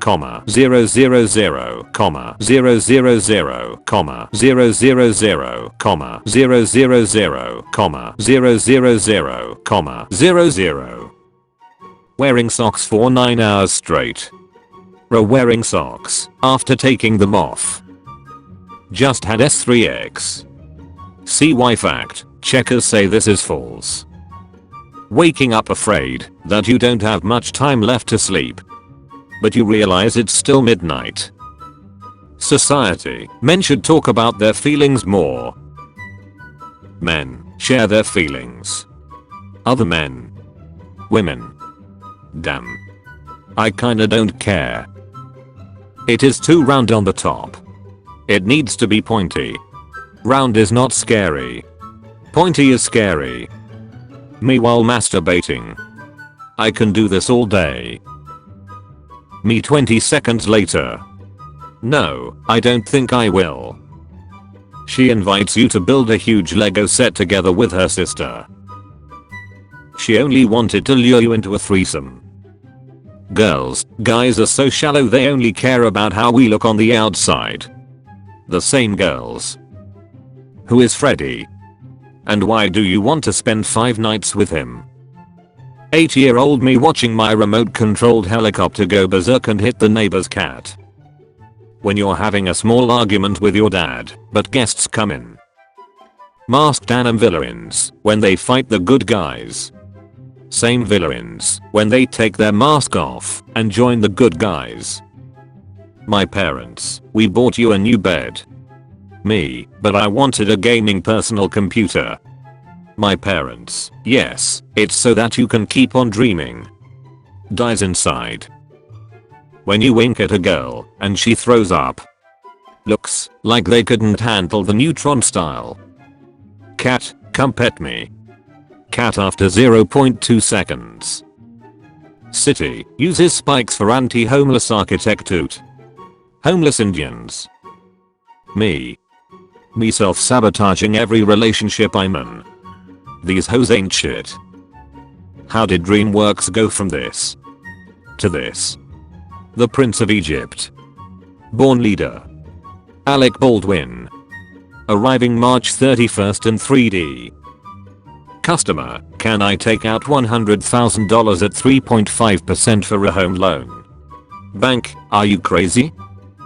comma 000, comma 000, comma 000, comma 000, comma 000, comma 00. Wearing socks for 9 hours straight. Wearing socks after taking them off. Just had S3X. CY fact, checkers say this is false. Waking up afraid that you don't have much time left to sleep, but you realize it's still midnight. Society, men should talk about their feelings more. Men share their feelings. Other men. Women. Damn. I kinda don't care. It is too round on the top. It needs to be pointy. Round is not scary. Pointy is scary. Me while masturbating. I can do this all day. Me 20 seconds later. No, I don't think I will. She invites you to build a huge Lego set together with her sister. She only wanted to lure you into a threesome. Guys are so shallow, they only care about how we look on the outside. The same girls. Who is Freddy? And why do you want to spend 5 nights with him? 8-year-old me watching my remote controlled helicopter go berserk and hit the neighbor's cat. When you're having a small argument with your dad, but guests come in. Masked anime villains when they fight the good guys. Same villains when they take their mask off and join the good guys. My parents, we bought you a new bed. Me, but I wanted a gaming personal computer. My parents, yes, it's so that you can keep on dreaming. Dies inside. When you wink at a girl and she throws up. Looks like they couldn't handle the neutron style. Cat, come pet me. Cat after 0.2 seconds. City uses spikes for anti-homeless architecture. Homeless Indians. Me self-sabotaging every relationship I'm in. These hoes ain't shit. How did DreamWorks go from this to this? The Prince of Egypt. Born leader. Alec Baldwin. Arriving March 31st in 3D. Customer, can I take out $100,000 at 3.5% for a home loan? Bank, are you crazy?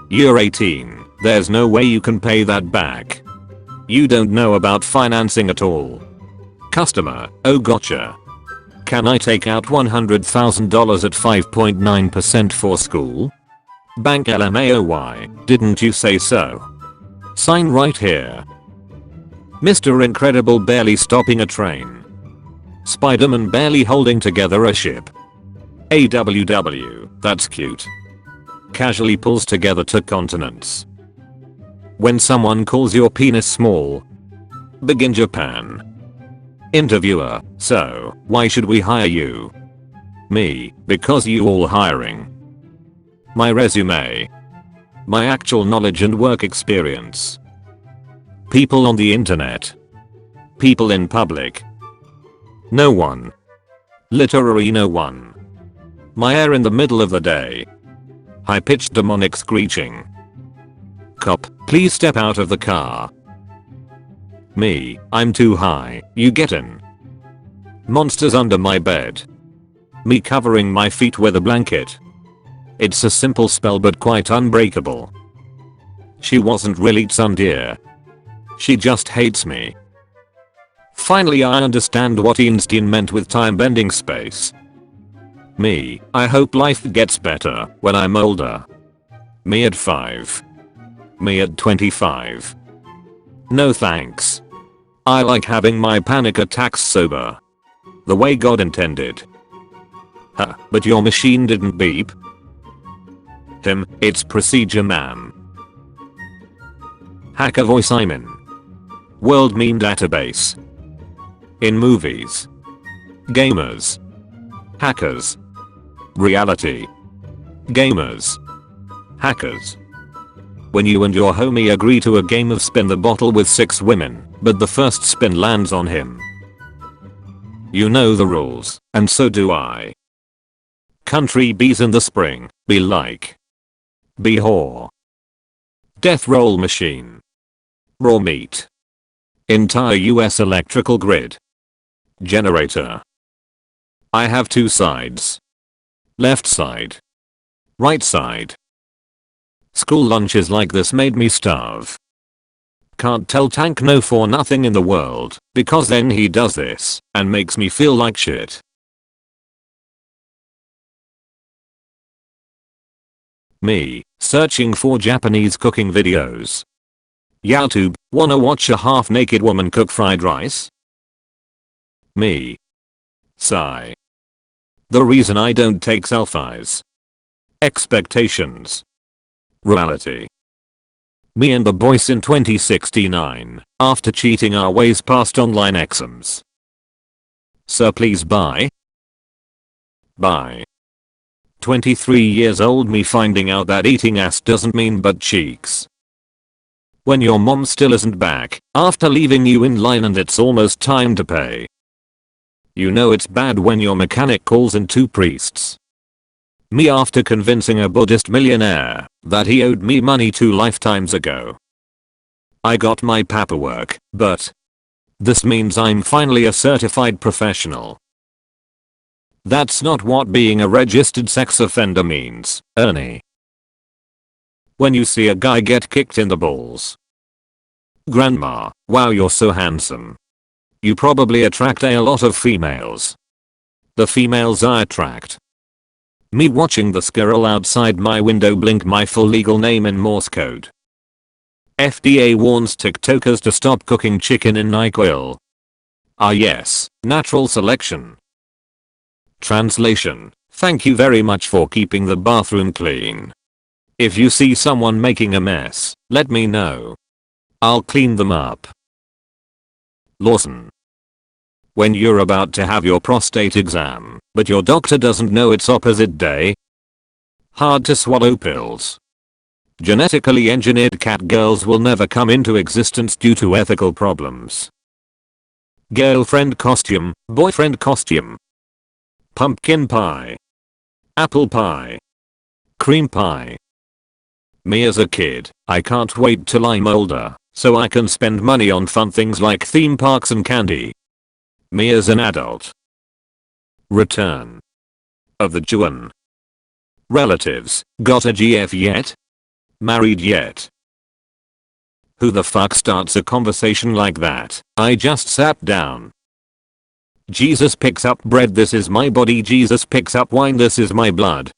You're 18. There's no way you can pay that back. You don't know about financing at all. Customer, oh gotcha. Can I take out $100,000 at 5.9% for school? Bank, LMAOY, didn't you say so? Sign right here. Mr. Incredible barely stopping a train. Spider-Man barely holding together a ship. AWW, that's cute. Casually pulls together 2 continents. When someone calls your penis small. Begin Japan. Interviewer, so, why should we hire you? Me, because you all hiring. My resume. My actual knowledge and work experience. People on the internet. People in public. No one. Literally no one. My air in the middle of the day. High-pitched demonic screeching. Cop, please step out of the car. Me, I'm too high, you get in. Monsters under my bed. Me covering my feet with a blanket. It's a simple spell but quite unbreakable. She wasn't really tsundere. She just hates me. Finally I understand what Einstein meant with time bending space. Me, I hope life gets better when I'm older. Me at 5. Me at 25. No thanks. I like having my panic attacks sober. The way God intended. Huh, but your machine didn't beep? It's Procedure Man. Hacker voice I'm in. World meme database. In movies. Gamers. Hackers. Reality. Gamers. Hackers. When you and your homie agree to a game of spin the bottle with 6 women, but the first spin lands on him. You know the rules, and so do I. Country bees in the spring, be like. Be whore. Death roll machine. Raw meat. Entire US electrical grid. Generator. I have 2 sides. Left side. Right side. School lunches like this made me starve. Can't tell Tank no for nothing in the world, because then he does this, and makes me feel like shit. Me, searching for Japanese cooking videos. YouTube, wanna watch a half-naked woman cook fried rice? Me. Sigh. The reason I don't take selfies. Expectations. Reality. Me and the boys in 2069, after cheating our ways past online exams. Sir please buy? Bye. 23 years old me finding out that eating ass doesn't mean butt cheeks. When your mom still isn't back, after leaving you in line and it's almost time to pay. You know it's bad when your mechanic calls in 2 priests. Me after convincing a Buddhist millionaire that he owed me money 2 lifetimes ago. I got my paperwork, but this means I'm finally a certified professional. That's not what being a registered sex offender means, Ernie. When you see a guy get kicked in the balls. Grandma, wow you're so handsome. You probably attract a lot of females. The females I attract. Me watching the squirrel outside my window blink my full legal name in Morse code. FDA warns TikTokers to stop cooking chicken in NyQuil. Ah yes, natural selection. Translation, thank you very much for keeping the bathroom clean. If you see someone making a mess, let me know. I'll clean them up. Lawson. When you're about to have your prostate exam, but your doctor doesn't know it's opposite day. Hard to swallow pills. Genetically engineered cat girls will never come into existence due to ethical problems. Girlfriend costume, boyfriend costume. Pumpkin pie. Apple pie. Cream pie. Me as a kid, I can't wait till I'm older, so I can spend money on fun things like theme parks and candy. Me as an adult. Return of the Juan. Relatives, got a GF yet? Married yet? Who the fuck starts a conversation like that? I just sat down. Jesus picks up bread, this is my body. Jesus picks up wine, this is my blood.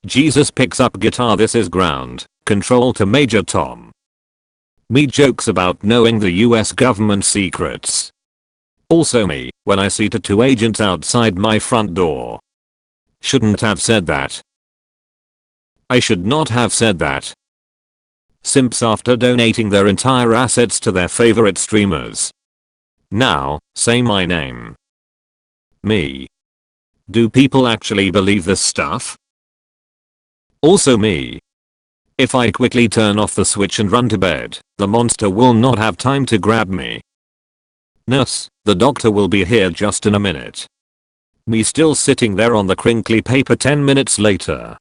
Jesus picks up guitar, this is ground control to Major Tom. Me jokes about knowing the US government secrets. Also me, when I see tattoo agents outside my front door. Shouldn't have said that. I should not have said that. Simps after donating their entire assets to their favorite streamers. Now, say my name. Me. Do people actually believe this stuff? Also me. If I quickly turn off the switch and run to bed, the monster will not have time to grab me. Nurse, the doctor will be here just in a minute. Me still sitting there on the crinkly paper 10 minutes later.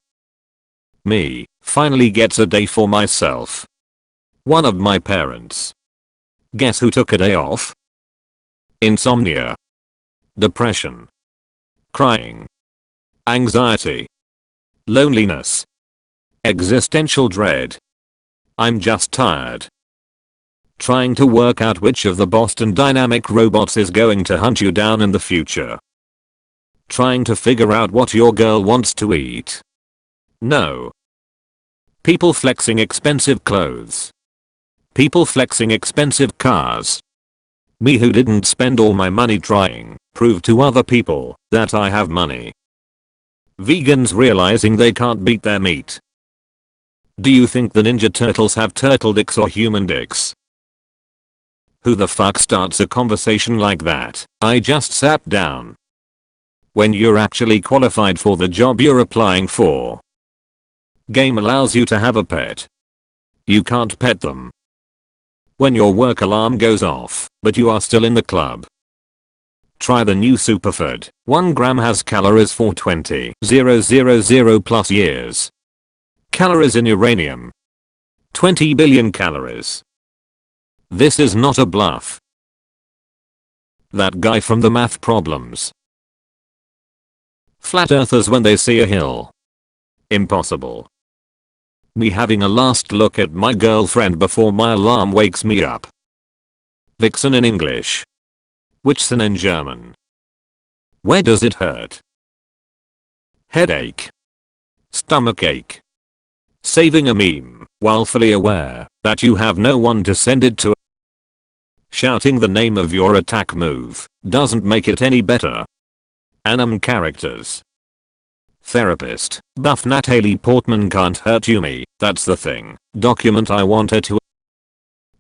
Me, finally gets a day for myself. One of my parents. Guess who took a day off? Insomnia. Depression. Crying. Anxiety. Loneliness. Existential dread. I'm just tired. Trying to work out which of the Boston Dynamic robots is going to hunt you down in the future. Trying to figure out what your girl wants to eat. No. People flexing expensive clothes. People flexing expensive cars. Me who didn't spend all my money trying, prove to other people that I have money. Vegans realizing they can't beat their meat. Do you think the Ninja Turtles have turtle dicks or human dicks? Who the fuck starts a conversation like that? I just sat down. When you're actually qualified for the job you're applying for. Game allows you to have a pet. You can't pet them. When your work alarm goes off, but you are still in the club. Try the new superfood. 1 gram has calories for 20,000 plus years. Calories in uranium. 20 billion calories. This is not a bluff. That guy from the math problems. Flat earthers when they see a hill. Impossible. Me having a last look at my girlfriend before my alarm wakes me up. Vixen in English. Wichsen in German. Where does it hurt? Headache. Stomachache. Saving a meme while fully aware that you have no one to send it to. Shouting the name of your attack move doesn't make it any better. Anime characters. Therapist. Buff Nat Haley Portman can't hurt you me, that's the thing. Document I want her to.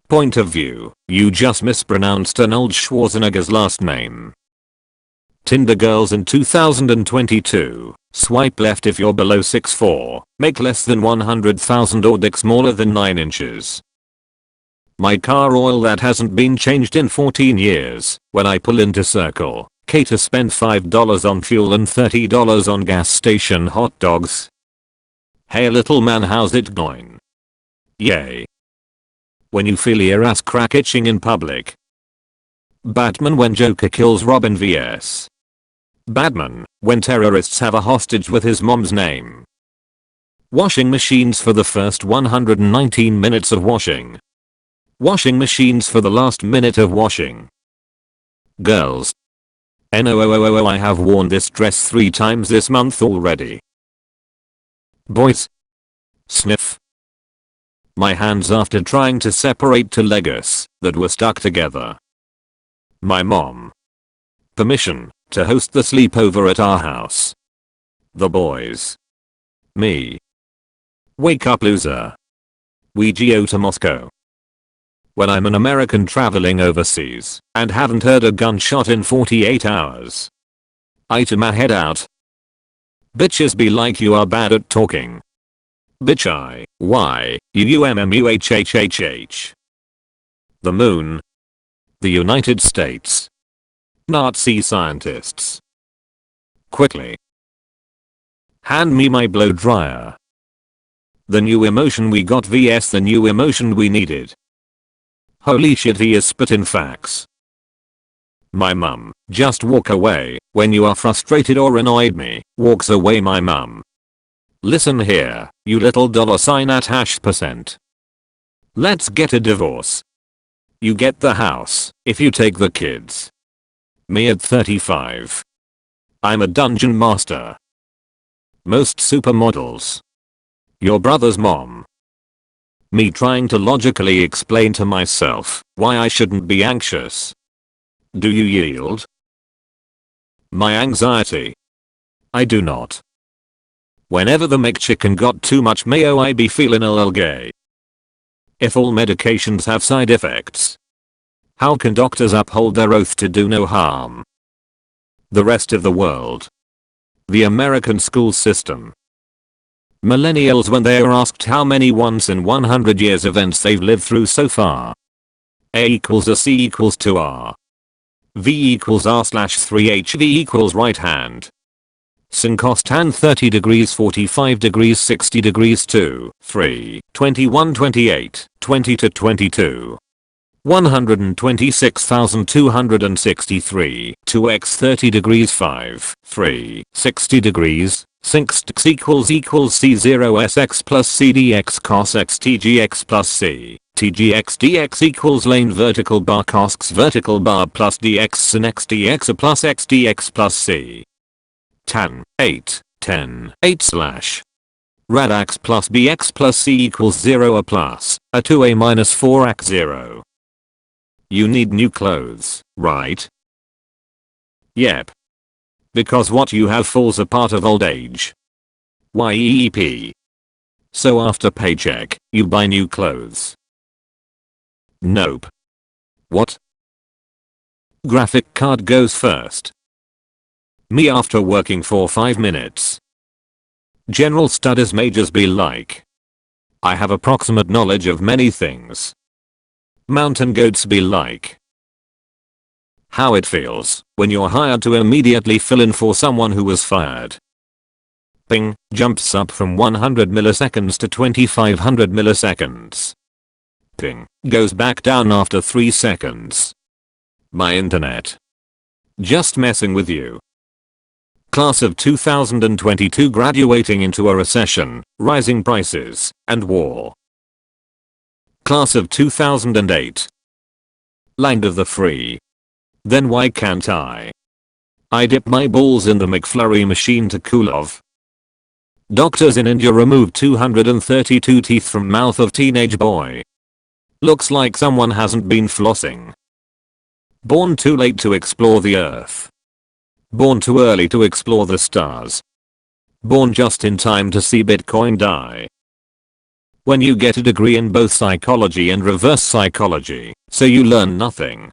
Point of view, you just mispronounced Arnold Schwarzenegger's last name. Tinder girls in 2022, swipe left if you're below 6'4", make less than 100,000 or dick smaller than 9 inches. My car oil that hasn't been changed in 14 years, when I pull into Circle K to spend $5 on fuel and $30 on gas station hot dogs. Hey little man, how's it going? Yay. When you feel your ass crack itching in public. Batman when Joker kills Robin vs. Batman when terrorists have a hostage with his mom's name. Washing machines for the first 119 minutes of washing. Washing machines for the last minute of washing. Girls. No, I have worn this dress 3 times this month already. Boys. Sniff. My hands after trying to separate 2 Legos that were stuck together. My mom. Permission to host the sleepover at our house. The boys. Me. Wake up loser. We go to Moscow. When I'm an American traveling overseas and haven't heard a gunshot in 48 hours. I to my head out. Bitches be like you are bad at talking. Bitch I, y, u-u-m-m-u-h-h-h-h. The moon. The United States. Nazi scientists. Quickly. Hand me my blow dryer. The new emotion we got vs the new emotion we needed. Holy shit, he is spittin' facts. My mum, just walk away when you are frustrated or annoyed. Me, walks away my mum. Listen here, you little $@ Let's get a divorce. You get the house if you take the kids. Me at 35. I'm a dungeon master. Most supermodels. Your brother's mom. Me trying to logically explain to myself why I shouldn't be anxious. Do you yield? My anxiety. I do not. Whenever the McChicken got too much mayo I be feeling a little gay. If all medications have side effects, how can doctors uphold their oath to do no harm? The rest of the world. The American school system. Millennials when they are asked how many once in 100 years events they've lived through so far. A equals a, C equals 2R. V equals R/3H, V equals right hand. Sin cos tan 30 degrees 45 degrees 60 degrees 2, 3, 21 28, 20 to 22. 126,263, 2x 30 degrees 5, 3, 60 degrees, 6 equals C0 SX plus CDX cos X TGX plus C, TGX dx equals lane vertical bar cosx vertical bar plus dx sin x dx plus x dx plus c. Tan 8 10 8 slash rad x plus bx plus c equals 0 a plus a 2a minus 4x 0. You need new clothes, right? Yep. Because what you have falls apart of old age. YEEP. So after paycheck, you buy new clothes. Nope. What? Graphic card goes first. Me after working for 5 minutes. General studies majors be like. I have approximate knowledge of many things. Mountain goats be like. How it feels when you're hired to immediately fill in for someone who was fired. Ping jumps up from 100 milliseconds to 2500 milliseconds. Ping goes back down after 3 seconds. My internet. Just messing with you. Class of 2022 graduating into a recession, rising prices, and war. Class of 2008. Land of the free. Then why can't I? I dip my balls in the McFlurry machine to cool off. Doctors in India removed 232 teeth from mouth of teenage boy. Looks like someone hasn't been flossing. Born too late to explore the earth. Born too early to explore the stars. Born just in time to see Bitcoin die. When you get a degree in both psychology and reverse psychology, so you learn nothing.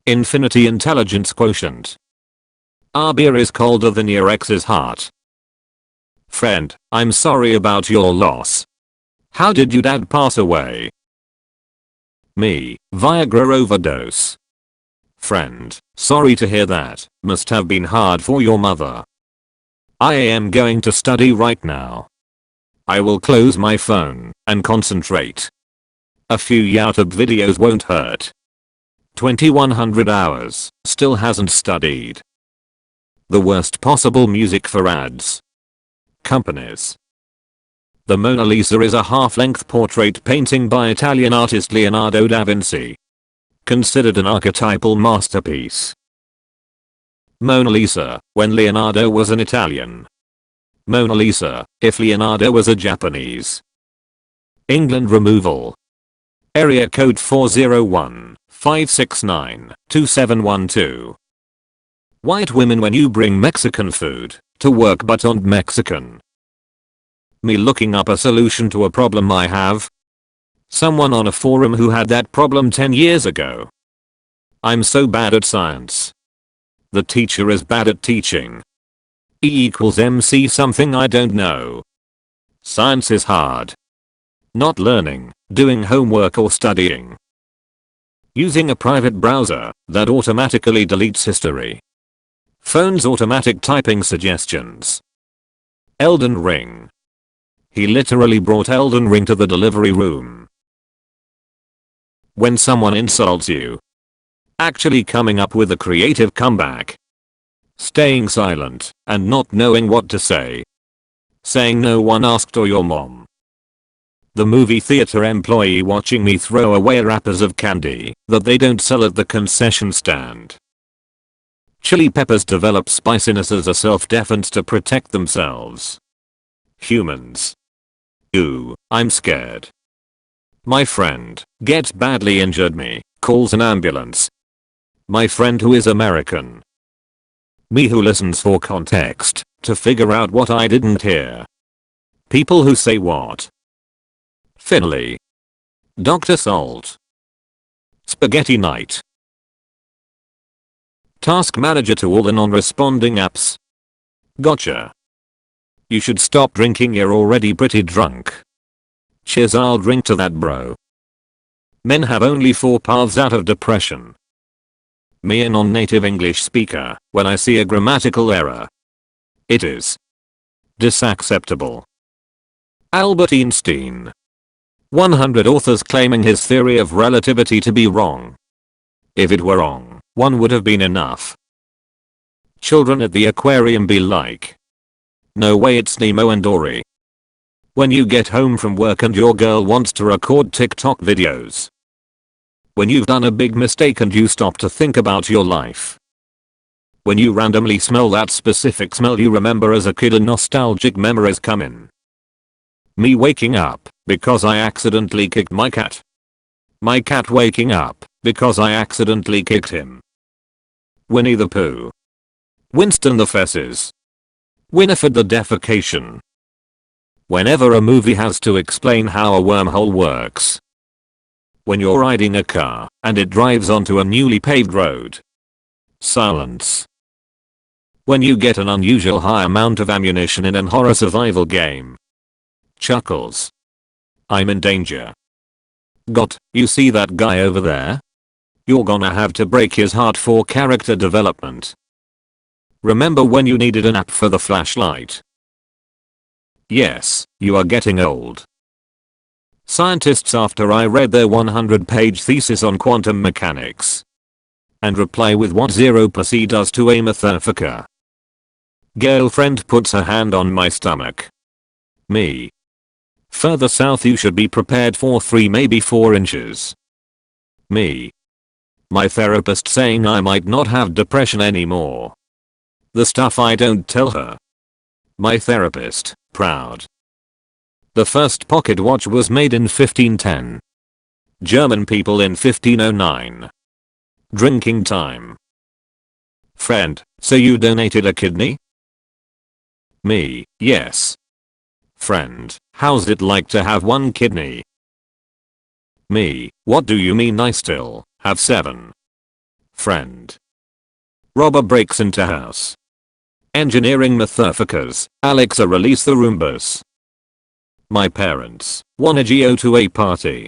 Infinity intelligence quotient. Our beer is colder than your ex's heart. Friend, I'm sorry about your loss. How did your dad pass away? Me, Viagra overdose. Friend, sorry to hear that, must have been hard for your mother. I am going to study right now. I will close my phone and concentrate. A few YouTube videos won't hurt. 2100 hours, still hasn't studied. The worst possible music for ads. Companies. The Mona Lisa is a half-length portrait painting by Italian artist Leonardo da Vinci. Considered an archetypal masterpiece. Mona Lisa, when Leonardo was an Italian. Mona Lisa, if Leonardo was a Japanese. England removal. Area code 401-569-2712. White women when you bring Mexican food to work but aren't Mexican. Me looking up a solution to a problem I have. Someone on a forum who had that problem 10 years ago. I'm so bad at science. The teacher is bad at teaching. E equals MC something I don't know. Science is hard. Not learning, doing homework or studying. Using a private browser that automatically deletes history. Phone's automatic typing suggestions. Elden Ring. He literally brought Elden Ring to the delivery room. When someone insults you. Actually coming up with a creative comeback. Staying silent and not knowing what to say. Saying no one asked or your mom. The movie theater employee watching me throw away wrappers of candy that they don't sell at the concession stand. Chili peppers develop spiciness as a self-defense to protect themselves. Humans. Ooh, I'm scared. My friend gets badly injured me, calls an ambulance. My friend who is American. Me who listens for context to figure out what I didn't hear. People who say what. Finley. Dr. Salt. Spaghetti night. Task manager to all the non-responding apps. Gotcha. You should stop drinking, you're already pretty drunk. Cheers, I'll drink to that, bro. Men have only 4 paths out of depression. Me, a non-native English speaker, when I see a grammatical error. It is disacceptable. Albert Einstein. 100 authors claiming his theory of relativity to be wrong. If it were wrong, one would have been enough. Children at the aquarium be like. No way, it's Nemo and Dory. When you get home from work and your girl wants to record TikTok videos. When you've done a big mistake and you stop to think about your life. When you randomly smell that specific smell you remember as a kid and nostalgic memories come in. Me waking up because I accidentally kicked my cat. My cat waking up because I accidentally kicked him. Winnie the Pooh. Winston the Fesses. Winifred the Defecation. Whenever a movie has to explain how a wormhole works. When you're riding a car and it drives onto a newly paved road. Silence. When you get an unusual high amount of ammunition in an horror survival game. Chuckles. I'm in danger. Got, you see that guy over there? You're gonna have to break his heart for character development. Remember when you needed an app for the flashlight? Yes, you are getting old. Scientists after I read their 100-page thesis on quantum mechanics. And reply with what 0% does to a motherfucker. Girlfriend puts her hand on my stomach. Me. Further south you should be prepared for 3 maybe 4 inches. Me. My therapist saying I might not have depression anymore. The stuff I don't tell her. My therapist, proud. The first pocket watch was made in 1510. German people in 1509. Drinking time. Friend, so you donated a kidney? Me, yes. Friend, how's it like to have 1 kidney? Me, what do you mean I still have 7? Friend. Robber breaks into house. Engineering motherfuckers, Alexa release the Roombas. My parents wanna go to a party.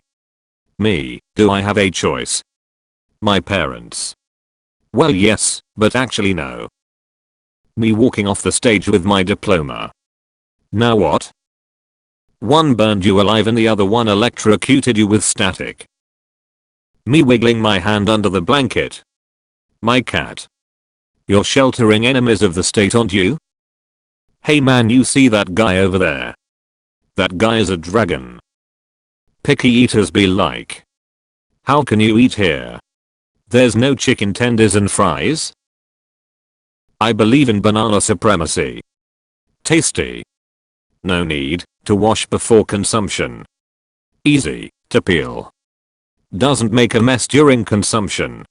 Me, do I have a choice? My parents. Well yes, but actually no. Me walking off the stage with my diploma. Now what? One burned you alive and the other one electrocuted you with static. Me wiggling my hand under the blanket. My cat. You're sheltering enemies of the state, aren't you? Hey man, you see that guy over there? That guy is a dragon. Picky eaters be like. How can you eat here? There's no chicken tenders and fries? I believe in banana supremacy. Tasty. No need to wash before consumption. Easy to peel. Doesn't make a mess during consumption.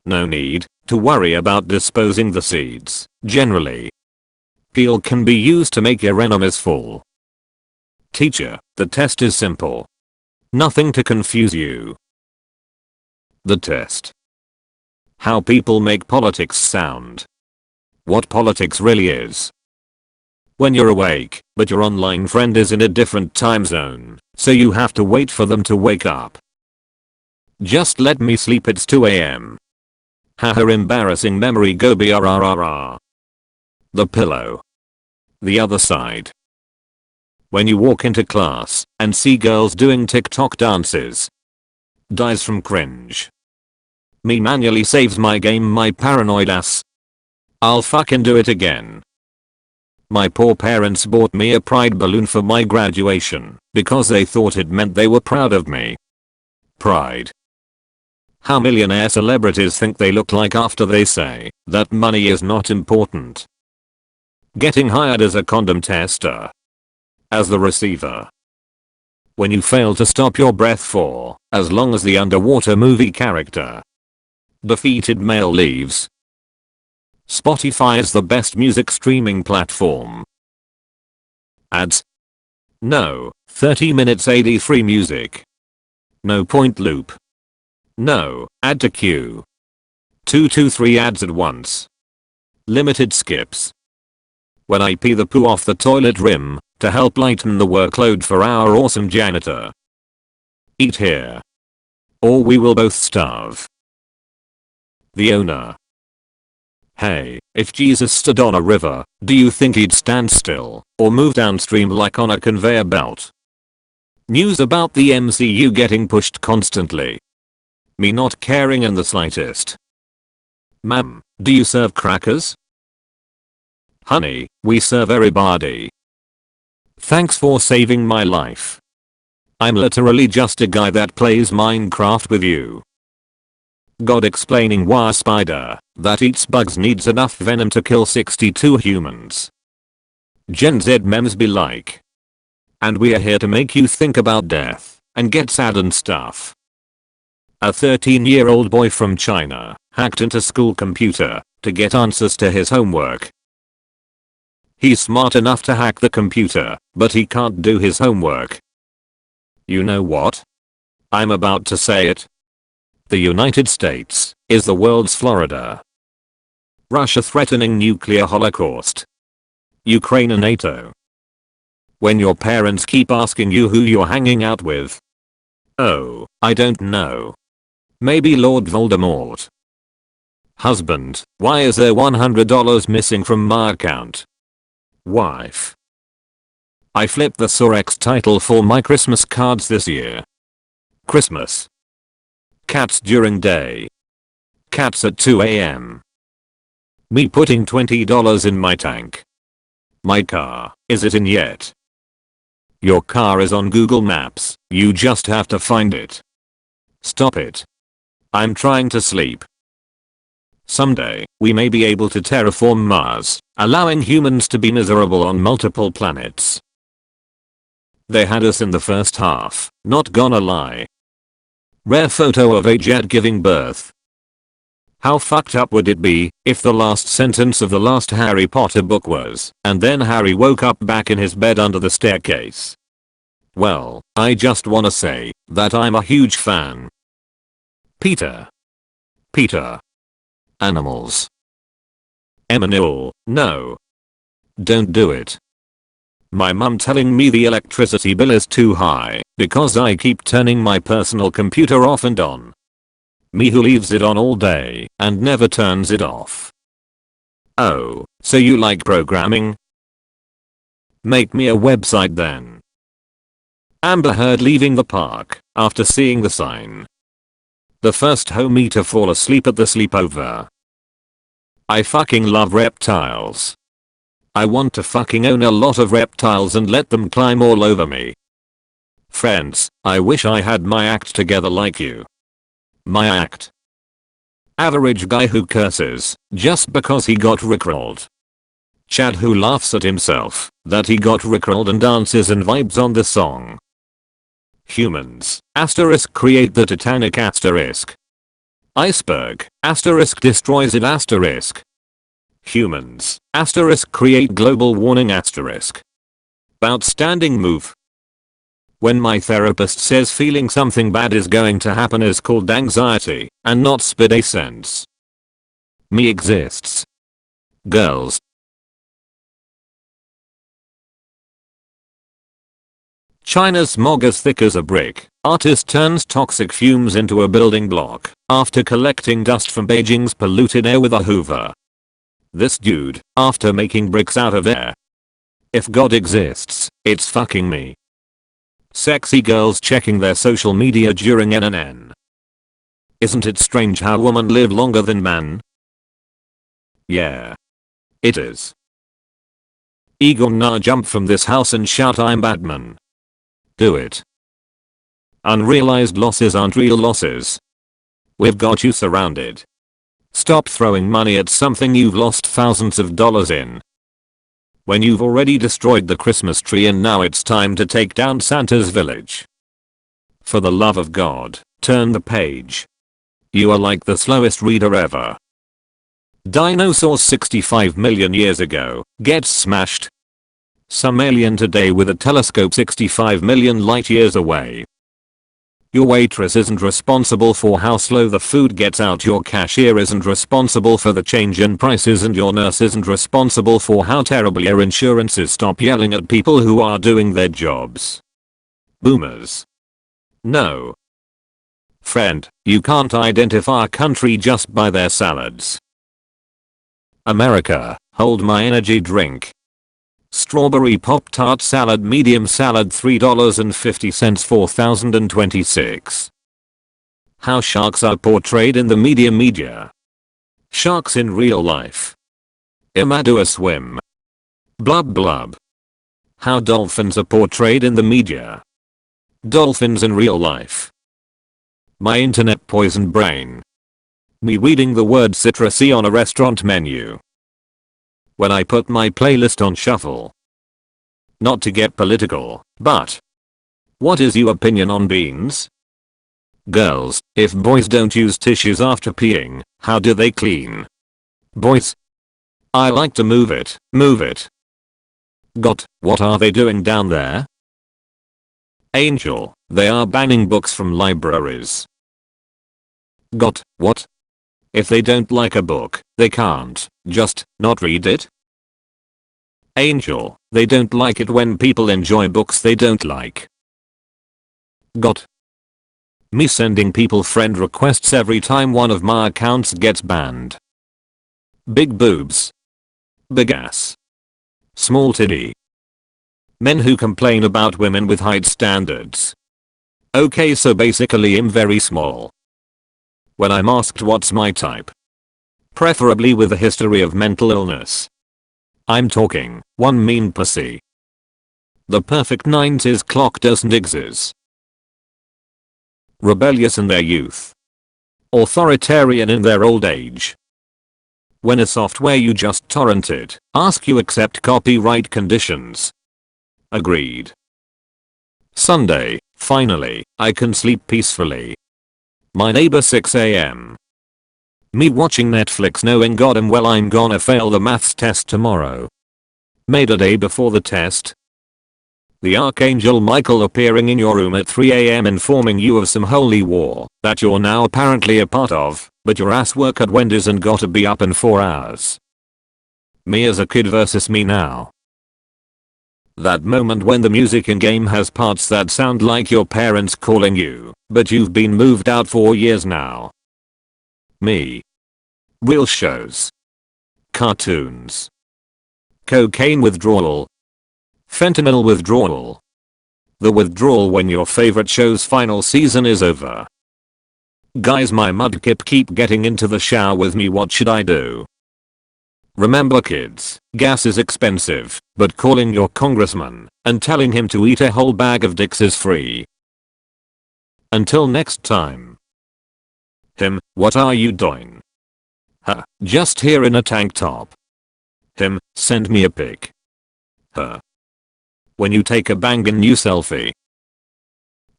No need to worry about disposing the seeds. Generally, peel can be used to make your enemies full. Teacher, the test is simple. Nothing to confuse you. The test. How people make politics sound. What politics really is. When you're awake, but your online friend is in a different time zone, so you have to wait for them to wake up. Just let me sleep, it's 2 AM. Haha, embarrassing memory, go brrrr. The pillow. The other side. When you walk into class and see girls doing TikTok dances. Dies from cringe. Me manually saves my game, my paranoid ass. I'll fucking do it again. My poor parents bought me a pride balloon for my graduation because they thought it meant they were proud of me. Pride. How millionaire celebrities think they look like after they say that money is not important. Getting hired as a condom tester. As the receiver. When you fail to stop your breath for as long as the underwater movie character. Defeated male leaves. Spotify is the best music streaming platform. Ads. No, 30 minutes AD free music. No point loop. No, add to queue. 2 to 3 ads at once. Limited skips. When I pee the poo off the toilet rim to help lighten the workload for our awesome janitor. Eat here. Or we will both starve. The owner. Hey, if Jesus stood on a river, do you think he'd stand still or move downstream like on a conveyor belt? News about the MCU getting pushed constantly. Me not caring in the slightest. Ma'am, do you serve crackers? Honey, we serve everybody. Thanks for saving my life. I'm literally just a guy that plays Minecraft with you. God explaining why a spider that eats bugs needs enough venom to kill 62 humans. Gen Z memes be like. And we are here to make you think about death and get sad and stuff. A 13-year-old boy from China hacked into school computer to get answers to his homework. He's smart enough to hack the computer, but he can't do his homework. You know what? I'm about to say it. The United States is the world's Florida. Russia threatening nuclear holocaust. Ukraine and NATO. When your parents keep asking you who you're hanging out with. Oh, I don't know. Maybe Lord Voldemort. Husband, why is there $100 missing from my account? Wife. I flipped the Sorex title for my Christmas cards this year. Christmas. Cats during day. Cats at 2 AM. Me putting $20 in my tank. My car, is it in yet? Your car is on Google Maps, you just have to find it. Stop it. I'm trying to sleep. Someday, we may be able to terraform Mars, allowing humans to be miserable on multiple planets. They had us in the first half, not gonna lie. Rare photo of a jet giving birth. How fucked up would it be if the last sentence of the last Harry Potter book was, and then Harry woke up back in his bed under the staircase? Well, I just wanna say that I'm a huge fan. Peter. Animals. Emmanuel, no. Don't do it. My mum telling me the electricity bill is too high because I keep turning my personal computer off and on. Me who leaves it on all day and never turns it off. Oh, so you like programming? Make me a website then. Amber Heard leaving the park after seeing the sign. The first homie to fall asleep at the sleepover. I fucking love reptiles. I want to fucking own a lot of reptiles and let them climb all over me. Friends, I wish I had my act together like you. My act. Average guy who curses just because he got rickrolled. Chad who laughs at himself that he got rickrolled and dances and vibes on the song. Humans, asterisk create the Titanic asterisk. Iceberg, asterisk destroys it asterisk. Humans, asterisk create global warming asterisk. Outstanding move. When my therapist says feeling something bad is going to happen is called anxiety and not spidey sense. Me exists. Girls. China's smog as thick as a brick. Artist turns toxic fumes into a building block after collecting dust from Beijing's polluted air with a hoover. This dude, after making bricks out of air. If God exists, it's fucking me. Sexy girls checking their social media during NNN. Isn't it strange how women live longer than man? Yeah. It is. Igor na jump from this house and shout I'm Batman. Do it. Unrealized losses aren't real losses. We've got you surrounded. Stop throwing money at something you've lost thousands of dollars in. When you've already destroyed the Christmas tree and now it's time to take down Santa's village. For the love of God, turn the page. You are like the slowest reader ever. Dinosaurs 65 million years ago gets smashed. Some alien today with a telescope 65 million light years away. Your waitress isn't responsible for how slow the food gets out, your cashier isn't responsible for the change in prices, and your nurse isn't responsible for how terrible your insurance is. Stop yelling at people who are doing their jobs. Boomers. No. Friend, you can't identify a country just by their salads. America, hold my energy drink. Strawberry Pop-Tart salad medium salad $3.50 4026. How sharks are portrayed in the media. Sharks in real life. Imadua swim. Blub blub. How dolphins are portrayed in the media. Dolphins in real life. My internet poisoned brain. Me reading the word citrusy on a restaurant menu. When I put my playlist on shuffle. Not to get political, but what is your opinion on beans? Girls, if boys don't use tissues after peeing, how do they clean? Boys. I like to move it, move it. Got, what are they doing down there? Angel, they are banning books from libraries. Got, what? If they don't like a book, they can't just not read it? Angel, they don't like it when people enjoy books they don't like. Got. Me sending people friend requests every time one of my accounts gets banned. Big boobs. Big ass. Small titty. Men who complain about women with height standards. Okay, so basically I'm very small. When I'm asked what's my type. Preferably with a history of mental illness. I'm talking, one mean pussy. The perfect 90s clock doesn't exist. Rebellious in their youth. Authoritarian in their old age. When a software you just torrented asks you accept copyright conditions. Agreed. Sunday, finally, I can sleep peacefully. My neighbor 6 AM. Me watching Netflix knowing goddamn well I'm gonna fail the maths test tomorrow. Made a day before the test. The Archangel Michael appearing in your room at 3 AM informing you of some holy war that you're now apparently a part of, but your ass work at Wendy's and gotta be up in 4 hours. Me as a kid versus me now. That moment when the music in game has parts that sound like your parents calling you, but you've been moved out for years now. Me. Real shows. Cartoons. Cocaine withdrawal. Fentanyl withdrawal. The withdrawal when your favorite show's final season is over. Guys, my mudkip keep getting into the shower with me, what should I do? Remember kids, gas is expensive, but calling your congressman and telling him to eat a whole bag of dicks is free. Until next time. Him, what are you doing? Her, just here in a tank top. Him, send me a pic. Her. When you take a bangin' new selfie.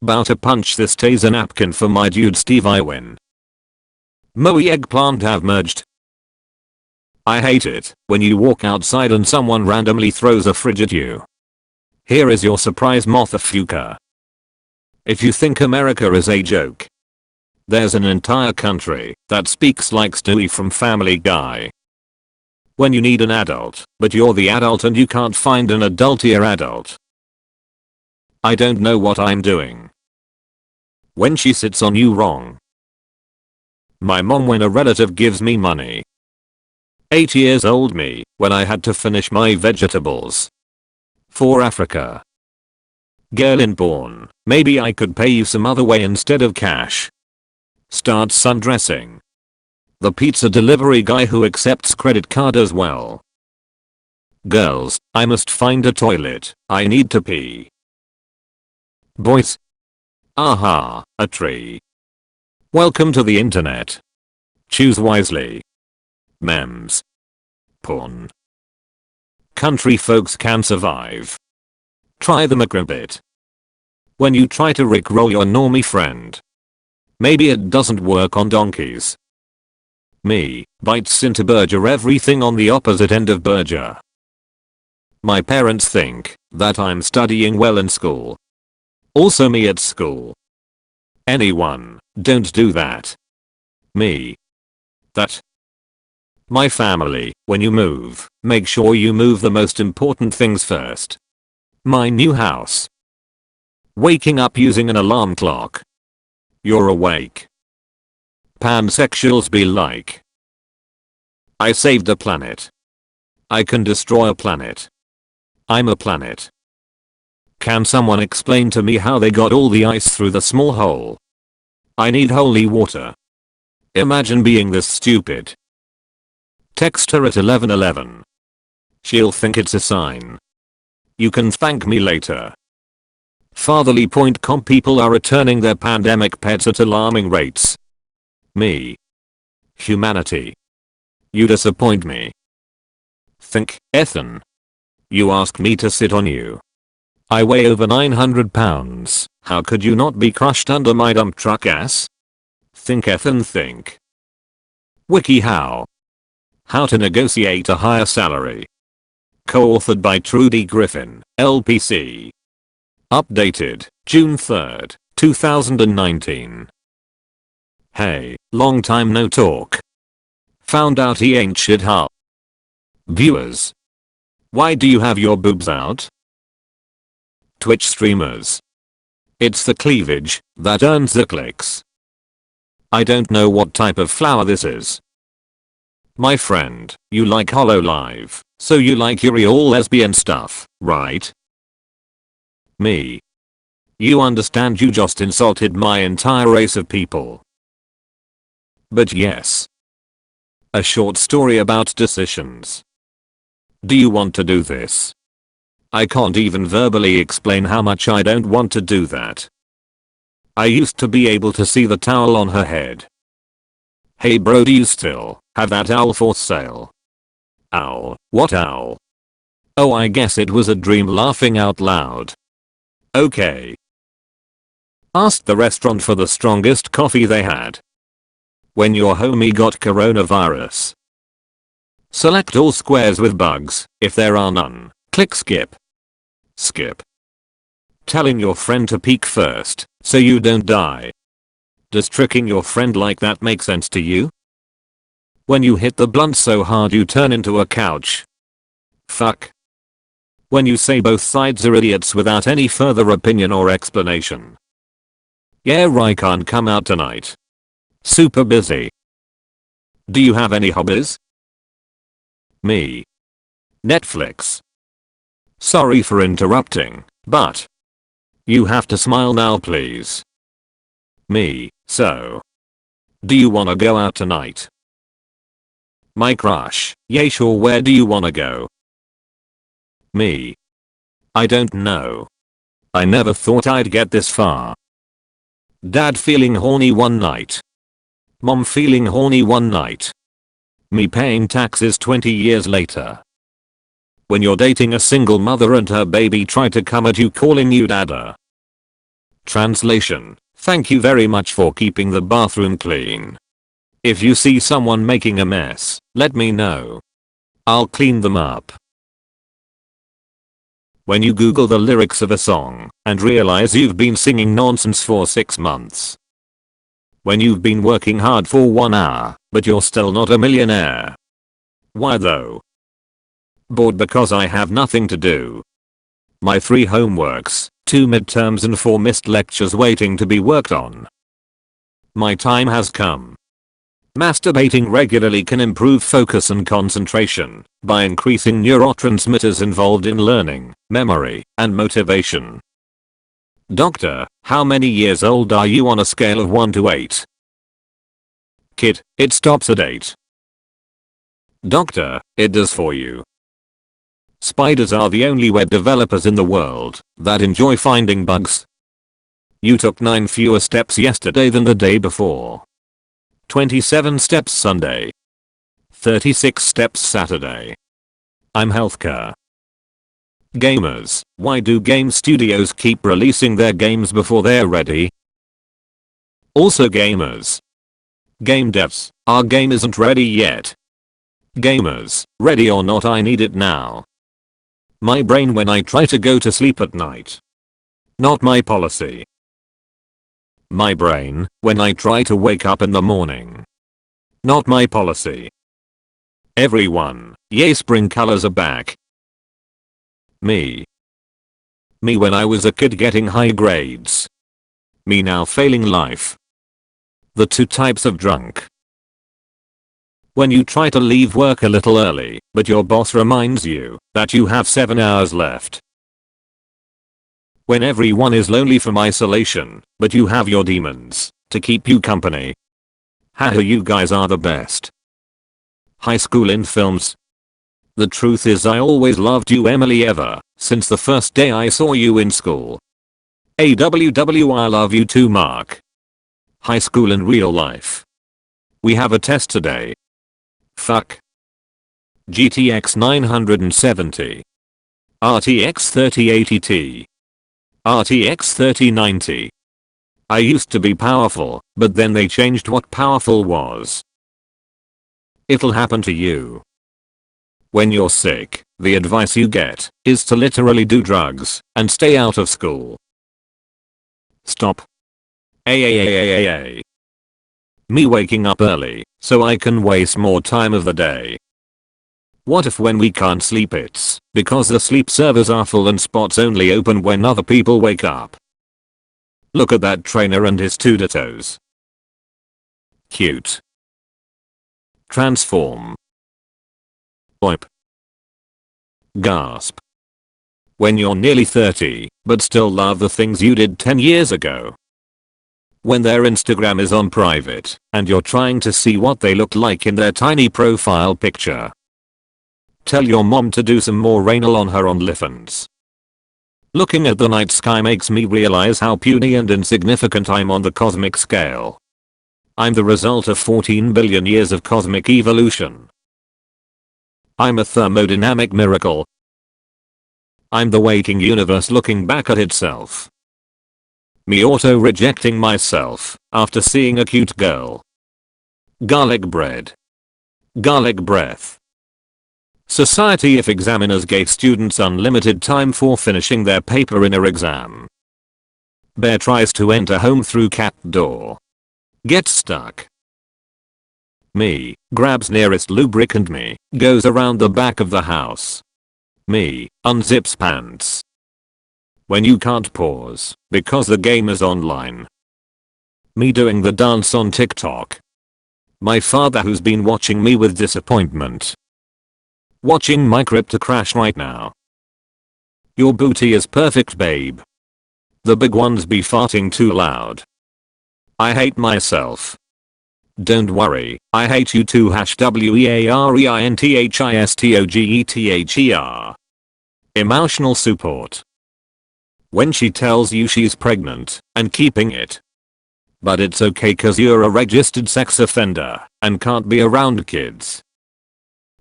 Bout to punch this taser napkin for my dude Steve I win. Moe eggplant have merged. I hate it when you walk outside and someone randomly throws a fridge at you. Here is your surprise motherfucker. If you think America is a joke. There's an entire country that speaks like Stewie from Family Guy. When you need an adult, but you're the adult and you can't find an adultier adult. I don't know what I'm doing. When she sits on you wrong. My mom when a relative gives me money. 8 years old me when I had to finish my vegetables. For Africa. Girl inborn, maybe I could pay you some other way instead of cash. Start sundressing. The pizza delivery guy who accepts credit card as well. Girls, I must find a toilet, I need to pee. Boys. Aha, a tree. Welcome to the internet. Choose wisely. Memes. Porn. Country folks can survive. Try the microbit. When you try to rickroll your normie friend. Maybe it doesn't work on donkeys. Me, bites into burger everything on the opposite end of burger. My parents think that I'm studying well in school. Also me at school. Anyone, don't do that. Me. That. My family, when you move, make sure you move the most important things first. My new house. Waking up using an alarm clock. You're awake. Pansexuals be like. I saved a planet. I can destroy a planet. I'm a planet. Can someone explain to me how they got all the ice through the small hole? I need holy water. Imagine being this stupid. Text her at 11:11. She'll think it's a sign. You can thank me later. Fatherly point comp people are returning their pandemic pets at alarming rates. Me. Humanity. You disappoint me. Think, Ethan. You ask me to sit on you. I weigh over 900 pounds. How could you not be crushed under my dump truck ass? Think, Ethan, think. WikiHow. How to negotiate a higher salary. Co-authored by Trudy Griffin, LPC. Updated, June 3rd, 2019. Hey, long time no talk. Found out he ain't shit, huh? Viewers. Why do you have your boobs out? Twitch streamers. It's the cleavage that earns the clicks. I don't know what type of flower this is. My friend, you like HoloLive, so you like your all lesbian stuff, right? Me. You understand you just insulted my entire race of people. But yes. A short story about decisions. Do you want to do this? I can't even verbally explain how much I don't want to do that. I used to be able to see the towel on her head. Hey bro, do you still have that owl for sale? Owl? What owl? Oh, I guess it was a dream, laughing out loud. Okay. Asked the restaurant for the strongest coffee they had. When your homie got coronavirus. Select all squares with bugs. If there are none, click skip. Skip. Telling your friend to peek first, so you don't die. Does tricking your friend like that make sense to you? When you hit the blunt so hard you turn into a couch. Fuck. When you say both sides are idiots without any further opinion or explanation. Yeah, I can't come out tonight. Super busy. Do you have any hobbies? Me. Netflix. Sorry for interrupting, but you have to smile now, please. Me. So, do you wanna go out tonight? My crush. Yay, sure, where do you wanna go? Me. I don't know. I never thought I'd get this far. Dad feeling horny one night. Mom feeling horny one night. Me paying taxes 20 years later. When you're dating a single mother and her baby try to come at you calling you dada. Translation. Thank you very much for keeping the bathroom clean. If you see someone making a mess, let me know. I'll clean them up. When you Google the lyrics of a song and realize you've been singing nonsense for 6 months. When you've been working hard for 1 hour, but you're still not a millionaire. Why though? Bored because I have nothing to do. My 3 homeworks, 2 midterms and 4 missed lectures waiting to be worked on. My time has come. Masturbating regularly can improve focus and concentration by increasing neurotransmitters involved in learning, memory, and motivation. Doctor, how many years old are you on a scale of 1 to 8? Kid, it stops at 8. Doctor, it does for you. Spiders are the only web developers in the world that enjoy finding bugs. You took 9 fewer steps yesterday than the day before. 27 steps Sunday. 36 steps Saturday. I'm healthcare. Gamers, why do game studios keep releasing their games before they're ready? Also gamers. Game devs, our game isn't ready yet. Gamers, ready or not, I need it now. My brain when I try to go to sleep at night. Not my policy. My brain when I try to wake up in the morning. Not my policy. Everyone, yay, spring colors are back. Me. Me when I was a kid getting high grades. Me now failing life. The 2 types of drunk. When you try to leave work a little early, but your boss reminds you that you have 7 hours left. When everyone is lonely from isolation, but you have your demons to keep you company. Haha, you guys are the best. High school in films. The truth is I always loved you, Emily, ever since the first day I saw you in school. AWW, I love you too, Mark. High school and real life. We have a test today. Fuck. GTX 970. RTX 3080 Ti. RTX 3090. I used to be powerful, but then they changed what powerful was. It'll happen to you. When you're sick, the advice you get is to literally do drugs and stay out of school. Stop. Me waking up early so I can waste more time of the day. What if when we can't sleep it's because the sleep servers are full and spots only open when other people wake up? Look at that trainer and his two dittos. Cute. Transform. Oip. Gasp. When you're nearly 30, but still love the things you did 10 years ago. When their Instagram is on private, and you're trying to see what they look like in their tiny profile picture. Tell your mom to do some more anal on her OnlyFans. Looking at the night sky makes me realize how puny and insignificant I'm on the cosmic scale. I'm the result of 14 billion years of cosmic evolution. I'm a thermodynamic miracle. I'm the waking universe looking back at itself. Me auto-rejecting myself after seeing a cute girl. Garlic bread. Garlic breath. Society if examiners gave students unlimited time for finishing their paper in a exam. Bear tries to enter home through cat door. Gets stuck. Me grabs nearest lubricant. Me goes around the back of the house. Me unzips pants. When you can't pause because the game is online. Me doing the dance on TikTok. My father who's been watching me with disappointment. Watching my crypto crash right now. Your booty is perfect, babe. The big ones be farting too loud. I hate myself. Don't worry, I hate you too. WEAREINTHISTOGETHER. Emotional support. When she tells you she's pregnant and keeping it. But it's okay cause you're a registered sex offender and can't be around kids.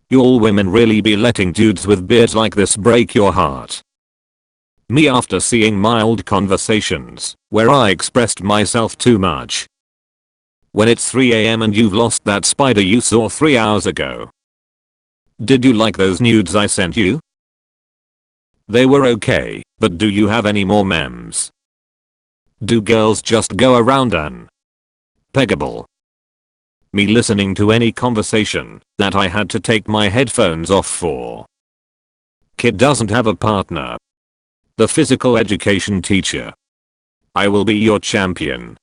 Y'all women really be letting dudes with beards like this break your heart. Me after seeing mild conversations where I expressed myself too much. When it's 3 AM and you've lost that spider you saw 3 hours ago. Did you like those nudes I sent you? They were okay, but do you have any more memes? Do girls just go around unpeggable? Me listening to any conversation that I had to take my headphones off for. Kid doesn't have a partner. The physical education teacher. I will be your champion.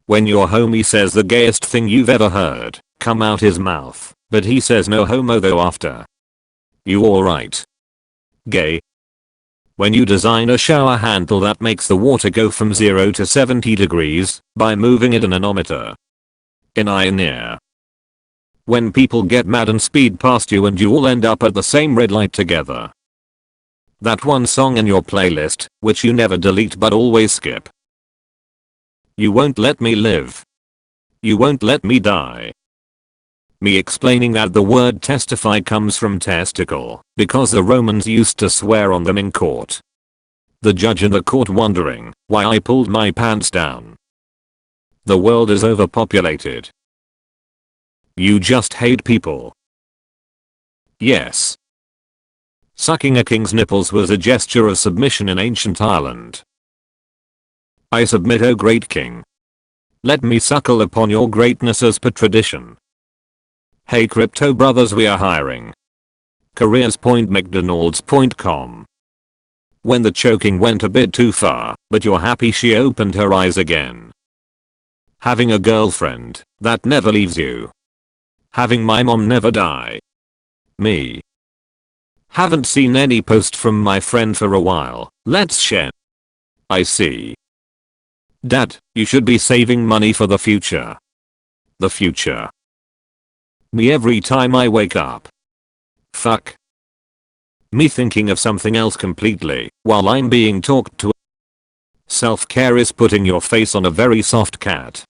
When your homie says the gayest thing you've ever heard come out his mouth, but he says no homo though after. You alright? Gay. When you design a shower handle that makes the water go from 0 to 70 degrees by moving it an anemometer. In ear. When people get mad and speed past you and you all end up at the same red light together. That one song in your playlist, which you never delete but always skip. You won't let me live. You won't let me die. Me explaining that the word testify comes from testicle, because the Romans used to swear on them in court. The judge in the court wondering why I pulled my pants down. The world is overpopulated. You just hate people. Yes. Sucking a king's nipples was a gesture of submission in ancient Ireland. I submit, O great king. Let me suckle upon your greatness as per tradition. Hey crypto brothers, we are hiring. Careers.mcdonalds.com. When the choking went a bit too far, but you're happy she opened her eyes again. Having a girlfriend that never leaves you. Having my mom never die. Me. Haven't seen any post from my friend for a while, let's share. I see. Dad, you should be saving money for the future. The future. Me every time I wake up. Fuck. Me thinking of something else completely while I'm being talked to. Self-care is putting your face on a very soft cat.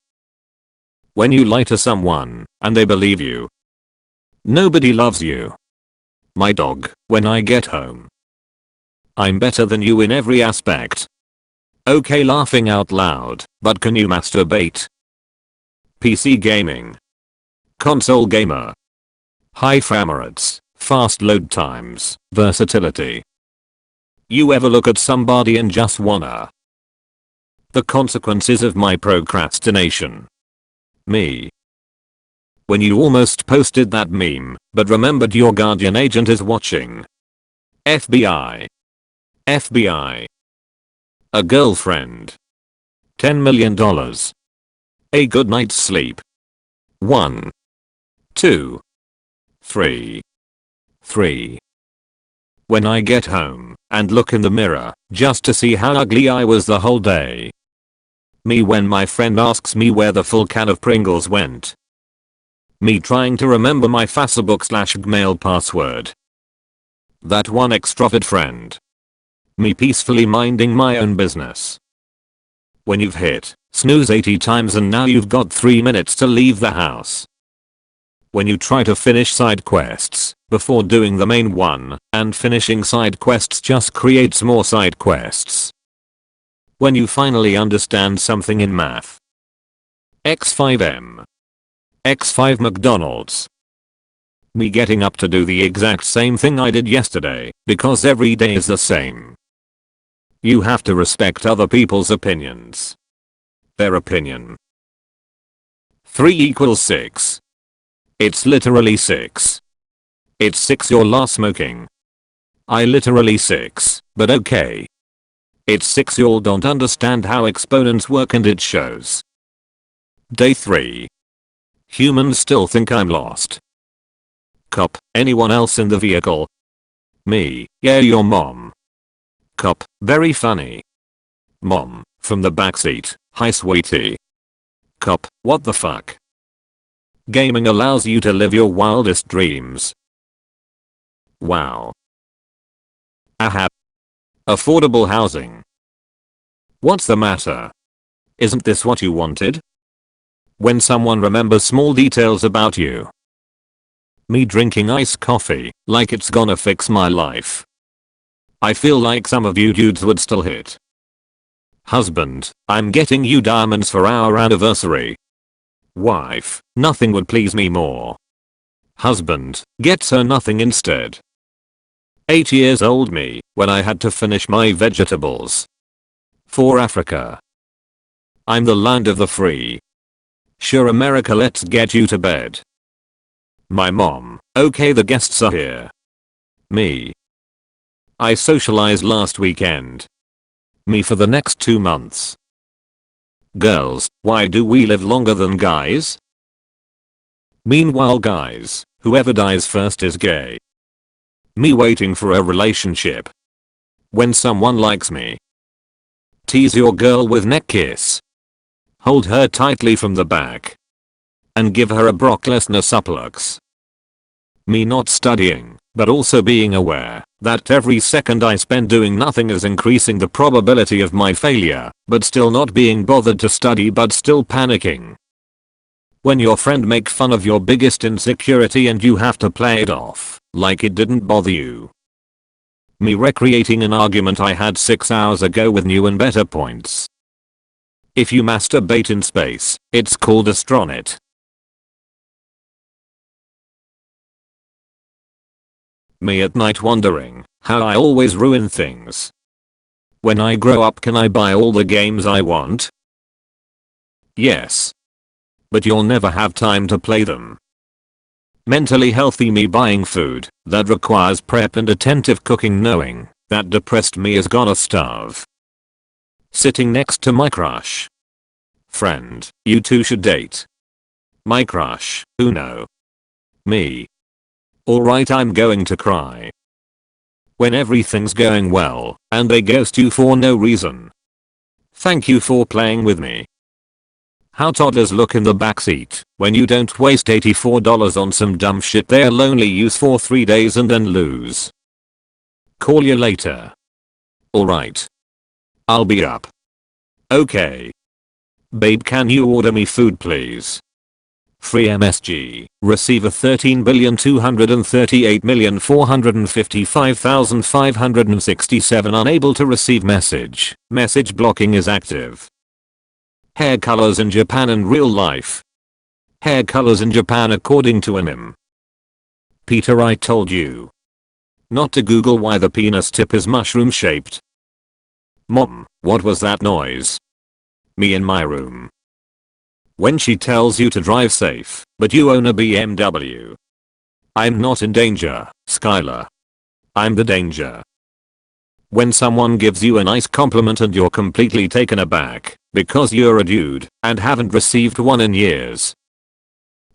When you lie to someone and they believe you. Nobody loves you. My dog, when I get home. I'm better than you in every aspect. Okay, laughing out loud, but can you masturbate? PC gaming. Console gamer. High frame rates, fast load times, versatility. You ever look at somebody and just wanna? The consequences of my procrastination. Me. When you almost posted that meme, but remembered your guardian agent is watching. FBI. FBI. A girlfriend. $10 million. A good night's sleep. 1. 2. 3. 3. When I get home and look in the mirror just to see how ugly I was the whole day. Me when my friend asks me where the full can of Pringles went. Me trying to remember my Facebook/Gmail password. That one extrovert friend. Me peacefully minding my own business. When you've hit snooze 80 times and now you've got 3 minutes to leave the house. When you try to finish side quests before doing the main one and finishing side quests just creates more side quests. When you finally understand something in math. X5M. X5 McDonald's. Me getting up to do the exact same thing I did yesterday because every day is the same. You have to respect other people's opinions. Their opinion. 3 equals 6. It's literally 6. It's 6 you're last smoking. I literally 6, but okay. It's 6 y'all don't understand how exponents work and it shows. Day 3. Humans still think I'm lost. Cop, anyone else in the vehicle? Me, yeah your mom. Cop, very funny. Mom, from the backseat, hi sweetie. Cop, what the fuck? Gaming allows you to live your wildest dreams. Wow. Aha. Affordable housing. What's the matter? Isn't this what you wanted? When someone remembers small details about you. Me drinking iced coffee like it's gonna fix my life. I feel like some of you dudes would still hit. Husband, I'm getting you diamonds for our anniversary. Wife, nothing would please me more. Husband, gets her nothing instead. 8 years old me when I had to finish my vegetables. For Africa. I'm the land of the free. Sure America, let's get you to bed. My mom, okay the guests are here. Me. I socialized last weekend. Me for the next 2 months. Girls, why do we live longer than guys? Meanwhile guys, whoever dies first is gay. Me waiting for a relationship. When someone likes me. Tease your girl with neck kiss. Hold her tightly from the back. And give her a brocklessness supplux. Me not studying, but also being aware that every second I spend doing nothing is increasing the probability of my failure, but still not being bothered to study but still panicking. When your friend make fun of your biggest insecurity and you have to play it off like it didn't bother you. Me recreating an argument I had 6 hours ago with new and better points. If you masturbate in space, it's called astronaut. Me at night wondering how I always ruin things. When I grow up, can I buy all the games I want? Yes. But you'll never have time to play them. Mentally healthy me buying food that requires prep and attentive cooking knowing that depressed me is gonna starve. Sitting next to my crush. Friend, you two should date. My crush, who no? Me. Alright, I'm going to cry. When everything's going well and they ghost you for no reason. Thank you for playing with me. How toddlers look in the backseat when you don't waste $84 on some dumb shit they'll only use for 3 days and then lose. Call you later. Alright. I'll be up. Okay. Babe, can you order me food please? Free MSG. Receiver 13,238,455,567 unable to receive message. Message blocking is active. Hair colors in Japan and real life. Hair colors in Japan according to a meme. Peter, I told you not to Google why the penis tip is mushroom shaped. Mom, what was that noise? Me in my room. When she tells you to drive safe, but you own a BMW. I'm not in danger, Skylar. I'm the danger. When someone gives you a nice compliment and you're completely taken aback because you're a dude and haven't received one in years.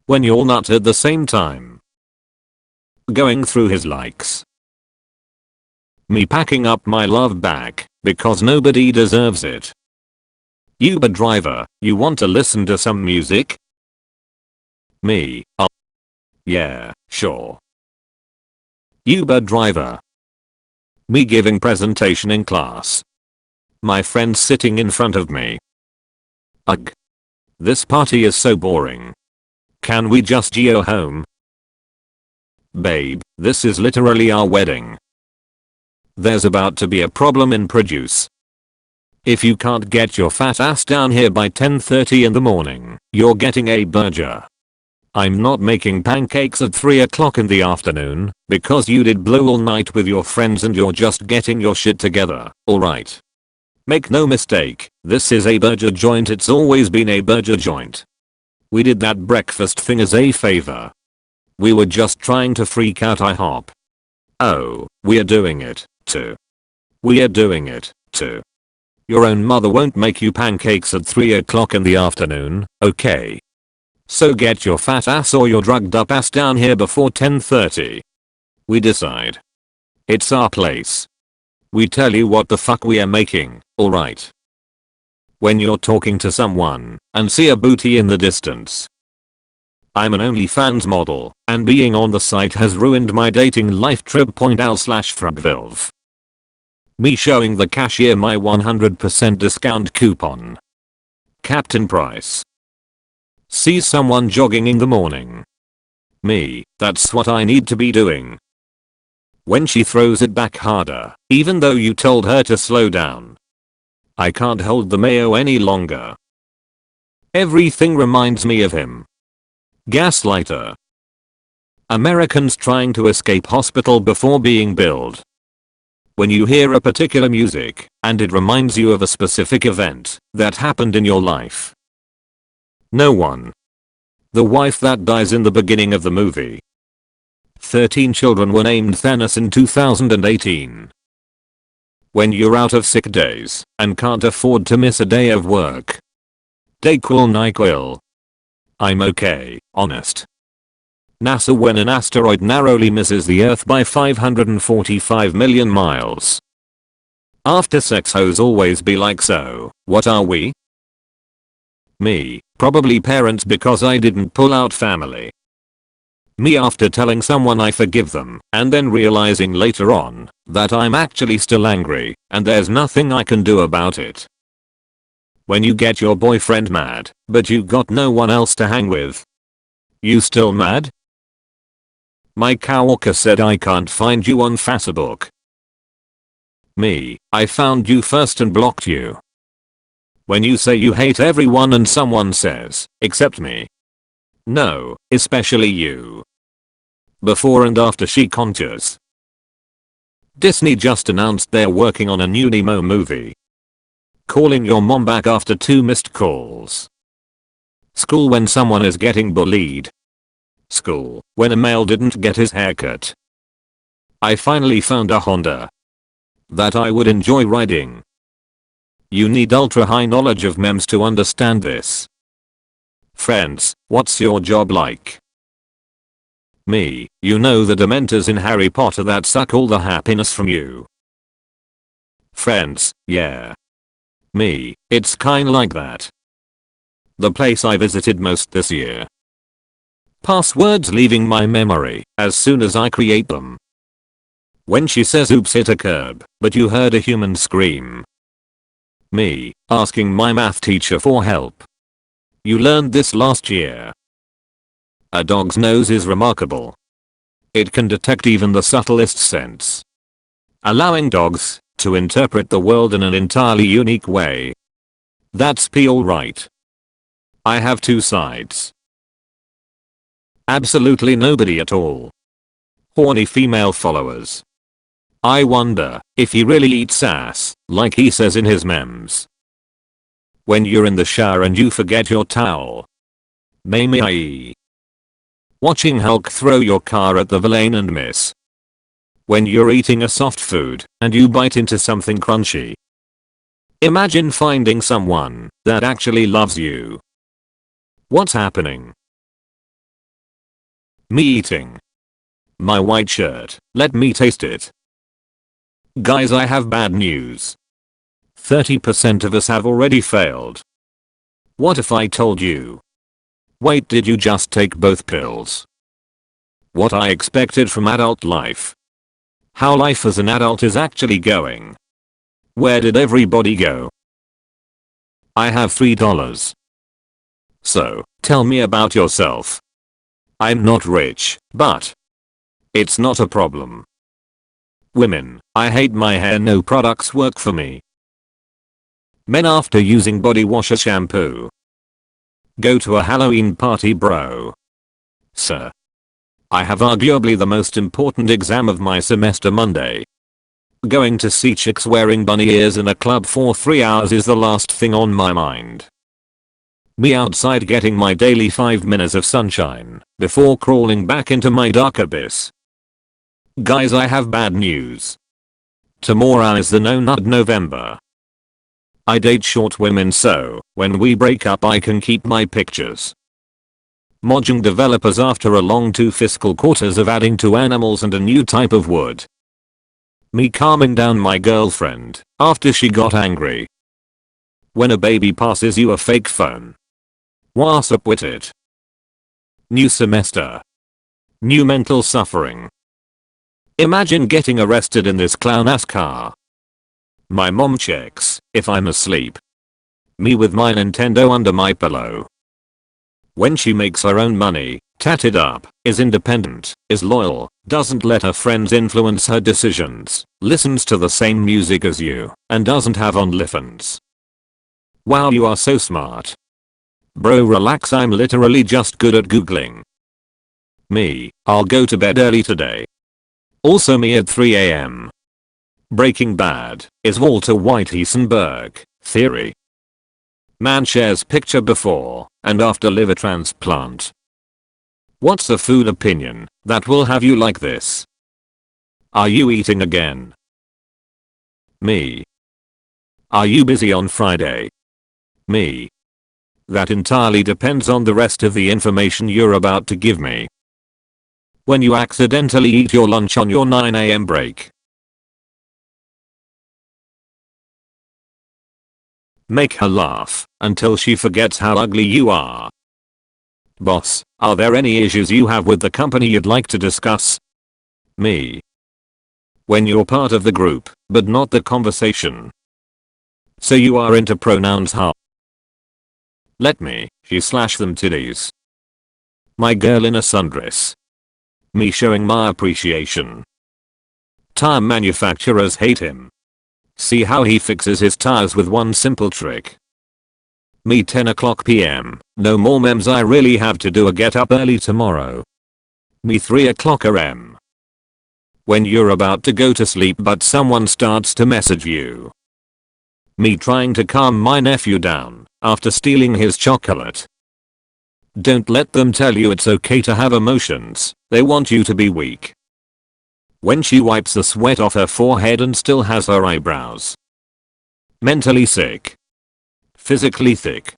When you're not at the same time going through his likes. Me packing up my love bag because nobody deserves it. Uber driver, you want to listen to some music? Me, yeah, sure. Uber driver. Me giving presentation in class. My friend sitting in front of me. Ugh. This party is so boring. Can we just go home? Babe, this is literally our wedding. There's about to be a problem in produce. If you can't get your fat ass down here by 10:30 in the morning, you're getting a burger. I'm not making pancakes at 3 o'clock in the afternoon because you did blow all night with your friends and you're just getting your shit together, alright? Make no mistake, this is a burger joint, it's always been a burger joint. We did that breakfast thing as a favor. We were just trying to freak out IHOP. Oh, we're doing it, too. We're doing it, too. Your own mother won't make you pancakes at 3 o'clock in the afternoon, okay? So get your fat ass or your drugged up ass down here before 10:30. We decide. It's our place. We tell you what the fuck we are making, alright? When you're talking to someone and see a booty in the distance. I'm an OnlyFans model and being on the site has ruined my dating life. Trib.al/frugvilv. Me showing the cashier my 100% discount coupon. Captain Price. Sees someone jogging in the morning. Me, that's what I need to be doing. When she throws it back harder, even though you told her to slow down. I can't hold the mayo any longer. Everything reminds me of him. Gaslighter. Americans trying to escape hospital before being billed. When you hear a particular music and it reminds you of a specific event that happened in your life. No one. The wife that dies in the beginning of the movie. 13 children were named Thanos in 2018. When you're out of sick days and can't afford to miss a day of work. Dayquil NyQuil. I'm okay, honest. NASA when an asteroid narrowly misses the Earth by 545 million miles. After sex hoes always be like, so, what are we? Me, probably parents because I didn't pull out family. Me after telling someone I forgive them and then realizing later on that I'm actually still angry and there's nothing I can do about it. When you get your boyfriend mad but you got no one else to hang with. You still mad? My coworker said I can't find you on Facebook. Me, I found you first and blocked you. When you say you hate everyone and someone says, except me. No, especially you. Before and after she contours. Disney just announced they're working on a new Nemo movie. Calling your mom back after 2 missed calls. School when someone is getting bullied. School when a male didn't get his haircut. I finally found a Honda that I would enjoy riding. You need ultra high knowledge of memes to understand this. Friends, what's your job like? Me, you know the dementors in Harry Potter that suck all the happiness from you. Friends, yeah. Me, it's kinda like that. The place I visited most this year. Passwords leaving my memory as soon as I create them. When she says oops hit a curb, but you heard a human scream. Me asking my math teacher for help. You learned this last year. A dog's nose is remarkable. It can detect even the subtlest scents, allowing dogs to interpret the world in an entirely unique way. That's P alright. I have two sides. Absolutely nobody at all. Horny female followers. I wonder if he really eats ass, like he says in his memes. When you're in the shower and you forget your towel. Meme. Watching Hulk throw your car at the villain and miss. When you're eating a soft food and you bite into something crunchy. Imagine finding someone that actually loves you. What's happening? Me eating my white shirt. Let me taste it. Guys, I have bad news. 30% of us have already failed. What if I told you? Wait, did you just take both pills? What I expected from adult life. How life as an adult is actually going. Where did everybody go? I have $3. So, tell me about yourself. I'm not rich, but it's not a problem. Women, I hate my hair, no products work for me. Men, after using body wash or shampoo. Go to a Halloween party, bro. Sir. I have arguably the most important exam of my semester Monday. Going to see chicks wearing bunny ears in a club for 3 hours is the last thing on my mind. Me outside getting my daily 5 minutes of sunshine before crawling back into my dark abyss. Guys, I have bad news. Tomorrow is the no nut November. I date short women, so when we break up I can keep my pictures. Mojang developers after a long 2 fiscal quarters of adding 2 animals and a new type of wood. Me calming down my girlfriend after she got angry. When a baby passes you a fake phone. What's up with it? New semester. New mental suffering. Imagine getting arrested in this clown ass car. My mom checks if I'm asleep. Me with my Nintendo under my pillow. When she makes her own money, tatted up, is independent, is loyal, doesn't let her friends influence her decisions, listens to the same music as you, and doesn't have OnlyFans. Wow, you are so smart. Bro, relax, I'm literally just good at googling. Me, I'll go to bed early today. Also me at 3 AM. Breaking Bad is Walter White Heisenberg theory. Man shares picture before and after liver transplant. What's a food opinion that will have you like this? Are you eating again? Me. Are you busy on Friday? Me. That entirely depends on the rest of the information you're about to give me. When you accidentally eat your lunch on your 9 AM break. Make her laugh until she forgets how ugly you are. Boss, are there any issues you have with the company you'd like to discuss? Me. When you're part of the group, but not the conversation. So you are into pronouns, huh? Let me, she slash them titties. My girl in a sundress. Me showing my appreciation. Tire manufacturers hate him. See how he fixes his tires with one simple trick. Me 10 o'clock PM, no more memes, I really have to do a get up early tomorrow. Me 3 o'clock AM. When you're about to go to sleep but someone starts to message you. Me trying to calm my nephew down after stealing his chocolate. Don't let them tell you it's okay to have emotions, they want you to be weak. When she wipes the sweat off her forehead and still has her eyebrows. Mentally sick. Physically thick.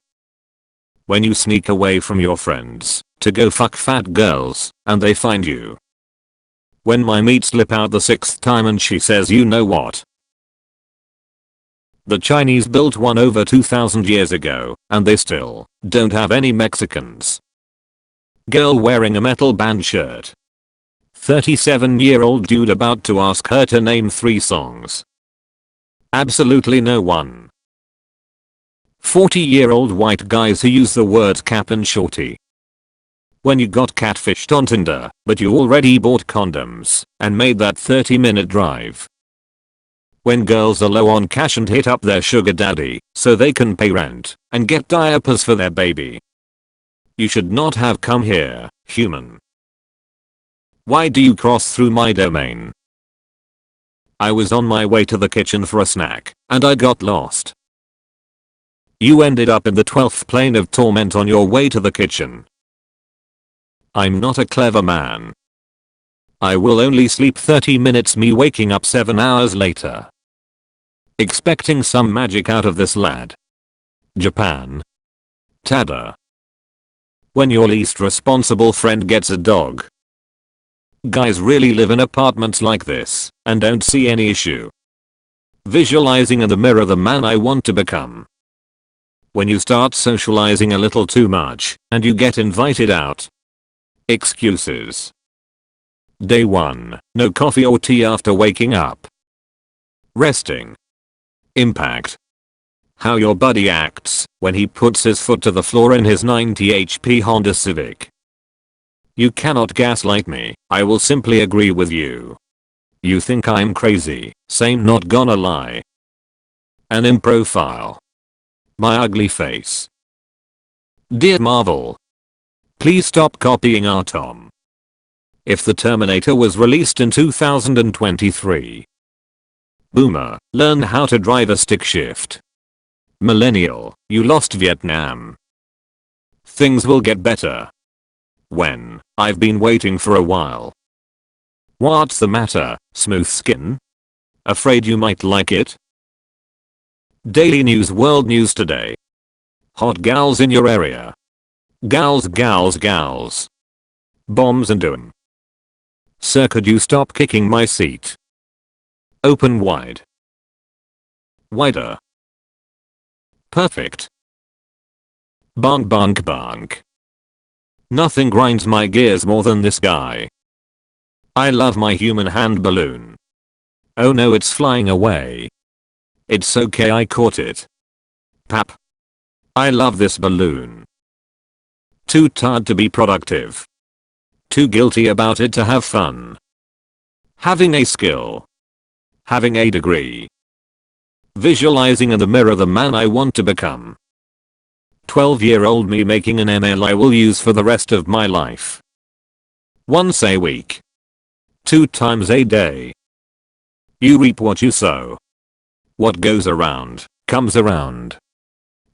When you sneak away from your friends to go fuck fat girls and they find you. When my meat slip out the 6th time and she says, you know what? The Chinese built one over 2000 years ago, and they still don't have any Mexicans. Girl wearing a metal band shirt. 37-year-old dude about to ask her to name 3 songs. Absolutely no one. 40-year-old white guys who use the words cap and shorty. When you got catfished on Tinder, but you already bought condoms and made that 30-minute drive. When girls are low on cash and hit up their sugar daddy so they can pay rent and get diapers for their baby. You should not have come here, human. Why do you cross through my domain? I was on my way to the kitchen for a snack, and I got lost. You ended up in the 12th plane of torment on your way to the kitchen. I'm not a clever man. I will only sleep 30 minutes, me waking up 7 hours later. Expecting some magic out of this lad. Japan. Tada. When your least responsible friend gets a dog. Guys really live in apartments like this and don't see any issue. Visualizing in the mirror the man I want to become. When you start socializing a little too much and you get invited out. Excuses. Day 1. No coffee or tea after waking up. Resting. Impact. How your buddy acts when he puts his foot to the floor in his 90 HP Honda Civic. You cannot gaslight me, I will simply agree with you. You think I'm crazy, same, not gonna lie. An profile. My ugly face. Dear Marvel. Please stop copying our Tom. If the Terminator was released in 2023. Boomer, learn how to drive a stick shift. Millennial, you lost Vietnam. Things will get better. When? I've been waiting for a while. What's the matter, smooth skin? Afraid you might like it? Daily News World News today. Hot gals in your area. Gals gals gals. Bombs and doom. Sir, could you stop kicking my seat? Open wide. Wider. Perfect. Bonk bonk bonk. Nothing grinds my gears more than this guy. I love my human hand balloon. Oh no, it's flying away. It's okay, I caught it. Pap. I love this balloon. Too tired to be productive. Too guilty about it to have fun. Having a skill. Having a degree. Visualizing in the mirror the man I want to become. 12-year-old me making an ML I will use for the rest of my life. Once a week. 2 times a day. You reap what you sow. What goes around, comes around.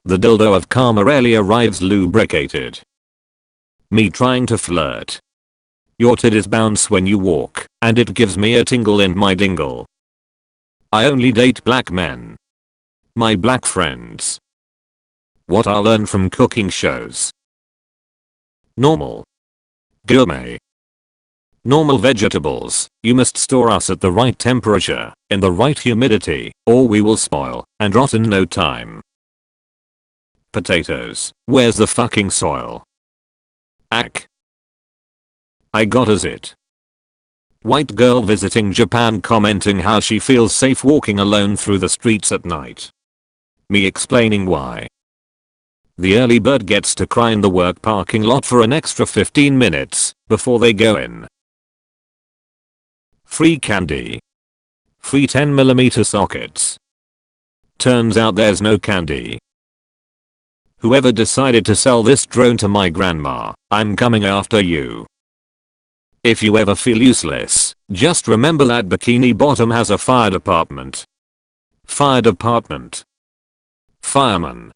The dildo of karma rarely arrives lubricated. Me trying to flirt. Your titties bounce when you walk, and it gives me a tingle in my dingle. I only date black men. My black friends. What I learn from cooking shows. Normal. Gourmet. Normal vegetables, you must store us at the right temperature, in the right humidity, or we will spoil and rot in no time. Potatoes, where's the fucking soil? Ack. I got a zit. White girl visiting Japan commenting how she feels safe walking alone through the streets at night. Me explaining why. The early bird gets to cry in the work parking lot for an extra 15 minutes before they go in. Free candy. Free 10mm sockets. Turns out there's no candy. Whoever decided to sell this drone to my grandma, I'm coming after you. If you ever feel useless, just remember that Bikini Bottom has a fire department. Fire department. Fireman.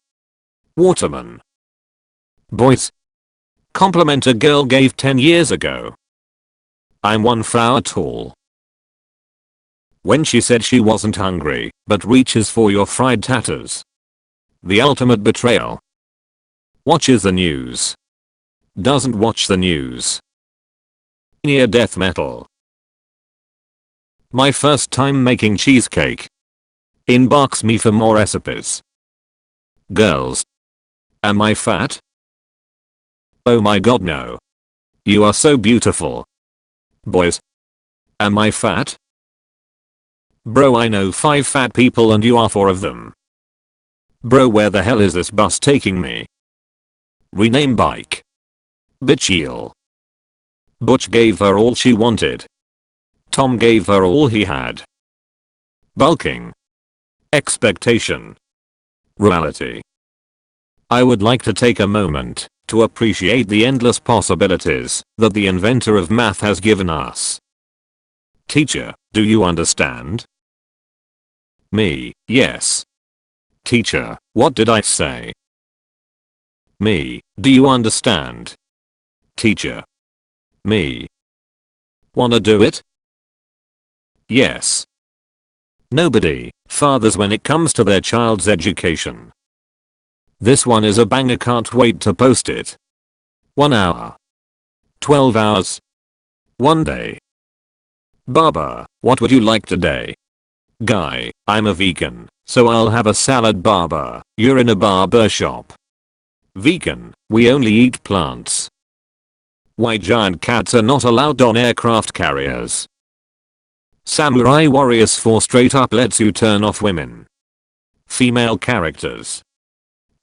Waterman. Boys. Compliment a girl gave 10 years ago. I'm 1 flower tall. When she said she wasn't hungry, but reaches for your fried tatters. The ultimate betrayal. Watches the news. Doesn't watch the news. Near death metal. My first time making cheesecake. Inbox me for more recipes. Girls. Am I fat? Oh my god no. You are so beautiful. Boys. Am I fat? Bro, I know 5 fat people and you are 4 of them. Bro, where the hell is this bus taking me? Rename bike. Bitch eel. Butch gave her all she wanted. Tom gave her all he had. Bulking. Expectation. Reality. I would like to take a moment to appreciate the endless possibilities that the inventor of math has given us. Teacher, do you understand? Me, yes. Teacher, what did I say? Me, do you understand? Teacher. Me. Wanna do it? Yes. Nobody fathers when it comes to their child's education. This one is a banger, can't wait to post it. 1 hour. 12 hours. 1 day. Barber, what would you like today? Guy, I'm a vegan, so I'll have a salad. Barber, you're in a barber shop. Vegan, we only eat plants. Why giant cats are not allowed on aircraft carriers. Samurai Warriors 4 straight up lets you turn off women. Female characters.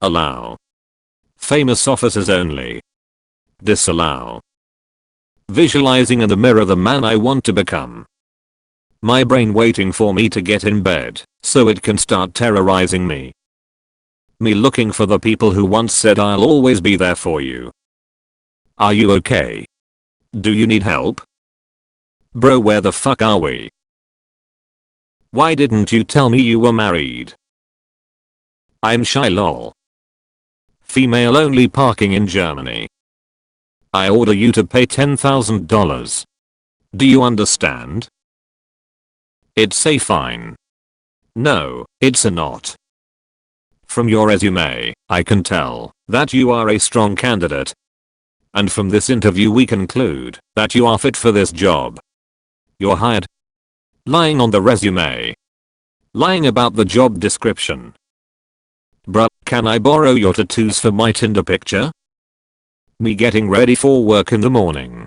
Allow. Famous officers only. Disallow. Visualizing in the mirror the man I want to become. My brain waiting for me to get in bed so it can start terrorizing me. Me looking for the people who once said I'll always be there for you. Are you okay? Do you need help? Bro, where the fuck are we? Why didn't you tell me you were married? I'm shy lol. Female only parking in Germany. I order you to pay $10,000. Do you understand? It's a fine. No, it's a not. From your resume, I can tell that you are a strong candidate. And from this interview we conclude that you are fit for this job. You're hired. Lying on the resume. Lying about the job description. Bruh, can I borrow your tattoos for my Tinder picture? Me getting ready for work in the morning.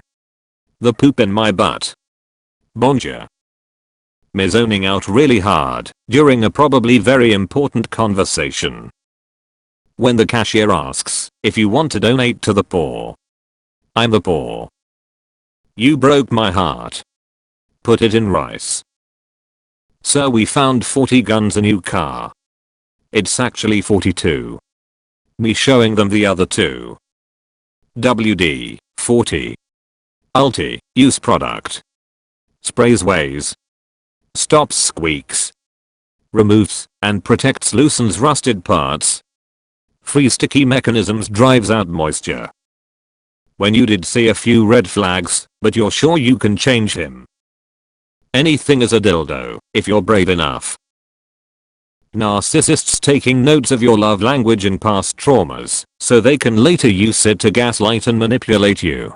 The poop in my butt. Bonjour. Me zoning out really hard during a probably very important conversation. When the cashier asks if you want to donate to the poor. I'm the poor. You broke my heart. Put it in rice. Sir, we found 40 guns, a new car. It's actually 42. Me showing them the other 2. WD, 40. Ulti, use product. Sprays weighs. Stops squeaks. Removes and protects, loosens rusted parts. Free sticky mechanisms, drives out moisture. When you did see a few red flags, but you're sure you can change him. Anything is a dildo, if you're brave enough. Narcissists taking notes of your love language and past traumas, so they can later use it to gaslight and manipulate you.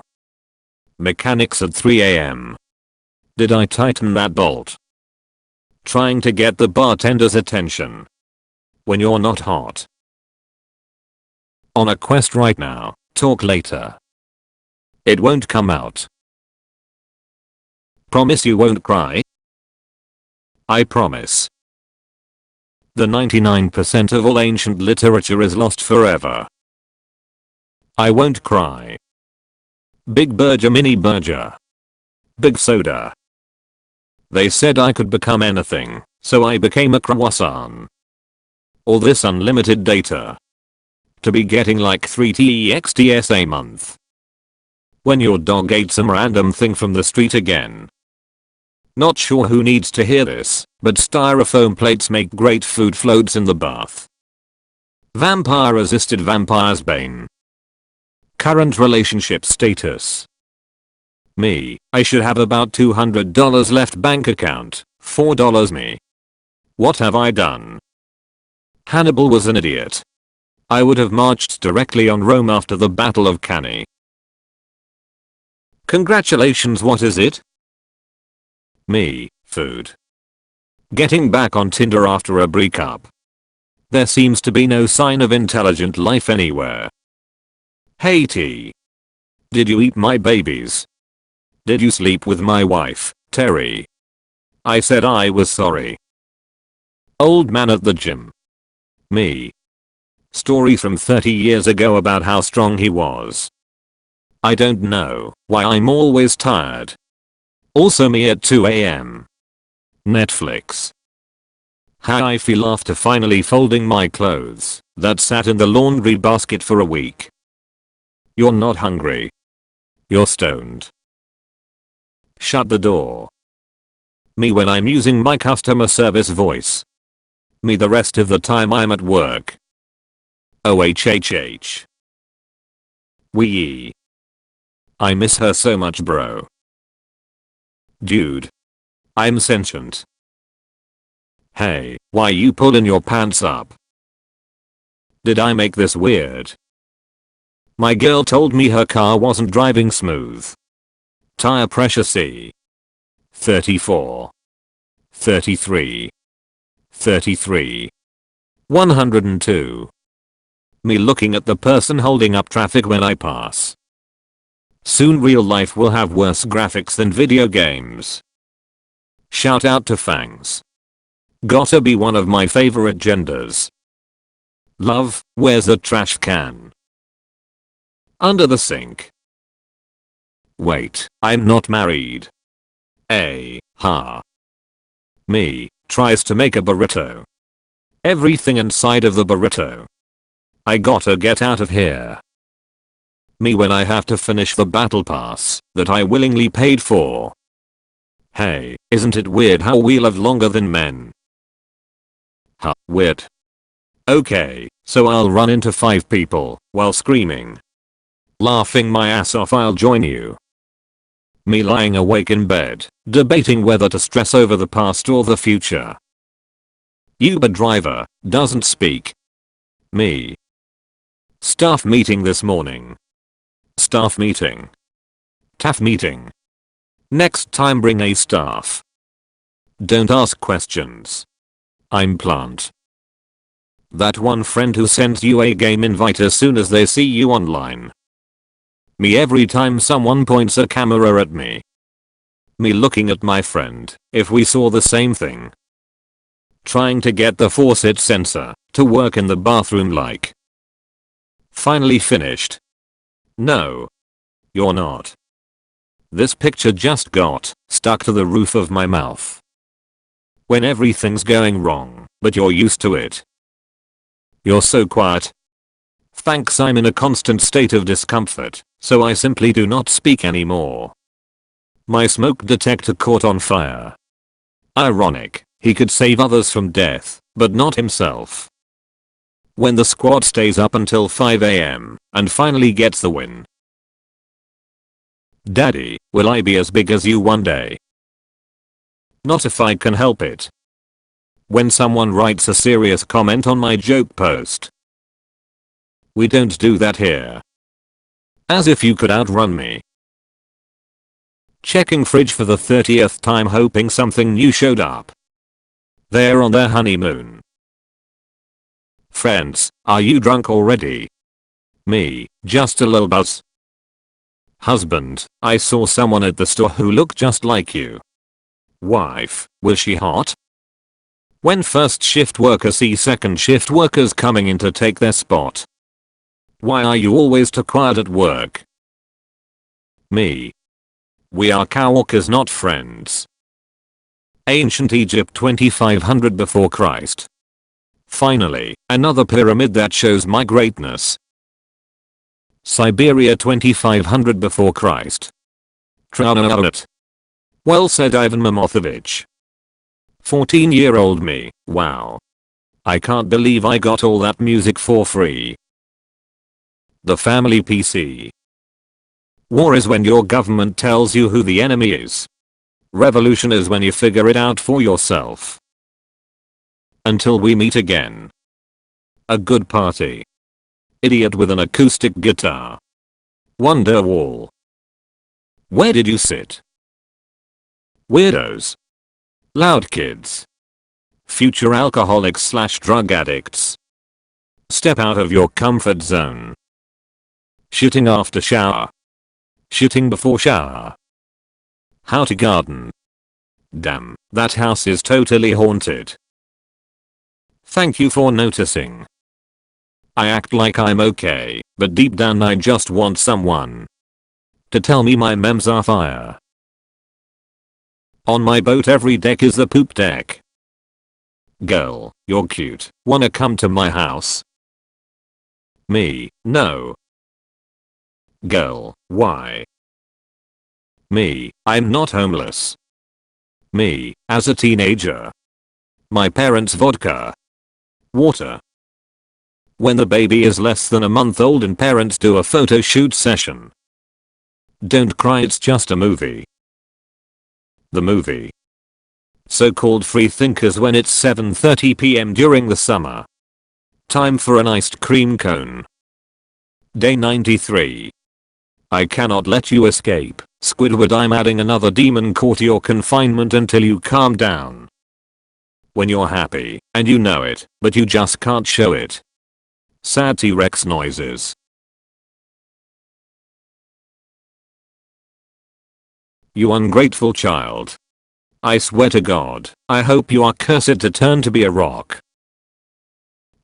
Mechanics at 3 AM. Did I tighten that bolt? Trying to get the bartender's attention. When you're not hot. On a quest right now, talk later. It won't come out. Promise you won't cry? I promise. The 99% of all ancient literature is lost forever. I won't cry. Big Burger, Mini Burger. Big Soda. They said I could become anything, so I became a croissant. All this unlimited data. To be getting like 3 TXTs a month. When your dog ate some random thing from the street again. Not sure who needs to hear this, but styrofoam plates make great food floats in the bath. Vampire resisted vampire's bane. Current relationship status. Me, I should have about $200 left bank account, $4 me. What have I done? Hannibal was an idiot. I would have marched directly on Rome after the Battle of Cannae. Congratulations, what is it? Me, food. Getting back on Tinder after a breakup. There seems to be no sign of intelligent life anywhere. Hey T. Did you eat my babies? Did you sleep with my wife, Terry? I said I was sorry. Old man at the gym. Me. Story from 30 years ago about how strong he was. I don't know why I'm always tired. Also me at 2 AM. Netflix. How I feel after finally folding my clothes that sat in the laundry basket for a week. You're not hungry. You're stoned. Shut the door. Me when I'm using my customer service voice. Me the rest of the time I'm at work. OHHH. Wee. I miss her so much bro. Dude. I'm sentient. Hey, why you pulling your pants up? Did I make this weird? My girl told me her car wasn't driving smooth. Tire pressure C. 34. 33. 33. 102. Me looking at the person holding up traffic when I pass. Soon real life will have worse graphics than video games. Shout out to Fangs. Gotta be one of my favorite genders. Love, where's the trash can? Under the sink. Wait, I'm not married. Ha. Me, tries to make a burrito. Everything inside of the burrito. I gotta get out of here. Me when I have to finish the battle pass that I willingly paid for. Hey, isn't it weird how we live longer than men? Huh, weird. Okay, so I'll run into 5 people while screaming. Laughing my ass off, I'll join you. Me lying awake in bed, debating whether to stress over the past or the future. Uber driver, doesn't speak. Me. Staff meeting this morning. Staff meeting. TAF meeting. Next time bring a staff. Don't ask questions. I'm plant. That one friend who sends you a game invite as soon as they see you online. Me every time someone points a camera at me. Me looking at my friend if we saw the same thing. Trying to get the faucet sensor to work in the bathroom like. Finally finished. No. You're not. This picture just got stuck to the roof of my mouth. When everything's going wrong, but you're used to it. You're so quiet. Thanks, I'm in a constant state of discomfort, so I simply do not speak anymore. My smoke detector caught on fire. Ironic, he could save others from death, but not himself. When the squad stays up until 5 AM and finally gets the win. Daddy, will I be as big as you one day? Not if I can help it. When someone writes a serious comment on my joke post. We don't do that here. As if you could outrun me. Checking fridge for the 30th time hoping something new showed up. They're on their honeymoon. Friends, are you drunk already? Me, just a little buzz. Husband, I saw someone at the store who looked just like you. Wife, was she hot? When first shift workers see second shift workers coming in to take their spot. Why are you always too quiet at work? Me. We are coworkers, not friends. Ancient Egypt 2500 before Christ. Finally, another pyramid that shows my greatness. Siberia 2500 before Christ. Well said, Ivan Mamothovich. 14-year-old me, wow. I can't believe I got all that music for free. The family PC. War is when your government tells you who the enemy is. Revolution is when you figure it out for yourself. Until we meet again. A good party. Idiot with an acoustic guitar. Wonderwall. Where did you sit? Weirdos. Loud kids. Future alcoholics/drug addicts. Step out of your comfort zone. Shitting after shower. Shitting before shower. How to garden. Damn, that house is totally haunted. Thank you for noticing. I act like I'm okay, but deep down I just want someone to tell me my memes are fire. On my boat every deck is the poop deck. Girl, you're cute. Wanna come to my house? Me, no. Girl, why? Me, I'm not homeless. Me, as a teenager. My parents' vodka. Water. When the baby is less than a month old and parents do a photo shoot session. Don't cry, it's just a movie. The movie. So-called free thinkers when it's 7:30 p.m. during the summer. Time for an iced cream cone. Day 93. I cannot let you escape, Squidward. I'm adding another demon core to your confinement until you calm down. When you're happy, and you know it, but you just can't show it. Sad T-Rex noises. You ungrateful child. I swear to God, I hope you are cursed to turn to be a rock.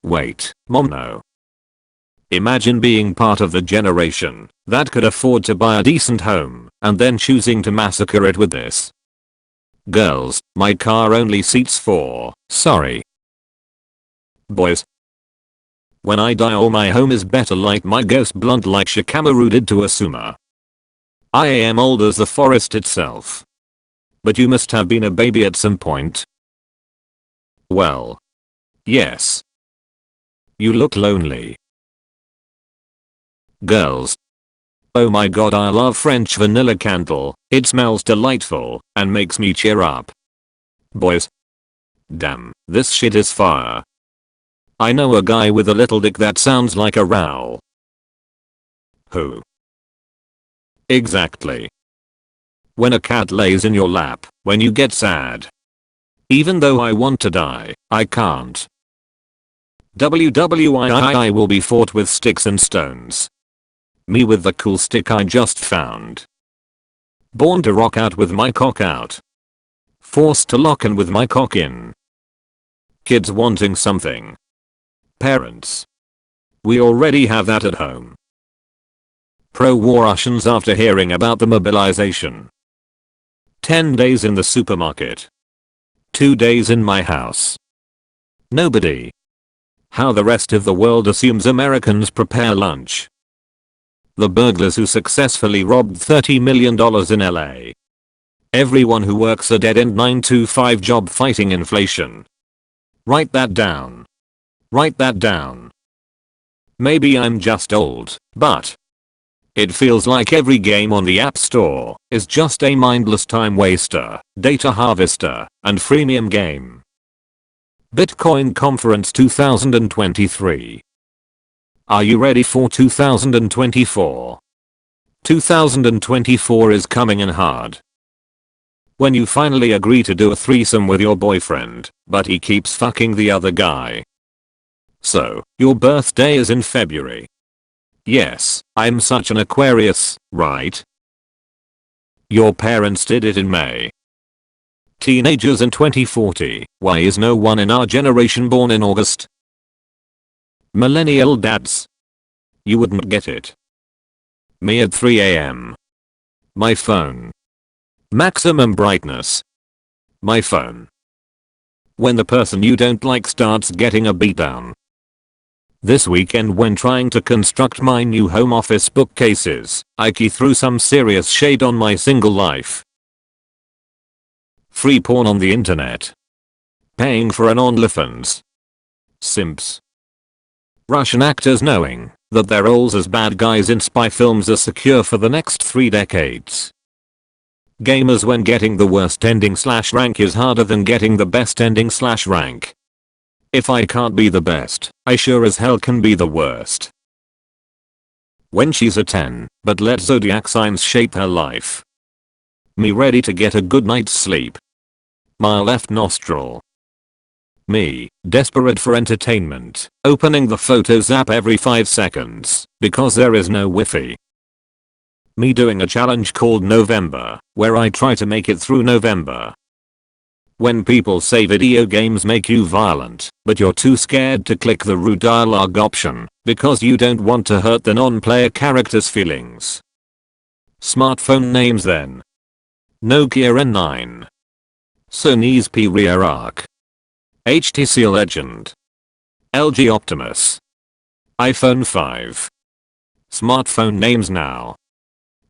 Wait, mom, no. Imagine being part of the generation that could afford to buy a decent home and then choosing to massacre it with this. Girls, my car only seats 4, sorry. Boys. When I die all my home is better like my ghost blunt like Shikamaru did to Asuma. I am old as the forest itself. But you must have been a baby at some point. Well. Yes. You look lonely. Girls. Oh my god, I love French vanilla candle, it smells delightful and makes me cheer up. Boys. Damn, this shit is fire. I know a guy with a little dick that sounds like a row. Who? Exactly. When a cat lays in your lap, when you get sad. Even though I want to die, I can't. WWII will be fought with sticks and stones. Me with the cool stick I just found. Born to rock out with my cock out. Forced to lock in with my cock in. Kids wanting something. Parents. We already have that at home. Pro-war Russians after hearing about the mobilization. 10 days in the supermarket. 2 days in my house. Nobody. How the rest of the world assumes Americans prepare lunch. The burglars who successfully robbed $30 million in LA. Everyone who works a dead-end 9-to-5 job fighting inflation. Write that down. Write that down. Maybe I'm just old, but it feels like every game on the App Store is just a mindless time waster, data harvester, and freemium game. Bitcoin Conference 2023. Are you ready for 2024? 2024 is coming in hard. When you finally agree to do a threesome with your boyfriend, but he keeps fucking the other guy. So, your birthday is in February. Yes, I'm such an Aquarius, right? Your parents did it in May. Teenagers in 2040, why is no one in our generation born in August? Millennial dads. You wouldn't get it. Me at 3 AM. My phone. Maximum brightness. My phone. When the person you don't like starts getting a beatdown. This weekend when trying to construct my new home office bookcases, Ike threw some serious shade on my single life. Free porn on the internet. Paying for an OnlyFans. Simps. Russian actors knowing that their roles as bad guys in spy films are secure for the next 3 decades. Gamers when getting the worst ending/rank is harder than getting the best ending/rank. If I can't be the best, I sure as hell can be the worst. When she's a 10, but let zodiac signs shape her life. Me ready to get a good night's sleep. My left nostril. Me, desperate for entertainment, opening the Photos app every 5 seconds, because there is no Wi-Fi. Me doing a challenge called November, where I try to make it through November. When people say video games make you violent, but you're too scared to click the rude dialogue option, because you don't want to hurt the non-player character's feelings. Smartphone names then. Nokia N9. Sony's P Rear Arc. HTC Legend. LG Optimus. iPhone 5. Smartphone names now.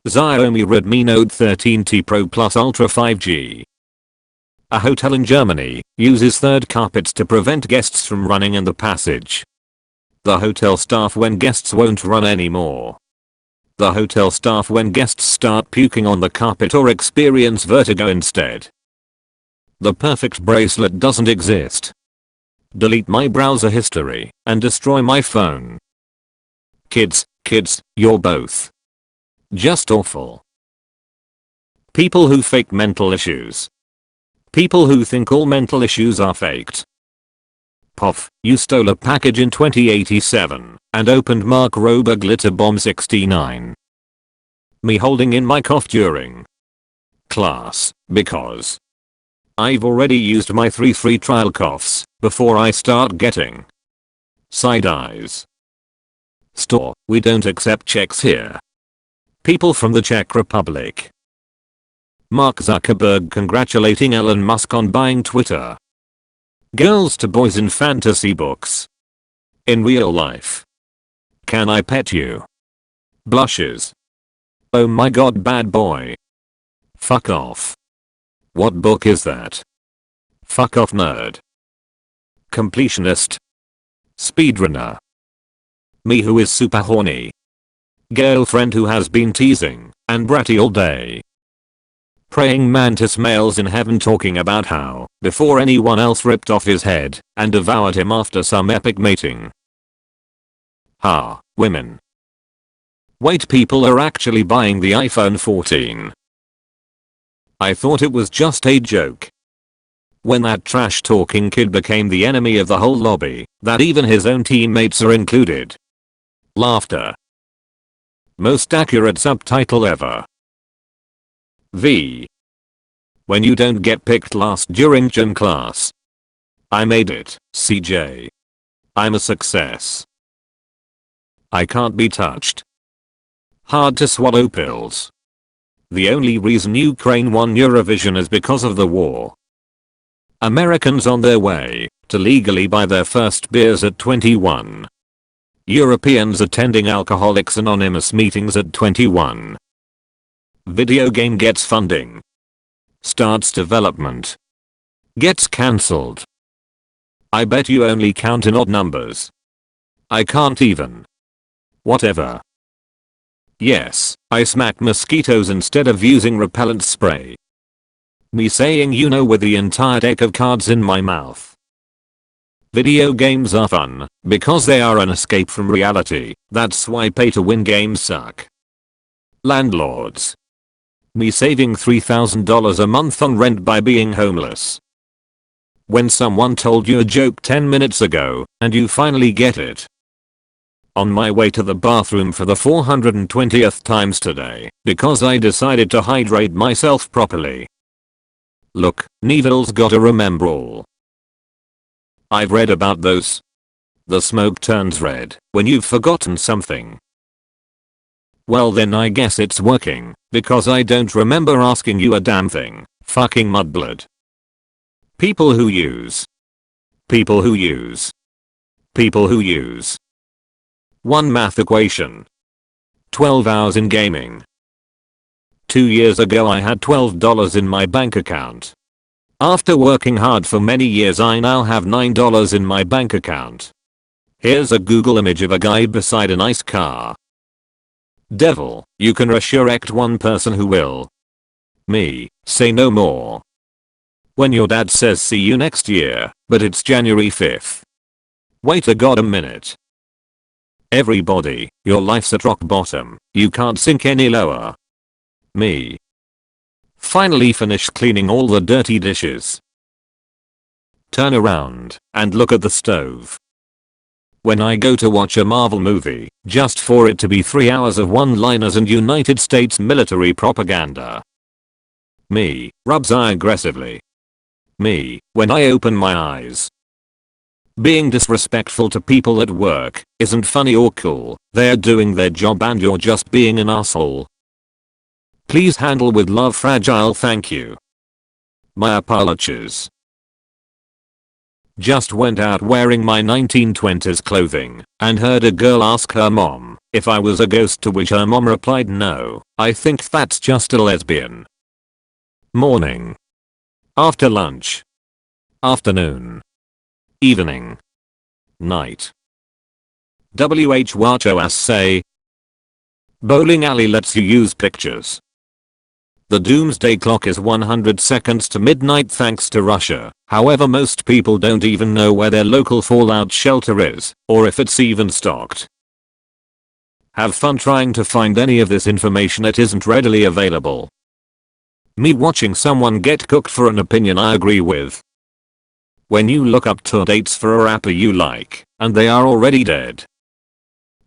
Xiaomi Redmi Note 13T Pro Plus Ultra 5G. A hotel in Germany uses third carpets to prevent guests from running in the passage. The hotel staff when guests won't run anymore. The hotel staff when guests start puking on the carpet or experience vertigo instead. The perfect bracelet doesn't exist. Delete my browser history and destroy my phone. Kids, you're both just awful. People who fake mental issues. People who think all mental issues are faked. Pof, you stole a package in 2087 and opened Mark Rober Glitter Bomb 69. Me holding in my cough during class because I've already used my 3 free trial coughs before I start getting side eyes. Store, we don't accept checks here. People from the Czech Republic. Mark Zuckerberg congratulating Elon Musk on buying Twitter. Girls to boys in fantasy books. In real life. Can I pet you? Blushes. Oh my god, bad boy. Fuck off. What book is that? Fuck off, nerd. Completionist. Speedrunner. Me who is super horny. Girlfriend who has been teasing and bratty all day. Praying mantis males in heaven talking about how, before anyone else ripped off his head and devoured him after some epic mating. Ha, women. Wait, people are actually buying the iPhone 14. I thought it was just a joke. When that trash talking kid became the enemy of the whole lobby, that even his own teammates are included. Laughter. Most accurate subtitle ever. V. When you don't get picked last during gym class. I made it, CJ. I'm a success. I can't be touched. Hard to swallow pills. The only reason Ukraine won Eurovision is because of the war. Americans on their way to legally buy their first beers at 21. Europeans attending Alcoholics Anonymous meetings at 21. Video game gets funding. Starts development. Gets cancelled. I bet you only count in odd numbers. I can't even. Whatever. Yes, I smack mosquitoes instead of using repellent spray. Me saying you know with the entire deck of cards in my mouth. Video games are fun because they are an escape from reality. That's why pay to win games suck. Landlords. Me saving $3,000 a month on rent by being homeless. When someone told you a joke 10 minutes ago and you finally get it. On my way to the bathroom for the 420th times today because I decided to hydrate myself properly. Look, Neville's gotta remember all. I've read about those. The smoke turns red when you've forgotten something. Well then I guess it's working, because I don't remember asking you a damn thing, fucking mudblood. People who use. People who use. People who use. One math equation. 12 hours in gaming. 2 years ago I had $12 in my bank account. After working hard for many years I now have $9 in my bank account. Here's a Google image of a guy beside a nice car. Devil, you can resurrect one person who will. Me, say no more. When your dad says see you next year, but it's January 5th. Wait a goddamn minute. Everybody, your life's at rock bottom, you can't sink any lower. Me. Finally finished cleaning all the dirty dishes. turn around and look at the stove. When I go to watch a Marvel movie, just for it to be 3 hours of one-liners and United States military propaganda. Me, rubs eye aggressively. Me, when I open my eyes. Being disrespectful to people at work isn't funny or cool. They're doing their job and you're just being an asshole. Please handle with love, fragile, thank you. My apologies. Just went out wearing my 1920s clothing and heard a girl ask her mom if I was a ghost, to which her mom replied, no, I think that's just a lesbian. Morning. After lunch. Afternoon. Evening. Night. WHWAS say. Bowling alley lets you use pictures. The doomsday clock is 100 seconds to midnight thanks to Russia. However, most people don't even know where their local fallout shelter is, or if it's even stocked. Have fun trying to find any of this information. It isn't readily available. Me watching someone get cooked for an opinion I agree with. When you look up tour dates for a rapper you like, and they are already dead.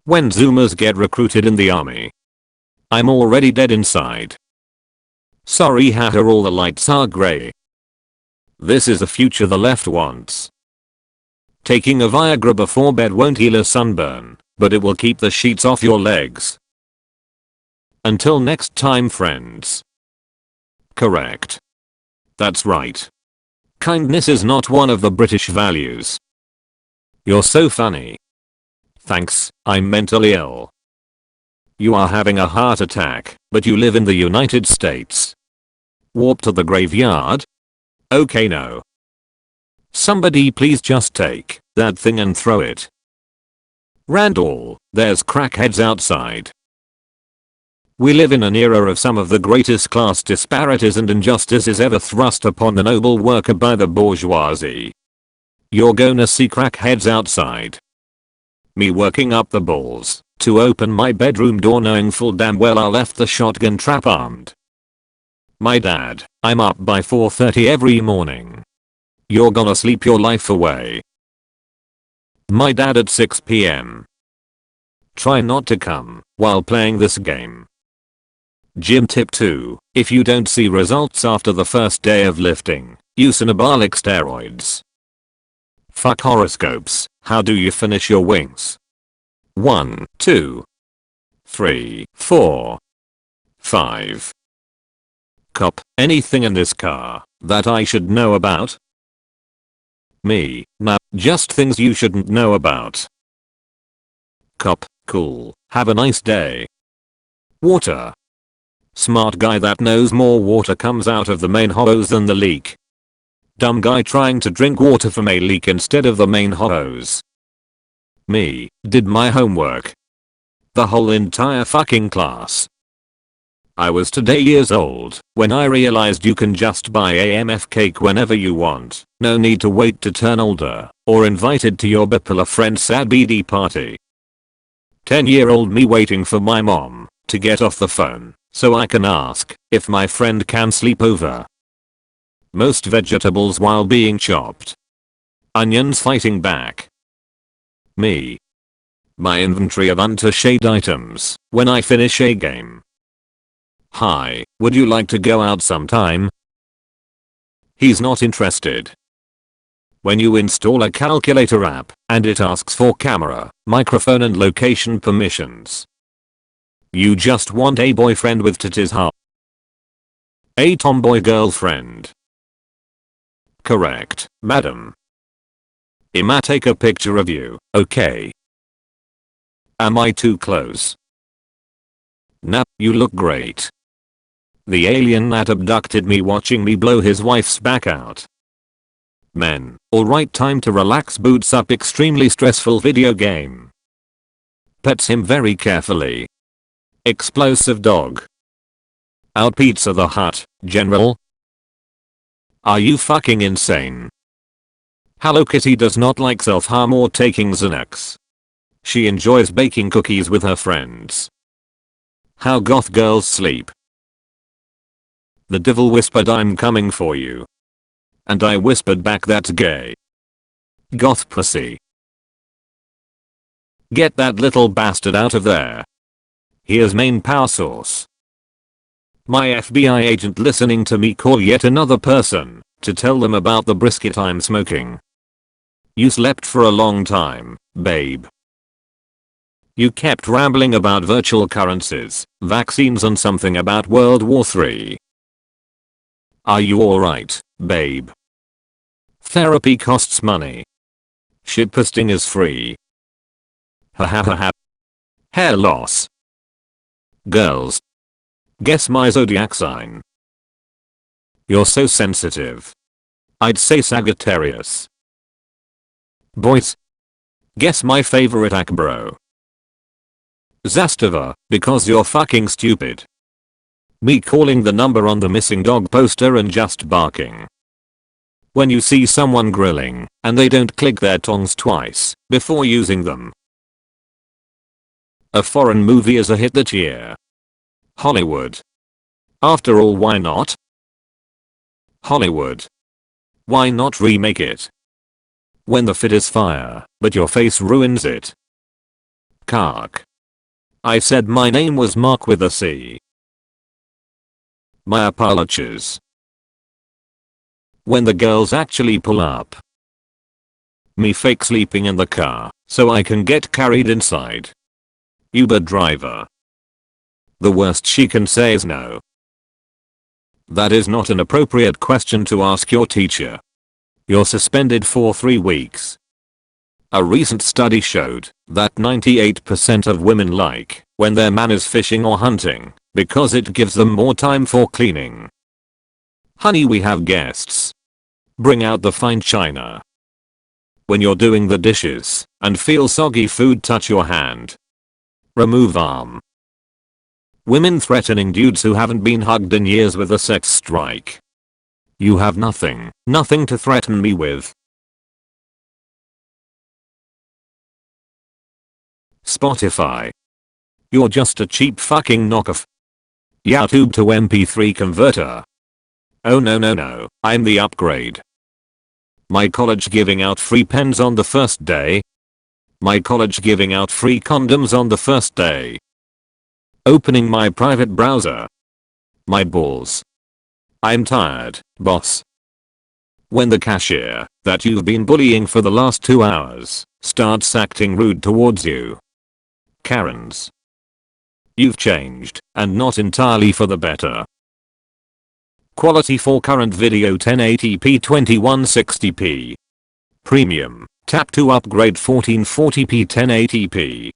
When Zoomers get recruited in the army. I'm already dead inside. Sorry hatter, all the lights are grey. This is the future the left wants. Taking a Viagra before bed won't heal a sunburn, but it will keep the sheets off your legs. Until next time, friends. Correct. That's right. Kindness is not one of the British values. You're so funny. Thanks, I'm mentally ill. You are having a heart attack, but you live in the United States. Warp to the graveyard? Okay, no. Somebody please just take that thing and throw it. Randall, there's crackheads outside. We live in an era of some of the greatest class disparities and injustices ever thrust upon the noble worker by the bourgeoisie. You're gonna see crackheads outside. Me working up the balls to open my bedroom door knowing full damn well I left the shotgun trap armed. My dad, I'm up by 4:30 every morning. You're gonna sleep your life away. My dad at 6 p.m. Try not to come while playing this game. Gym tip 2, if you don't see results after the first day of lifting, use anabolic steroids. Fuck horoscopes, how do you finish your wings? 1, 2, 3, 4, 5. Cop, anything in this car that I should know about? Me, nah, just things you shouldn't know about. Cop, cool, have a nice day. Water. Smart guy that knows more water comes out of the main hose than the leak. Dumb guy trying to drink water from a leak instead of the main hose. Me, did my homework. The whole entire fucking class. I was today years old when I realized you can just buy AMF cake whenever you want. No need to wait to turn older or invited to your bipolar friend's sad BD party. 10-year-old me waiting for my mom to get off the phone so I can ask if my friend can sleep over. Most vegetables while being chopped. Onions fighting back. Me. My inventory of unto-shade items when I finish a game. Hi, would you like to go out sometime? He's not interested. When you install a calculator app and it asks for camera, microphone and location permissions. You just want a boyfriend with titties, huh? A tomboy girlfriend. Correct, madam. Ima take a picture of you, okay? Am I too close? Nah, you look great. The alien that abducted me watching me blow his wife's back out. Men, alright, time to relax, boots up, extremely stressful video game. Pets him very carefully. Explosive dog. Out Pizza the Hut, General. Are you fucking insane? Hello Kitty does not like self-harm or taking Xanax. She enjoys baking cookies with her friends. How goth girls sleep. The devil whispered I'm coming for you. And I whispered back, that's gay. Goth pussy. Get that little bastard out of there. Here's main power source. My FBI agent listening to me call yet another person to tell them about the brisket I'm smoking. You slept for a long time, babe. You kept rambling about virtual currencies, vaccines and something about World War III. Are you alright, babe? Therapy costs money. Shitposting is free. Ha ha ha ha. Hair loss. Girls. Guess my zodiac sign. You're so sensitive. I'd say Sagittarius. Boys. Guess my favorite acbro. Zastava, because you're fucking stupid. Me calling the number on the missing dog poster and just barking. When you see someone grilling and they don't click their tongs twice before using them. A foreign movie is a hit that year. Hollywood. After all, why not? Hollywood. Why not remake it? When the fit is fire, but your face ruins it. Kark. I said my name was Mark with a C. My apologies. When the girls actually pull up. Me fake sleeping in the car so I can get carried inside. Uber driver. The worst she can say is no. That is not an appropriate question to ask your teacher. You're suspended for 3 weeks. A recent study showed that 98% of women like when their man is fishing or hunting because it gives them more time for cleaning. Honey, we have guests. Bring out the fine china. When you're doing the dishes and feel soggy food touch your hand. Remove arm. Women threatening dudes who haven't been hugged in years with a sex strike. You have nothing to threaten me with. Spotify. You're just a cheap fucking knockoff. YouTube to MP3 converter. Oh no, I'm the upgrade. My college giving out free pens on the first day. My college giving out free condoms on the first day. Opening my private browser. My balls. I'm tired, boss. When the cashier that you've been bullying for the last 2 hours starts acting rude towards you. Karens. You've changed, and not entirely for the better. Quality for current video 1080p 2160p. Premium. Tap to upgrade 1440p 1080p.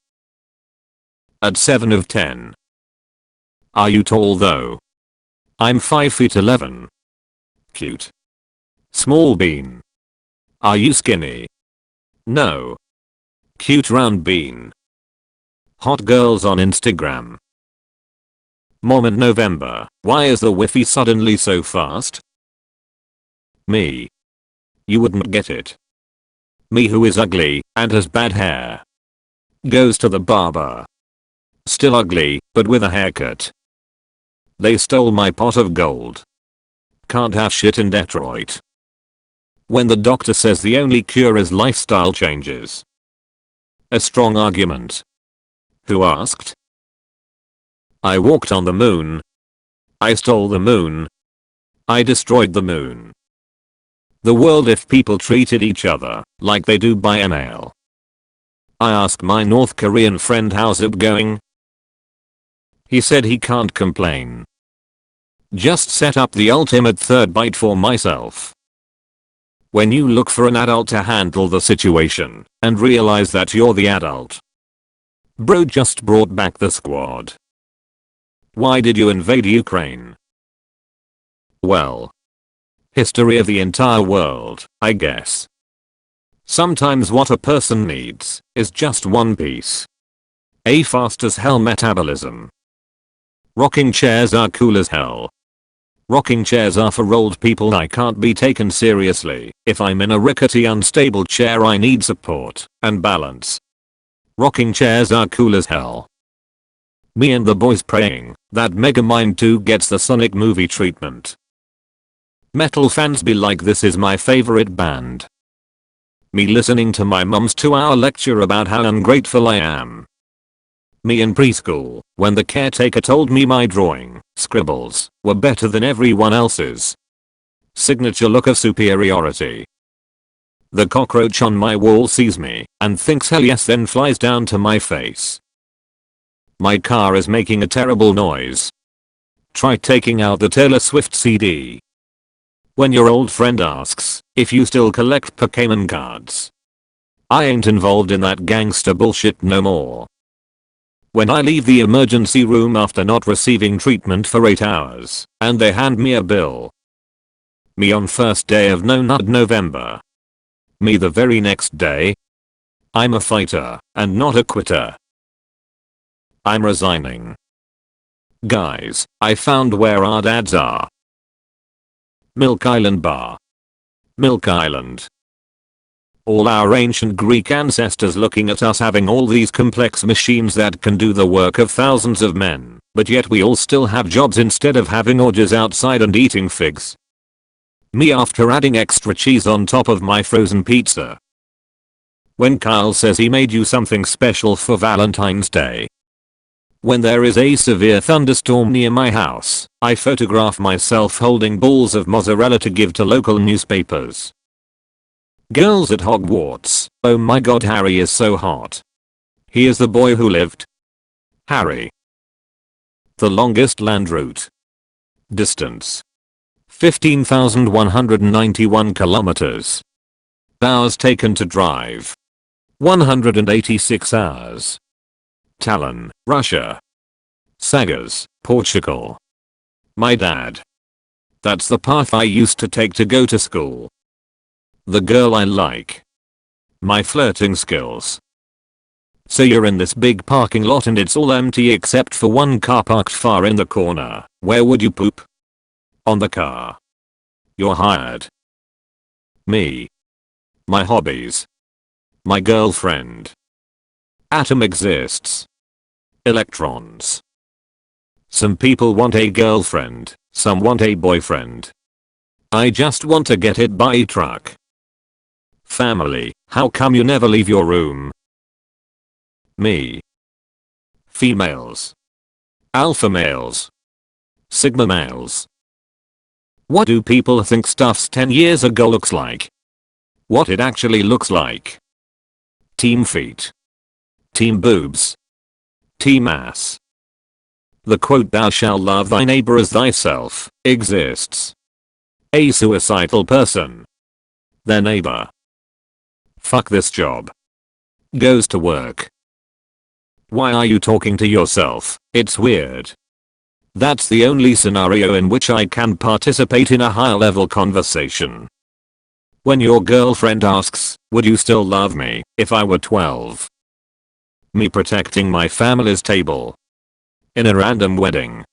At 7 of 10. Are you tall though? I'm 5 feet 11. Cute. Small bean. Are you skinny? No. Cute round bean. Hot girls on Instagram. Mom in November, why is the Wi-Fi suddenly so fast? Me. You wouldn't get it. Me who is ugly and has bad hair. Goes to the barber. Still ugly, but with a haircut. They stole my pot of gold. Can't have shit in Detroit. When the doctor says the only cure is lifestyle changes. A strong argument. Who asked? I walked on the moon. I stole the moon. I destroyed the moon. The world if people treated each other like they do by email. I asked my North Korean friend how's it going. He said he can't complain. Just set up the ultimate third bite for myself. When you look for an adult to handle the situation and realize that you're the adult. Bro just brought back the squad. Why did you invade Ukraine? Well. History of the entire world, I guess. Sometimes what a person needs is just one piece. A fast as hell metabolism. Rocking chairs are cool as hell. Rocking chairs are for old people. I can't be taken seriously. If I'm in a rickety unstable chair I need support and balance. Rocking chairs are cool as hell. Me and the boys praying that Megamind 2 gets the Sonic movie treatment. Metal fans be like, this is my favorite band. Me listening to my mom's 2-hour lecture about how ungrateful I am. Me in preschool, when the caretaker told me my drawing, scribbles, were better than everyone else's. Signature look of superiority. The cockroach on my wall sees me and thinks hell yes, then flies down to my face. My car is making a terrible noise. Try taking out the Taylor Swift CD. When your old friend asks if you still collect Pokemon cards. I ain't involved in that gangster bullshit no more. When I leave the emergency room after not receiving treatment for 8 hours and they hand me a bill. Me on first day of No Nut November. Me the very next day. I'm a fighter and not a quitter. I'm resigning. Guys, I found where our dads are. Milk Island Bar. Milk Island. All our ancient Greek ancestors looking at us having all these complex machines that can do the work of thousands of men, but yet we all still have jobs instead of having orgies outside and eating figs. Me after adding extra cheese on top of my frozen pizza. When Kyle says he made you something special for Valentine's Day. When there is a severe thunderstorm near my house, I photograph myself holding balls of mozzarella to give to local newspapers. Girls at Hogwarts, oh my god, Harry is so hot. He is the boy who lived. Harry. The longest land route. Distance. 15,191 kilometers. Hours taken to drive. 186 hours. Tallinn, Russia. Sagres, Portugal. My dad. That's the path I used to take to go to school. The girl I like. My flirting skills. So you're in this big parking lot and it's all empty except for one car parked far in the corner. Where would you poop? On the car. You're hired. Me. My hobbies. My girlfriend. Atom exists. Electrons. Some people want a girlfriend, some want a boyfriend. I just want to get hit by a truck. Family, how come you never leave your room? Me. Females. Alpha males. Sigma males. What do people think stuffs 10 years ago looks like? What it actually looks like. Team feet. Team boobs. Team ass. The quote "thou shalt love thy neighbor as thyself" exists. A suicidal person. Their neighbor. Fuck this job. Goes to work. Why are you talking to yourself? It's weird. That's the only scenario in which I can participate in a higher level conversation. When your girlfriend asks, would you still love me if I were 12? Me protecting my family's table. In a random wedding.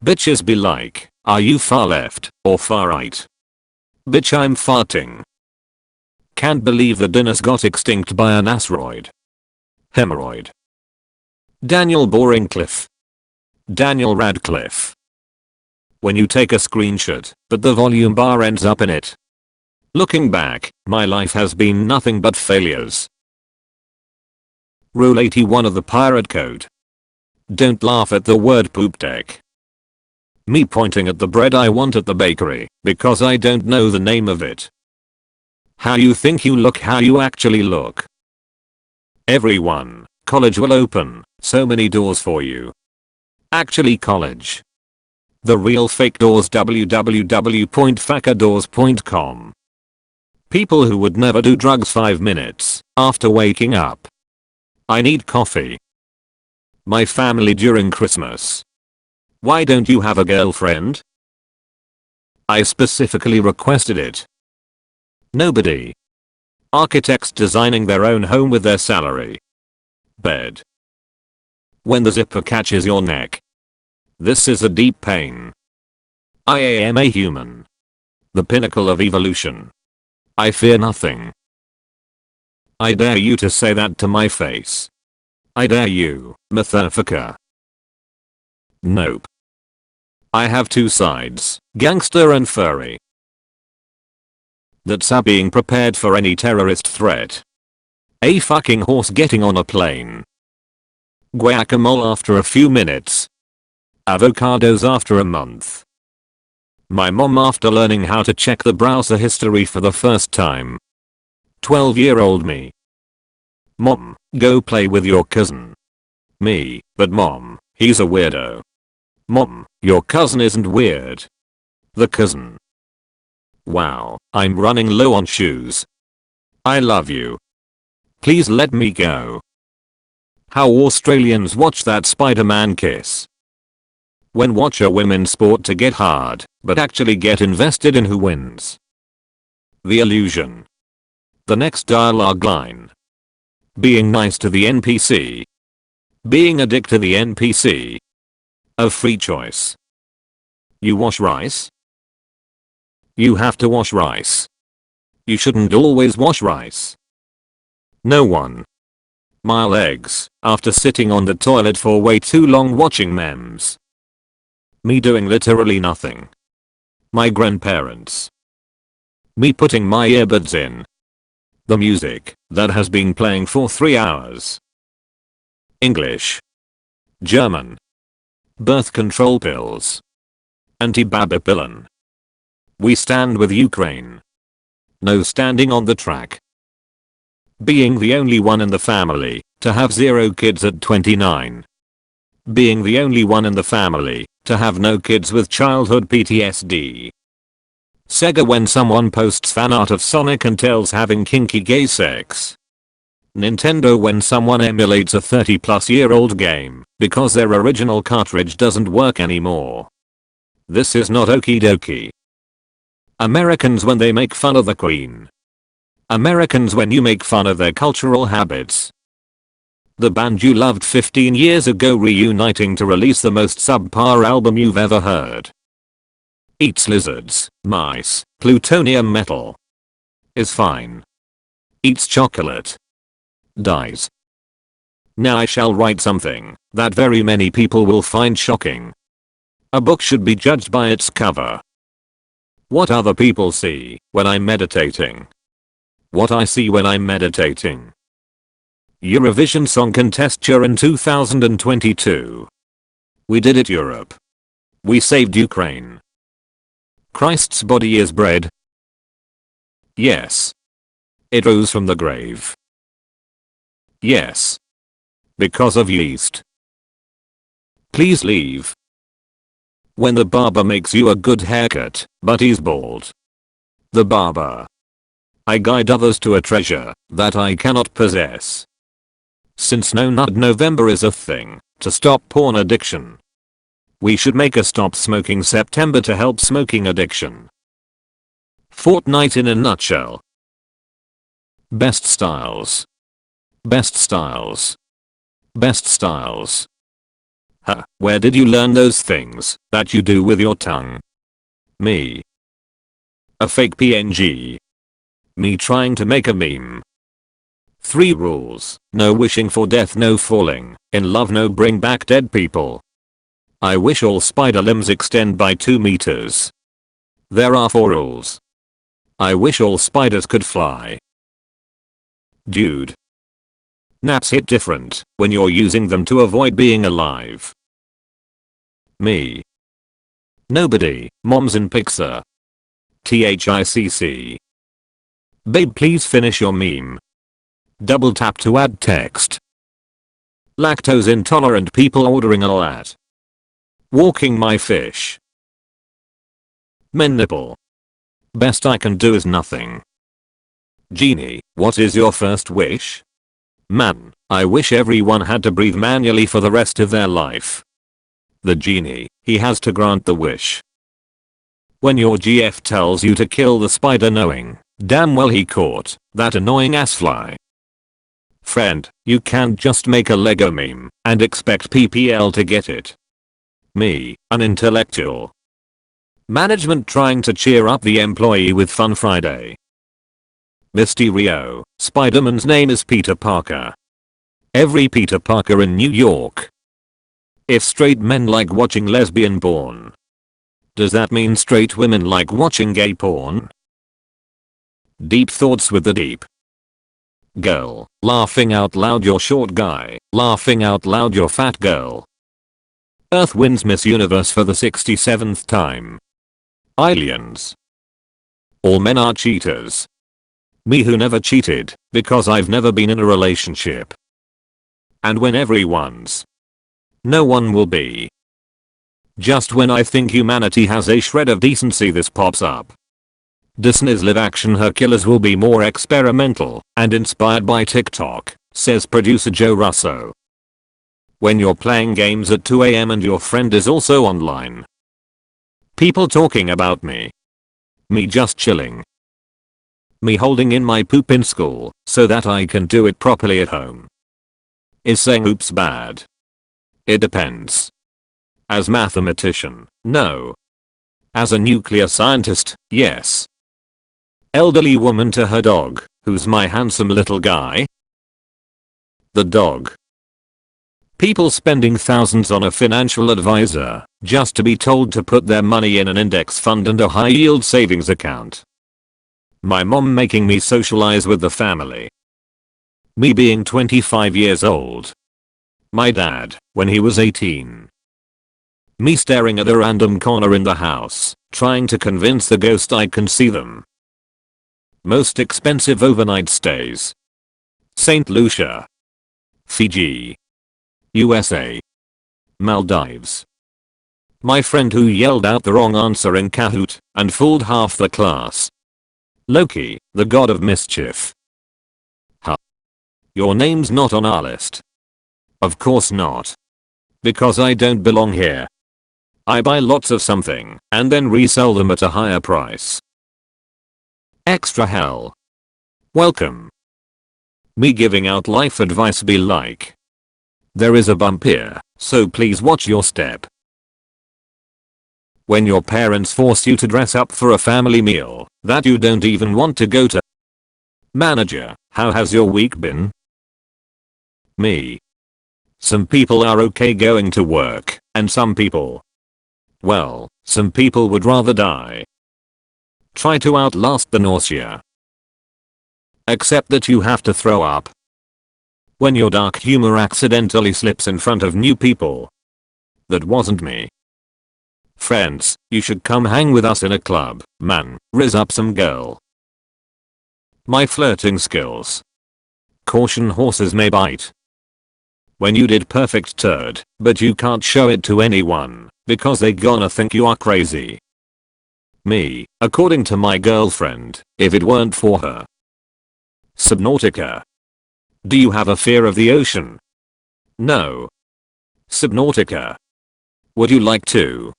Bitches be like, are you far left or far right? Bitch, I'm farting. Can't believe the dinner's got extinct by an asteroid. Hemorrhoid. Daniel Boringcliffe. Daniel Radcliffe. When you take a screenshot, but the volume bar ends up in it. Looking back, my life has been nothing but failures. Rule 81 of the Pirate Code. Don't laugh at the word poop deck. Me pointing at the bread I want at the bakery, because I don't know the name of it. How you think you look, how you actually look. Everyone, college will open so many doors for you. Actually college. The real fake doors, www.facadors.com. People who would never do drugs 5 minutes after waking up. I need coffee. My family during Christmas. Why don't you have a girlfriend? I specifically requested it. Nobody. Architects designing their own home with their salary. Bed. When the zipper catches your neck. This is a deep pain. I am a human. The pinnacle of evolution. I fear nothing. I dare you to say that to my face. I dare you, motherfucker. Nope. I have two sides, gangster and furry. That's A, being prepared for any terrorist threat. A, fucking horse getting on a plane. Guacamole after a few minutes. Avocados after a month. My mom after learning how to check the browser history for the first time. 12-year-old me. Mom, go play with your cousin. Me, but mom, he's a weirdo. Mom, your cousin isn't weird. The cousin. Wow, I'm running low on shoes. I love you. Please let me go. How Australians watch that Spider-Man kiss. When watch a women sport to get hard, but actually get invested in who wins. The illusion. The next dialogue line. Being nice to the NPC. Being a dick to the NPC. A free choice. You wash rice? You have to wash rice. You shouldn't always wash rice. No one. My legs, after sitting on the toilet for way too long watching memes. Me doing literally nothing. My grandparents. Me putting my earbuds in. The music that has been playing for 3 hours. English. German. Birth control pills. Anti-Babapillan. We stand with Ukraine. No standing on the track. Being the only one in the family to have 0 kids at 29. Being the only one in the family to have no kids with childhood PTSD. Sega when someone posts fan art of Sonic and Tails having kinky gay sex. Nintendo when someone emulates a 30-plus-year-old game because their original cartridge doesn't work anymore. This is not okie dokie. Americans when they make fun of the Queen. Americans when you make fun of their cultural habits. The band you loved 15 years ago reuniting to release the most subpar album you've ever heard. Eats lizards, mice, plutonium metal. Is fine. Eats chocolate. Dies. Now I shall write something that very many people will find shocking. A book should be judged by its cover. What other people see when I'm meditating. What I see when I'm meditating. Eurovision Song Contesture in 2022. We did it, Europe. We saved Ukraine. Christ's body is bread. Yes. It rose from the grave. Yes. Because of yeast. Please leave. When the barber makes you a good haircut, but he's bald. The barber. I guide others to a treasure that I cannot possess. Since No Nut November is a thing to stop porn addiction. We should make a Stop Smoking September to help smoking addiction. Fortnite in a nutshell. Best styles. Best styles. Best styles. Huh, where did you learn those things that you do with your tongue? Me. A fake PNG. Me trying to make a meme. 3 rules. No wishing for death, no falling in love, no bring back dead people. I wish all spider limbs extend by 2 meters. There are 4 rules. I wish all spiders could fly. Dude. Naps hit different when you're using them to avoid being alive. Me. Nobody, moms in Pixar. THICC. Babe, please finish your meme. Double tap to add text. Lactose intolerant people ordering a lat. Walking my fish. Men nipple. Best I can do is nothing. Genie, what is your first wish? Man, I wish everyone had to breathe manually for the rest of their life. The genie, he has to grant the wish. When your GF tells you to kill the spider knowing damn well he caught that annoying ass fly. Friend, you can't just make a Lego meme and expect PPL to get it. Me, an intellectual. Management trying to cheer up the employee with Fun Friday. Mysterio, Spider-Man's name is Peter Parker. Every Peter Parker in New York. If straight men like watching lesbian porn. Does that mean straight women like watching gay porn? Deep thoughts with the deep. Girl, laughing out loud you're short guy, laughing out loud you're fat girl. Earth wins Miss Universe for the 67th time. Aliens. All men are cheaters. Me who never cheated, because I've never been in a relationship. And when everyone's. No one will be. Just when I think humanity has a shred of decency, this pops up. Disney's live-action Hercules will be more experimental and inspired by TikTok, says producer Joe Russo. When you're playing games at 2 AM and your friend is also online. People talking about me. Me just chilling. Me holding in my poop in school so that I can do it properly at home. Is saying oops bad? It depends. As mathematician, no. As a nuclear scientist, yes. Elderly woman to her dog, who's my handsome little guy? The dog. People spending thousands on a financial advisor just to be told to put their money in an index fund and a high yield savings account. My mom making me socialize with the family. Me being 25 years old. My dad, when he was 18. Me staring at a random corner in the house, trying to convince the ghost I can see them. Most expensive overnight stays. St. Lucia. Fiji. USA. Maldives. My friend who yelled out the wrong answer in Kahoot and fooled half the class. Loki, the god of mischief. Huh. Your name's not on our list. Of course not. Because I don't belong here. I buy lots of something and then resell them at a higher price. Extra hell. Welcome. Me giving out life advice be like. There is a bump here, so please watch your step. When your parents force you to dress up for a family meal that you don't even want to go to. Manager, how has your week been? Me. Some people are okay going to work, and some people. Well, some people would rather die. Try to outlast the nausea. Accept that you have to throw up. When your dark humor accidentally slips in front of new people. That wasn't me. Friends, you should come hang with us in a club, man, rizz up some girl. My flirting skills. Caution, horses may bite. When you did perfect turd, but you can't show it to anyone, because they gonna think you are crazy. Me, according to my girlfriend, if it weren't for her. Subnautica. Do you have a fear of the ocean? No. Subnautica. Would you like to?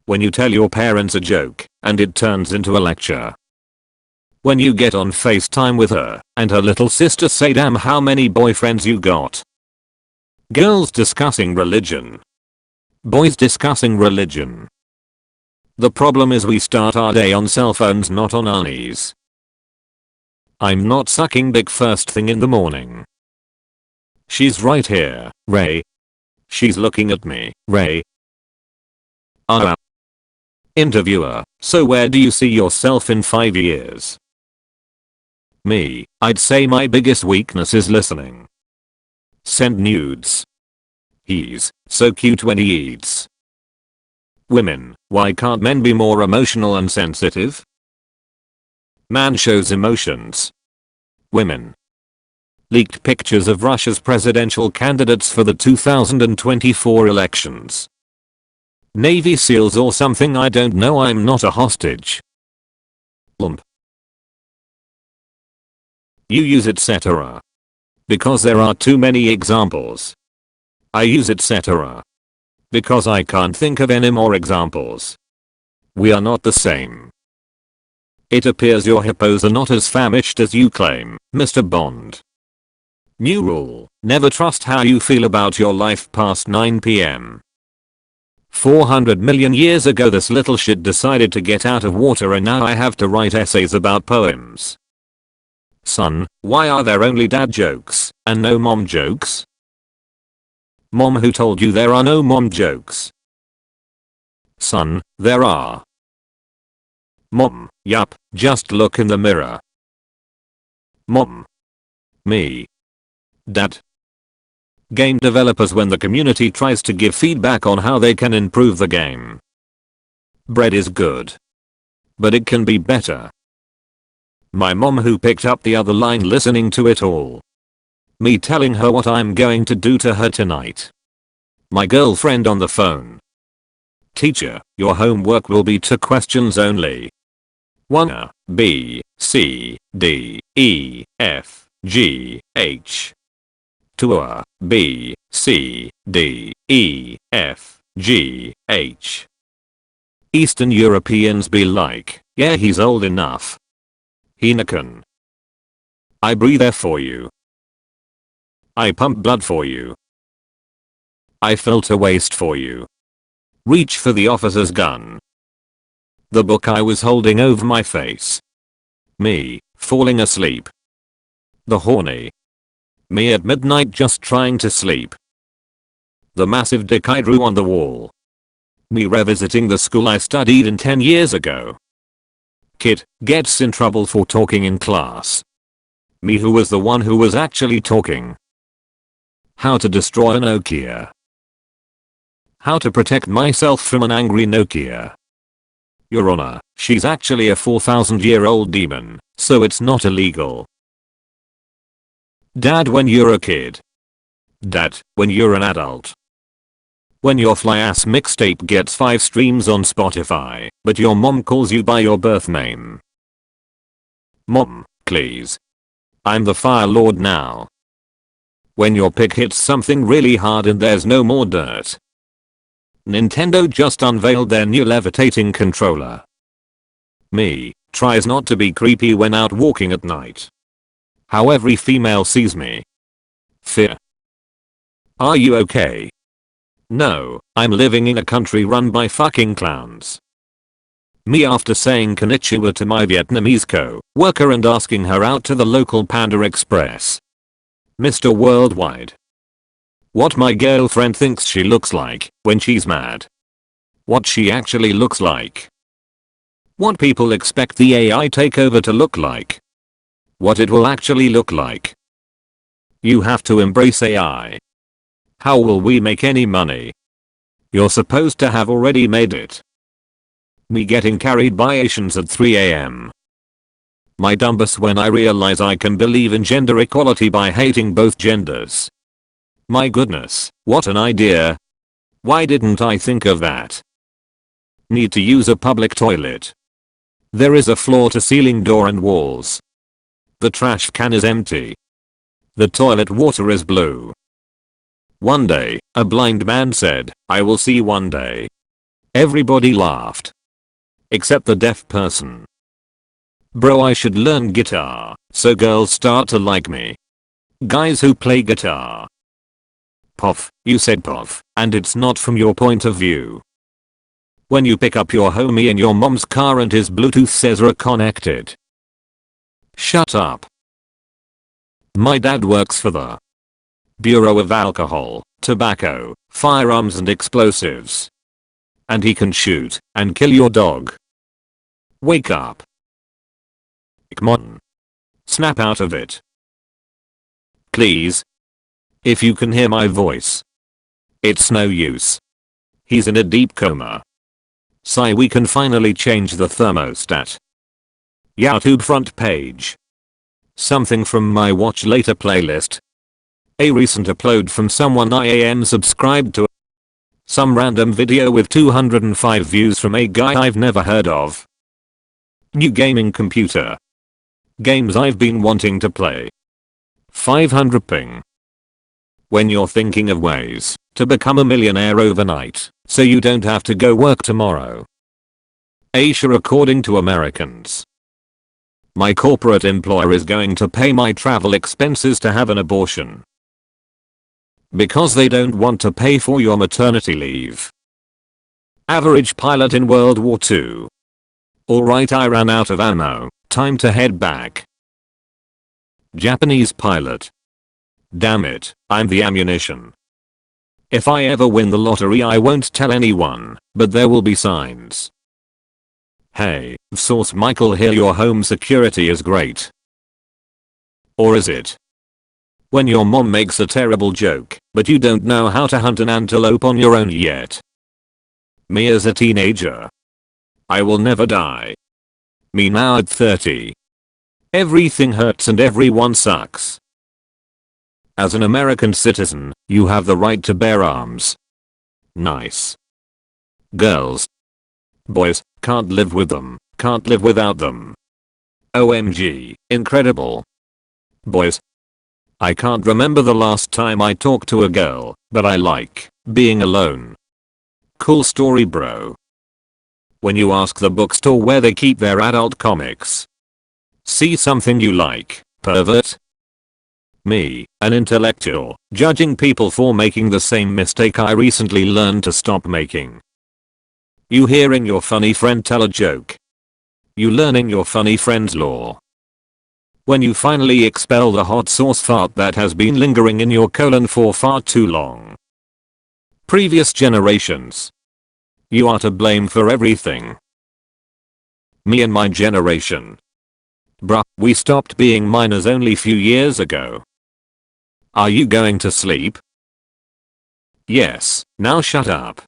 When you tell your parents a joke, and it turns into a lecture. When you get on FaceTime with her, and her little sister say damn how many boyfriends you got. Girls discussing religion. Boys discussing religion. The problem is we start our day on cell phones, not on our knees. I'm not sucking dick first thing in the morning. She's right here, Ray. She's looking at me, Ray. Interviewer, so where do you see yourself in 5 years? Me, I'd say my biggest weakness is listening. Send nudes. He's so cute when he eats. Women, why can't men be more emotional and sensitive? Man shows emotions. Women. Leaked pictures of Russia's presidential candidates for the 2024 elections. Navy SEALs or something, I don't know, I'm not a hostage. Lump. You use etc. Because there are too many examples. I use etc. Because I can't think of any more examples. We are not the same. It appears your hippos are not as famished as you claim, Mr. Bond. New rule, never trust how you feel about your life past 9 PM. 400 million years ago this little shit decided to get out of water and now I have to write essays about poems. Son, why are there only dad jokes and no mom jokes? Mom, who told you there are no mom jokes? Son, there are. Mom, yup, just look in the mirror. Mom. Me. Dad. Game developers when the community tries to give feedback on how they can improve the game. Bread is good. But it can be better. My mom who picked up the other line listening to it all. Me telling her what I'm going to do to her tonight. My girlfriend on the phone. Teacher, your homework will be 2 questions only. 1 A, B, C, D, E, F, G, H. 2 A, B, C, D, E, F, G, H. Eastern Europeans be like, yeah he's old enough. Heineken. I breathe air for you. I pump blood for you. I filter waste for you. Reach for the officer's gun. The book I was holding over my face. Me, falling asleep. The horny. Me at midnight just trying to sleep. The massive dick I drew on the wall. Me revisiting the school I studied in 10 years ago. Kid gets in trouble for talking in class. Me who was the one who was actually talking. How to destroy a Nokia. How to protect myself from an angry Nokia. Your Honor, she's actually a 4,000-year-old demon, so it's not illegal. Dad when you're a kid. Dad when you're an adult. When your fly-ass mixtape gets 5 streams on Spotify, but your mom calls you by your birth name. Mom, please. I'm the Fire Lord now. When your pick hits something really hard and there's no more dirt. Nintendo just unveiled their new levitating controller. Me tries not to be creepy when out walking at night. How every female sees me. Fear. Are you okay? No, I'm living in a country run by fucking clowns. Me after saying konnichiwa to my Vietnamese co-worker and asking her out to the local Panda Express. Mr. Worldwide. What my girlfriend thinks she looks like when she's mad. What she actually looks like. What people expect the AI takeover to look like. What it will actually look like. You have to embrace AI. How will we make any money? You're supposed to have already made it. Me getting carried by Asians at 3 AM. My dumbus when I realize I can believe in gender equality by hating both genders. My goodness, what an idea. Why didn't I think of that? Need to use a public toilet. There is a floor-to-ceiling door and walls. The trash can is empty. The toilet water is blue. One day, a blind man said, I will see one day. Everybody laughed. Except the deaf person. Bro, I should learn guitar, so girls start to like me. Guys who play guitar. Pof, you said pof, and it's not from your point of view. When you pick up your homie in your mom's car and his Bluetooth says "are connected." Shut up. My dad works for the Bureau of Alcohol, Tobacco, Firearms and Explosives. And he can shoot and kill your dog. Wake up. Come on. Snap out of it. Please. If you can hear my voice. It's no use. He's in a deep coma. Sigh, we can finally change the thermostat. YouTube front page. Something from my watch later playlist. A recent upload from someone I am subscribed to. Some random video with 205 views from a guy I've never heard of. New gaming computer. Games I've been wanting to play. 500 ping. When you're thinking of ways to become a millionaire overnight, so you don't have to go work tomorrow. Asia according to Americans. My corporate employer is going to pay my travel expenses to have an abortion. Because they don't want to pay for your maternity leave. Average pilot in World War II. Alright, I ran out of ammo, time to head back. Japanese pilot. Damn it, I'm the ammunition. If I ever win the lottery I won't tell anyone, but there will be signs. Hey, Source Michael here, your home security is great. Or is it? When your mom makes a terrible joke, but you don't know how to hunt an antelope on your own yet. Me as a teenager. I will never die. Me now at 30. Everything hurts and everyone sucks. As an American citizen, you have the right to bear arms. Nice. Girls. Boys, can't live with them, can't live without them. OMG, incredible. Boys. I can't remember the last time I talked to a girl, but I like being alone. Cool story, bro. When you ask the bookstore where they keep their adult comics. See something you like, pervert? Me, an intellectual, judging people for making the same mistake I recently learned to stop making. You hearing your funny friend tell a joke. You learning your funny friend's lore. When you finally expel the hot sauce fart that has been lingering in your colon for far too long. Previous generations. You are to blame for everything. Me and my generation. Bruh, we stopped being minors only few years ago. Are you going to sleep? Yes, now shut up.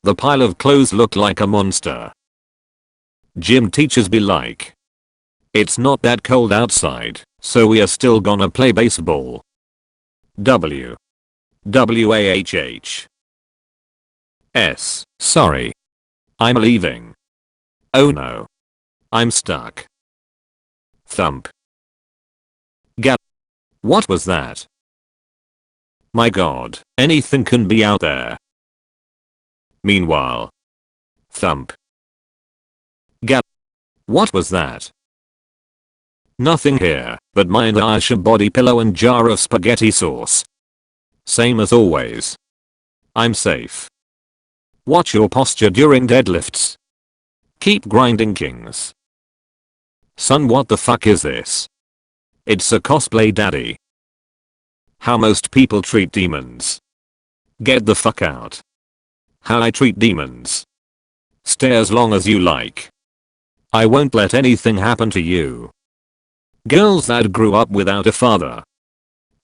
The pile of clothes look like a monster. Gym teachers be like. It's not that cold outside, so we are still gonna play baseball. WAHH. Sorry. I'm leaving. Oh no. I'm stuck. Thump. Gap. What was that? My god, anything can be out there. Meanwhile. Thump. Gap. What was that? Nothing here, but my entire body pillow and jar of spaghetti sauce. Same as always. I'm safe. Watch your posture during deadlifts. Keep grinding, kings. Son, what the fuck is this? It's a cosplay daddy. How most people treat demons. Get the fuck out. How I treat demons. Stay as long as you like. I won't let anything happen to you. Girls that grew up without a father.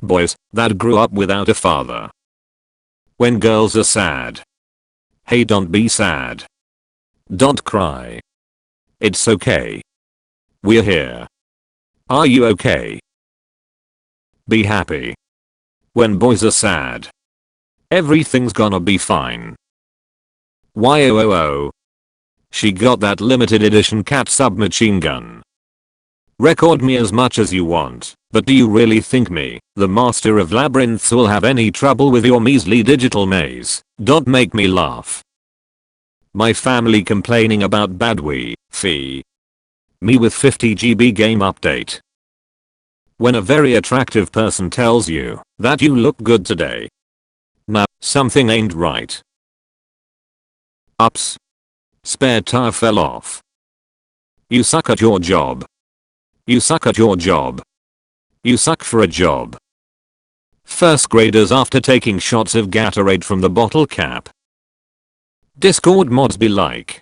Boys that grew up without a father. When girls are sad. Hey, don't be sad. Don't cry. It's okay. We're here. Are you okay? Be happy. When boys are sad. Everything's gonna be fine. Why? She got that limited edition cat submachine gun. Record me as much as you want, but do you really think me, the master of labyrinths, will have any trouble with your measly digital maze? Don't make me laugh. My family complaining about bad Wi-Fi. Me with 50 GB game update. When a very attractive person tells you that you look good today. Nah, something ain't right. Ups. Spare tire fell off. You suck at your job. You suck at your job. You suck for a job. First graders after taking shots of Gatorade from the bottle cap. Discord mods be like.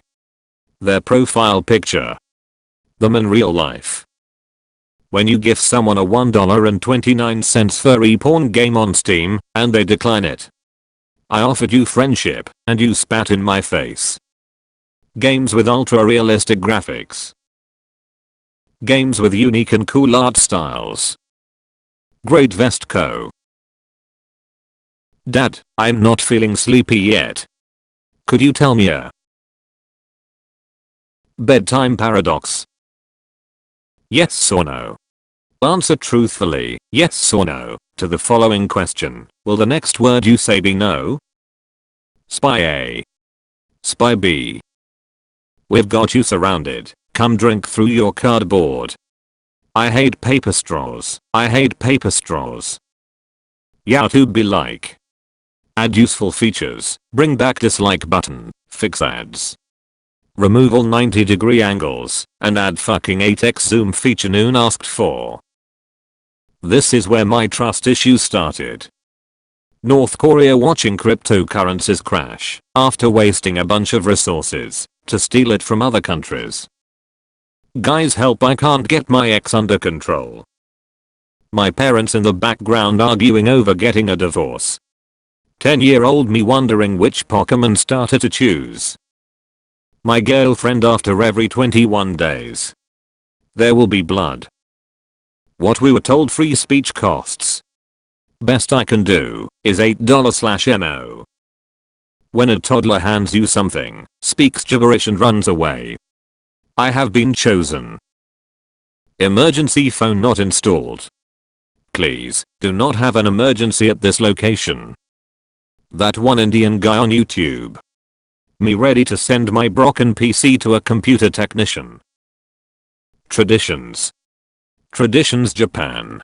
Their profile picture. Them in real life. When you give someone a $1.29 furry porn game on Steam, and they decline it. I offered you friendship, and you spat in my face. Games with ultra realistic graphics. Games with unique and cool art styles. Great Vest Co. Dad, I'm not feeling sleepy yet. Could you tell me a bedtime paradox? Yes or no? Answer truthfully, yes or no, to the following question. Will the next word you say be no? Spy A. Spy B. We've got you surrounded. Come drink through your cardboard. I hate paper straws. I hate paper straws. YouTube be like. Add useful features. Bring back dislike button. Fix ads. Remove all 90-degree angles. And add fucking 8x zoom feature noon asked for. This is where my trust issues started. North Korea watching cryptocurrencies crash after wasting a bunch of resources to steal it from other countries. Guys help, I can't get my ex under control. My parents in the background arguing over getting a divorce. 10-year-old me wondering which Pokemon starter to choose. My girlfriend after every 21 days. There will be blood. What we were told free speech costs. Best I can do is $8/MO. When a toddler hands you something, speaks gibberish and runs away. I have been chosen. Emergency phone not installed. Please, do not have an emergency at this location. That one Indian guy on YouTube. Me ready to send my broken PC to a computer technician. Traditions. Traditions Japan.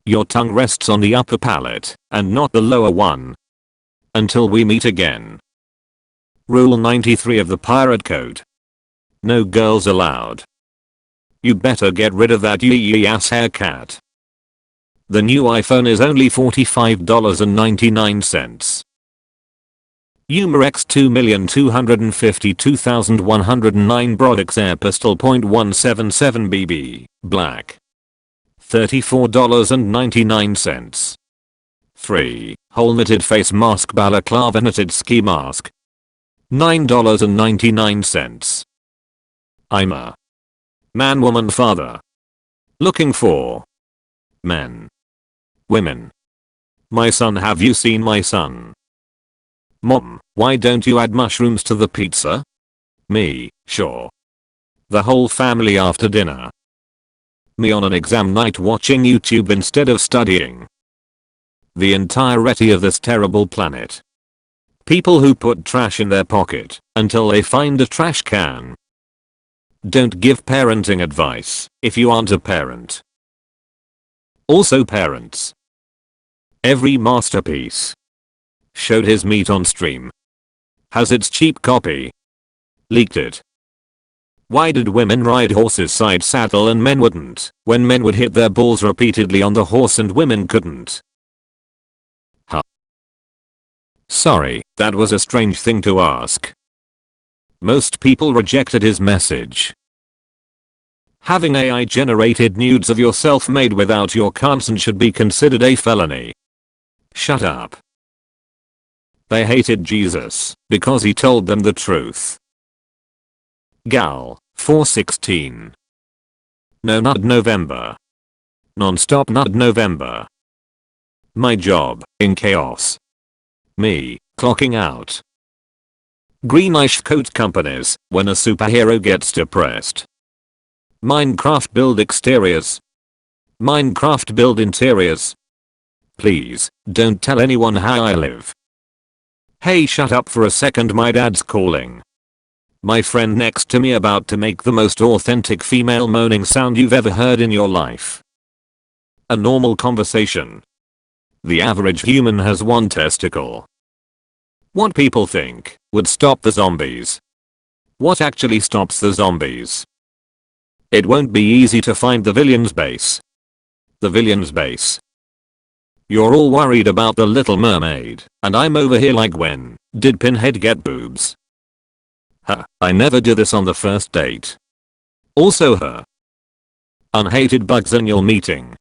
Your tongue rests on the upper palate and not the lower one. Until we meet again. Rule 93 of the Pirate Code. No girls allowed. You better get rid of that yee ass haircut. The new iPhone is only $45.99. Humorous 2,252,109 Brodix Air Pistol .177 BB, black. $34.99. 3. Whole knitted face mask balaclava knitted ski mask. $9.99. I'm a man, woman, father. Looking for men. Women. My son, have you seen my son? Mom, why don't you add mushrooms to the pizza? Me, sure. The whole family after dinner. Me on an exam night watching YouTube instead of studying. The entirety of this terrible planet. People who put trash in their pocket until they find a trash can. Don't give parenting advice if you aren't a parent. Also parents. Every masterpiece. Showed his meat on stream. Has its cheap copy. Leaked it. Why did women ride horses side saddle and men wouldn't, when men would hit their balls repeatedly on the horse and women couldn't? Huh. Sorry, that was a strange thing to ask. Most people rejected his message. Having AI generated nudes of yourself made without your consent should be considered a felony. Shut up. They hated Jesus because he told them the truth. Gal, 416. No Nud November. Non-stop Nud November. My job, in chaos. Me, clocking out. Greenish coat companies, when a superhero gets depressed. Minecraft build exteriors. Minecraft build interiors. Please, don't tell anyone how I live. Hey, shut up for a second, my dad's calling. My friend next to me about to make the most authentic female moaning sound you've ever heard in your life. A normal conversation. The average human has one testicle. What people think would stop the zombies. What actually stops the zombies? It won't be easy to find the villain's base. The villain's base. You're all worried about the Little Mermaid, and I'm over here like, when did Pinhead get boobs? Huh, I never do this on the first date. Also her. Unhated bugs annual meeting.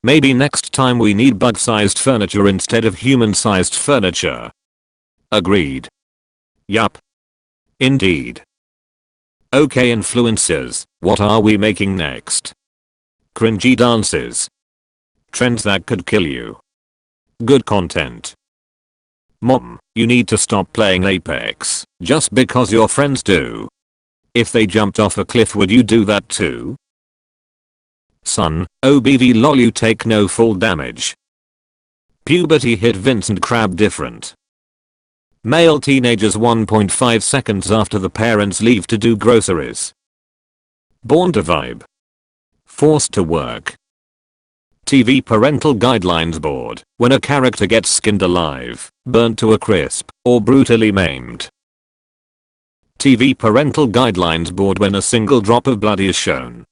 Maybe next time we need bug-sized furniture instead of human-sized furniture. Agreed. Yup. Indeed. Okay, influencers, what are we making next? Cringy dances. Trends that could kill you. Good content. Mom, you need to stop playing Apex just because your friends do. If they jumped off a cliff, would you do that too? Son, OBV lol, you take no fall damage. Puberty hit Vincent Crabbe different. Male teenagers 1.5 seconds after the parents leave to do groceries. Born to vibe. Forced to work. TV parental guidelines board, when a character gets skinned alive, burnt to a crisp, or brutally maimed. TV parental guidelines board when a single drop of blood is shown.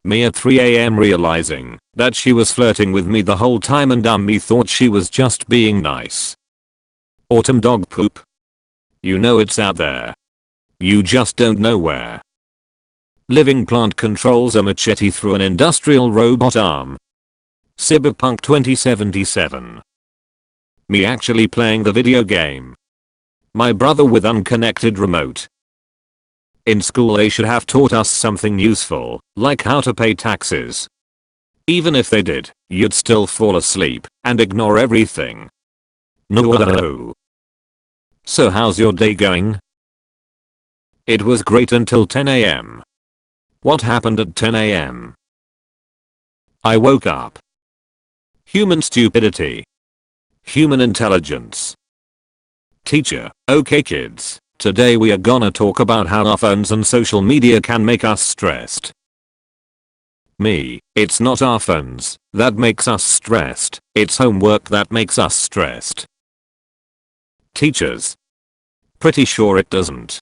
Me at 3 AM realizing that she was flirting with me the whole time and me thought she was just being nice. Autumn dog poop. You know it's out there. You just don't know where. Living plant controls a machete through an industrial robot arm. Cyberpunk 2077. Me actually playing the video game. My brother with unconnected remote. In school they should have taught us something useful, like how to pay taxes. Even if they did, you'd still fall asleep and ignore everything. No. So how's your day going? It was great until 10 AM. What happened at 10 AM? I woke up. Human stupidity. Human intelligence. Teacher, okay kids, today we are gonna talk about how our phones and social media can make us stressed. Me, it's not our phones that makes us stressed, it's homework that makes us stressed. Teachers. Pretty sure it doesn't.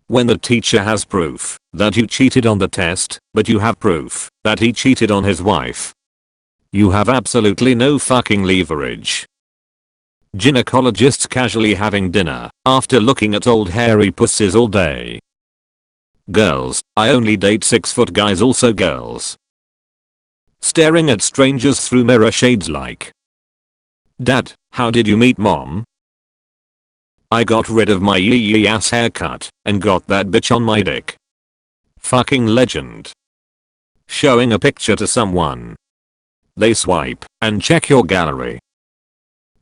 When the teacher has proof that you cheated on the test, but you have proof that he cheated on his wife, you have absolutely no fucking leverage. Gynecologists casually having dinner after looking at old hairy pussies all day. Girls, I only date 6-foot guys, also girls. Staring at strangers through mirror shades like, Dad, how did you meet Mom? I got rid of my yee ass haircut and got that bitch on my dick. Fucking legend. Showing a picture to someone. They swipe and check your gallery.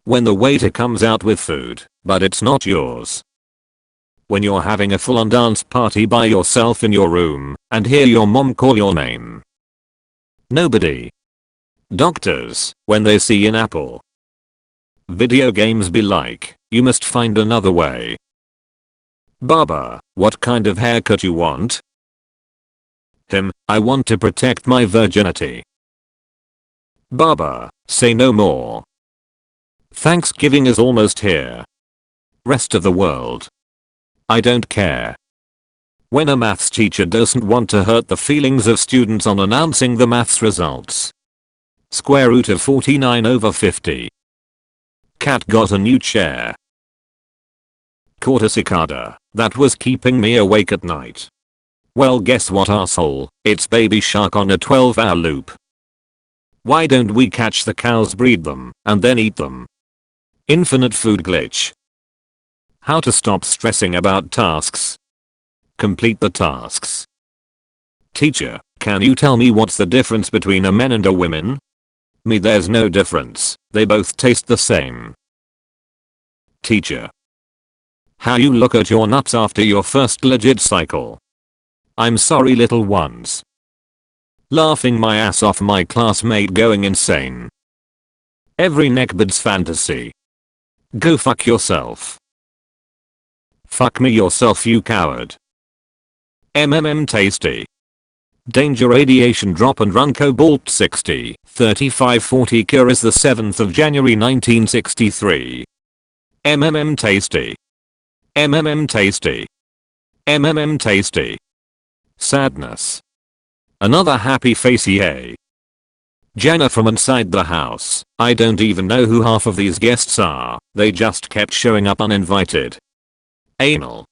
When the waiter comes out with food, but it's not yours. When you're having a full-on dance party by yourself in your room and hear your mom call your name. Nobody. Doctors, when they see an apple. Video games be like, you must find another way. Barber, what kind of haircut you want? Him, I want to protect my virginity. Barber, say no more. Thanksgiving is almost here. Rest of the world. I don't care. When a maths teacher doesn't want to hurt the feelings of students on announcing the maths results. Square root of 49/50. Cat got a new chair. Caught a cicada that was keeping me awake at night. Well, guess what, asshole, it's Baby Shark on a 12-hour loop. Why don't we catch the cows, breed them, and then eat them? Infinite food glitch. How to stop stressing about tasks. Complete the tasks. Teacher, can you tell me what's the difference between a men and a women? Me, there's no difference, they both taste the same. Teacher. How you look at your nuts after your first legit cycle. I'm sorry, little ones. Laughing my ass off, my classmate going insane. Every neckbeard's fantasy. Go fuck yourself. Fuck me yourself, you coward. Tasty. Danger radiation drop and run cobalt 60, 3540 cure is the 7th of January 1963. Tasty. Tasty. Tasty. Sadness. Another happy face, yay. Jenna from inside the house, I don't even know who half of these guests are, they just kept showing up uninvited. Anal.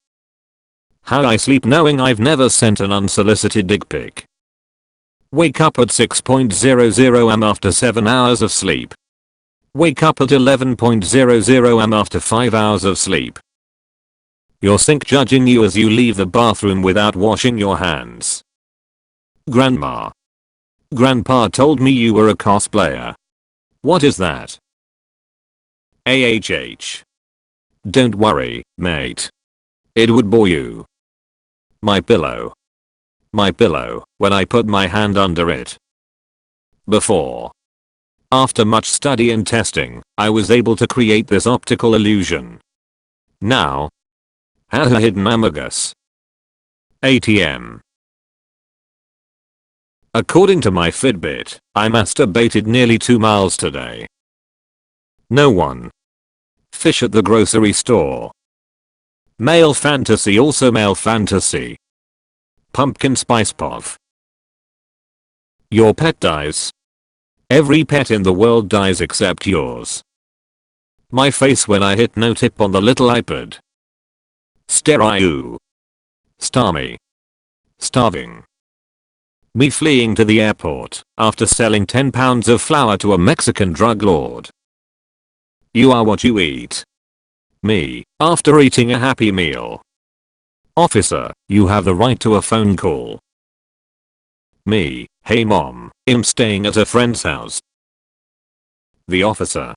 How I sleep knowing I've never sent an unsolicited dick pic. Wake up at 6:00 am after 7 hours of sleep. Wake up at 11:00 am after 5 hours of sleep. Your sink judging you as you leave the bathroom without washing your hands. Grandma. Grandpa told me you were a cosplayer. What is that? AHH. Don't worry, mate. It would bore you. My pillow. My pillow, when I put my hand under it. Before. After much study and testing, I was able to create this optical illusion. Now. Hidden Amagus. ATM. According to my Fitbit, I masturbated nearly 2 miles today. No one. Fish at the grocery store. Male fantasy, also male fantasy. Pumpkin spice puff. Your pet dies. Every pet in the world dies except yours. My face when I hit no tip on the little iPad. Stereo. Starmy. Starving. Me fleeing to the airport after selling 10 pounds of flour to a Mexican drug lord. You are what you eat. Me, after eating a Happy Meal. Officer, you have the right to a phone call. Me, hey mom, I'm staying at a friend's house. The officer.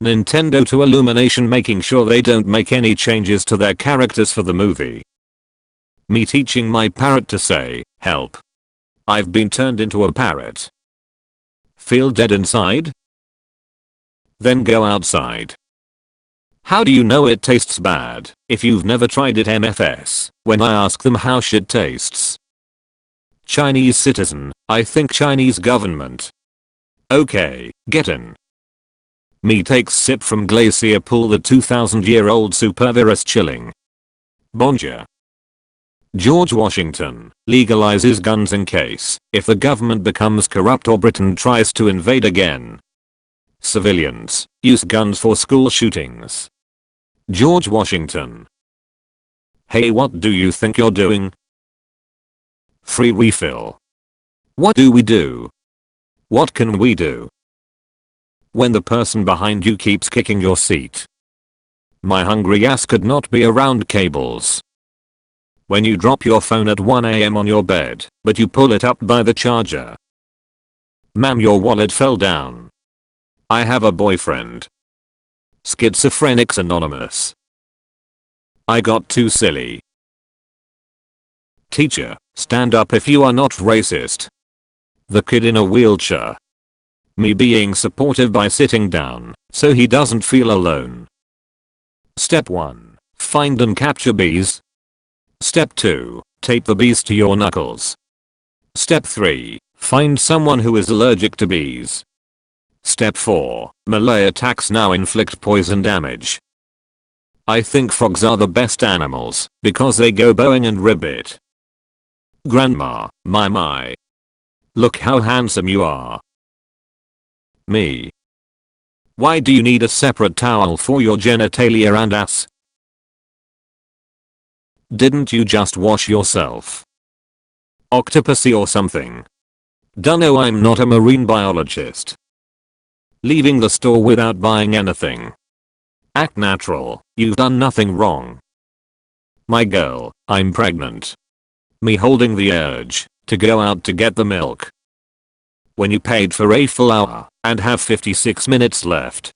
Nintendo to Illumination making sure they don't make any changes to their characters for the movie. Me teaching my parrot to say, help. I've been turned into a parrot. Feel dead inside? Then go outside. How do you know it tastes bad if you've never tried it MFS when I ask them how shit tastes? Chinese citizen, I think Chinese government. Okay, get in. Me takes sip from glacier pool the 2000-year-old supervirus chilling. Bonjour. George Washington legalizes guns in case if the government becomes corrupt or Britain tries to invade again. Civilians use guns for school shootings. George Washington. Hey, what do you think you're doing? Free refill. What do we do? What can we do? When the person behind you keeps kicking your seat. My hungry ass could not be around cables. When you drop your phone at 1 AM on your bed, but you pull it up by the charger. Ma'am, your wallet fell down. I have a boyfriend. Schizophrenics Anonymous. I got too silly. Teacher, stand up if you are not racist. The kid in a wheelchair. Me being supportive by sitting down, so he doesn't feel alone. Step 1. Find and capture bees. Step 2. Tape the bees to your knuckles. Step 3. Find someone who is allergic to bees. Step 4. Melee attacks now inflict poison damage. I think frogs are the best animals because they go boing and ribbit. Grandma, my. Look how handsome you are. Me. Why do you need a separate towel for your genitalia and ass? Didn't you just wash yourself? Octopussy or something. Dunno, I'm not a marine biologist. Leaving the store without buying anything. Act natural, you've done nothing wrong. My girl, I'm pregnant. Me holding the urge to go out to get the milk. When you paid for a full hour and have 56 minutes left.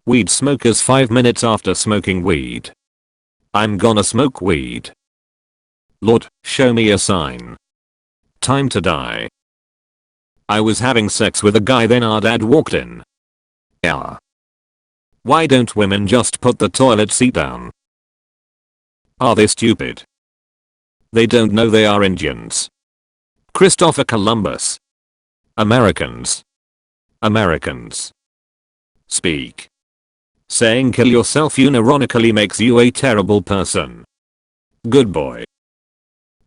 Weed smokers 5 minutes after smoking weed. I'm gonna smoke weed. Lord, show me a sign. Time to die. I was having sex with a guy, then our dad walked in. Yeah. Why don't women just put the toilet seat down? Are they stupid? They don't know they are Indians. Christopher Columbus. Americans. Americans. Speak. Saying kill yourself unironically makes you a terrible person. Good boy.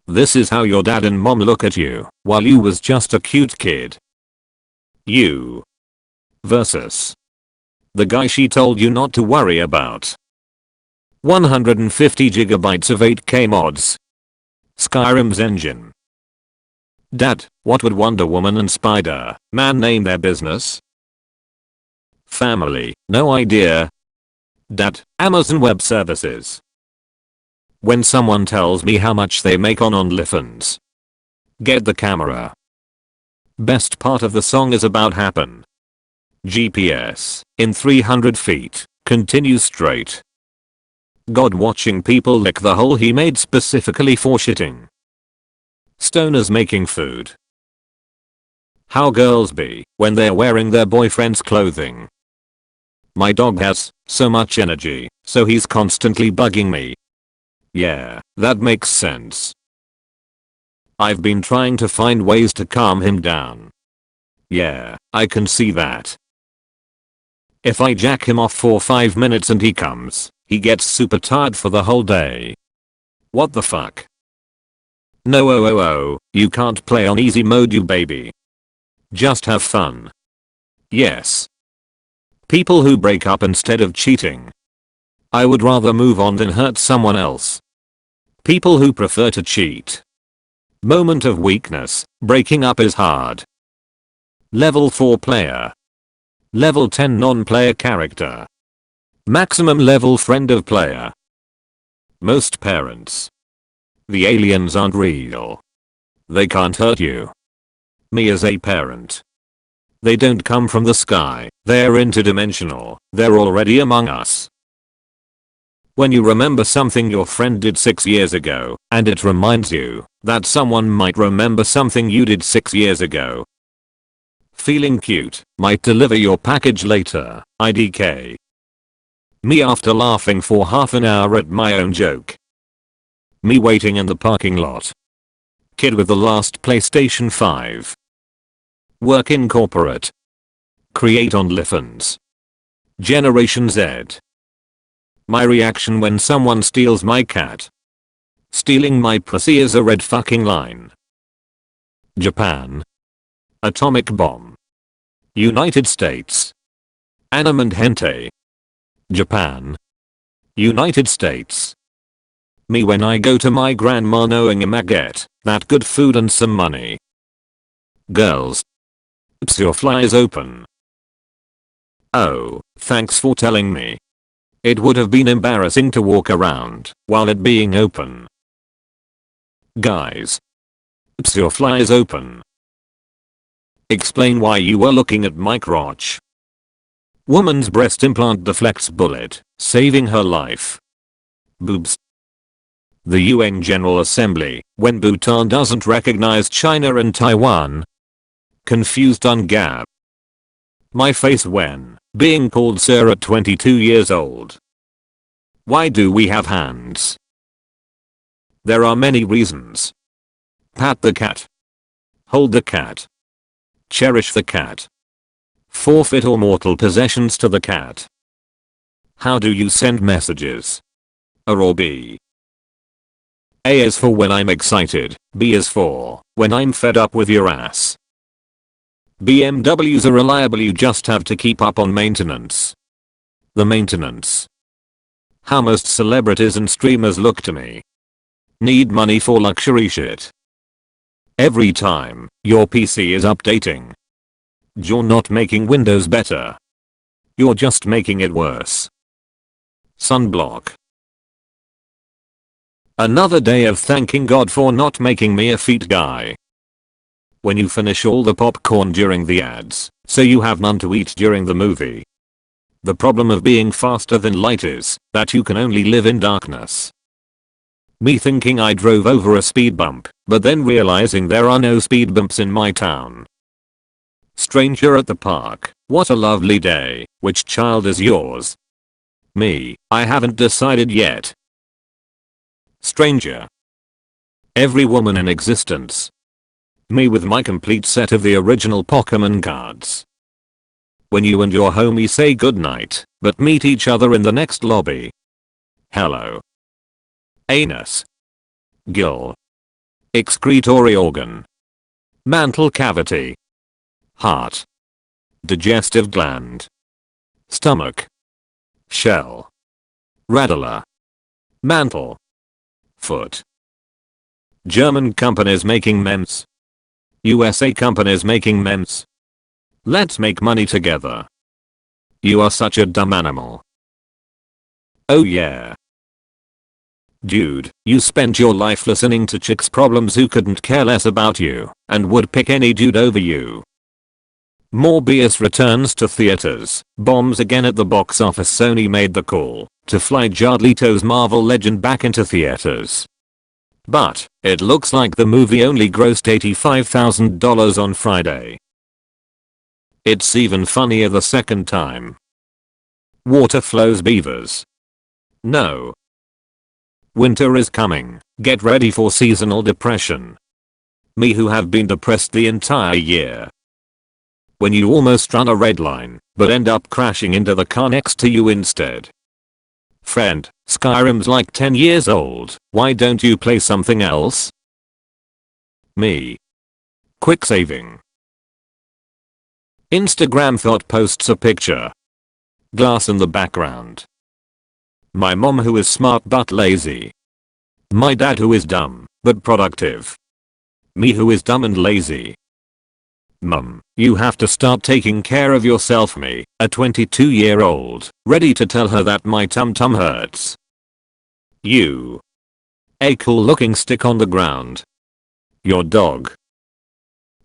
This is how your dad and mom look at you while you was just a cute kid. You. Versus. The guy she told you not to worry about. 150 gigabytes of 8K mods. Skyrim's engine. Dad, what would Wonder Woman and Spider-Man name their business? Family, no idea. Dad, Amazon Web Services. When someone tells me how much they make on OnlyFans. Get the camera. Best part of the song is about happen. GPS, in 300 feet, continues straight. God watching people lick the hole he made specifically for shitting. Stoners making food. How girls be when they're wearing their boyfriend's clothing. My dog has so much energy, so he's constantly bugging me. Yeah, that makes sense. I've been trying to find ways to calm him down. Yeah, I can see that. If I jack him off for 5 minutes and he comes, he gets super tired for the whole day. What the fuck? No, you can't play on easy mode, you baby. Just have fun. Yes. People who break up instead of cheating. I would rather move on than hurt someone else. People who prefer to cheat. Moment of weakness, breaking up is hard. Level 4 player. Level 10 non-player character. Maximum level friend of player. Most parents. The aliens aren't real. They can't hurt you. Me as a parent. They don't come from the sky, they're interdimensional, they're already among us. When you remember something your friend did 6 years ago, and it reminds you that someone might remember something you did 6 years ago. Feeling cute, might deliver your package later, IDK. Me after laughing for half an hour at my own joke. Me waiting in the parking lot. Kid with the last PlayStation 5. Work in corporate. Create OnlyFans. Generation Z. My reaction when someone steals my cat. Stealing my pussy is a red fucking line. Japan. Atomic bomb. United States. Anime and hentai. Japan. United States. Me when I go to my grandma knowing I'ma get that good food and some money. Girls. Your fly is open. Oh, thanks for telling me. It would have been embarrassing to walk around while it being open. Guys. Your fly is open. Explain why you were looking at my crotch. Woman's breast implant deflects bullet, saving her life. Boobs. The UN General Assembly, when Bhutan doesn't recognize China and Taiwan. Confused on Gab. My face when being called sir at 22 years old. Why do we have hands? There are many reasons. Pat the cat. Hold the cat. Cherish the cat. Forfeit all mortal possessions to the cat. How do you send messages? A or B? A is for when I'm excited, B is for when I'm fed up with your ass. BMWs are reliable, you just have to keep up on maintenance. The maintenance. How most celebrities and streamers look to me. Need money for luxury shit. Every time your PC is updating. You're not making Windows better. You're just making it worse. Sunblock. Another day of thanking God for not making me a feet guy. When you finish all the popcorn during the ads, so you have none to eat during the movie. The problem of being faster than light is that you can only live in darkness. Me thinking I drove over a speed bump, but then realizing there are no speed bumps in my town. Stranger at the park, what a lovely day, which child is yours? Me, I haven't decided yet. Stranger. Every woman in existence. Me with my complete set of the original Pokemon cards. When you and your homie say goodnight, but meet each other in the next lobby. Hello. Anus. Gill. Excretory organ. Mantle cavity. Heart. Digestive gland. Stomach. Shell. Radula. Mantle. Foot. German companies making memes. USA companies making memes. Let's make money together. You are such a dumb animal. Oh yeah. Dude, you spent your life listening to chicks' problems who couldn't care less about you and would pick any dude over you. Morbius returns to theaters, bombs again at the box office. Sony made the call to fly Jared Leto's Marvel Legend back into theaters. But it looks like the movie only grossed $85,000 on Friday. It's even funnier the second time. Water flows beavers. No. Winter is coming, get ready for seasonal depression. Me who have been depressed the entire year. When you almost run a red line, but end up crashing into the car next to you instead. Friend, Skyrim's like 10 years old, why don't you play something else? Me. Quick saving. Instagram thought posts a picture. Glass in the background. My mom who is smart but lazy. My dad who is dumb but productive. Me who is dumb and lazy. Mum, you have to start taking care of yourself. Me, a 22-year-old, ready to tell her that my tum tum hurts. You. A cool looking stick on the ground. Your dog.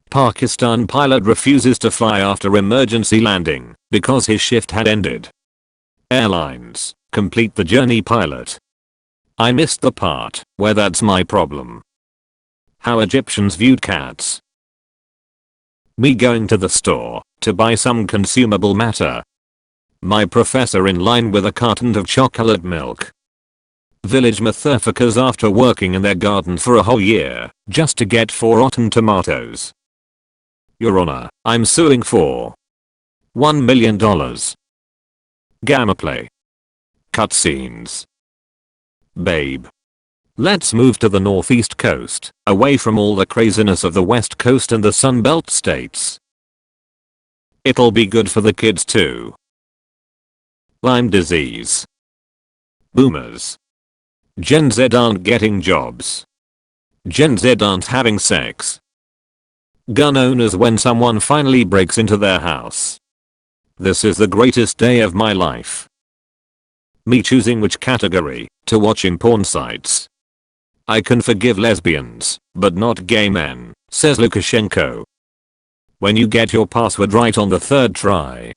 Pakistan pilot refuses to fly after emergency landing because his shift had ended. Airlines, complete the journey pilot. I missed the part where that's my problem. How Egyptians viewed cats. Me going to the store to buy some consumable matter. My professor in line with a carton of chocolate milk. Village motherfuckers after working in their garden for a whole year just to get 4 rotten tomatoes. Your Honor, I'm suing for $1 million. Gamma play. Cutscenes. Babe. Let's move to the northeast coast, away from all the craziness of the west coast and the Sunbelt states. It'll be good for the kids too. Lyme disease. Boomers. Gen Z aren't getting jobs. Gen Z aren't having sex. Gun owners when someone finally breaks into their house. This is the greatest day of my life. Me choosing which category to watch in porn sites. I can forgive lesbians, but not gay men, says Lukashenko. When you get your password right on the 3rd try.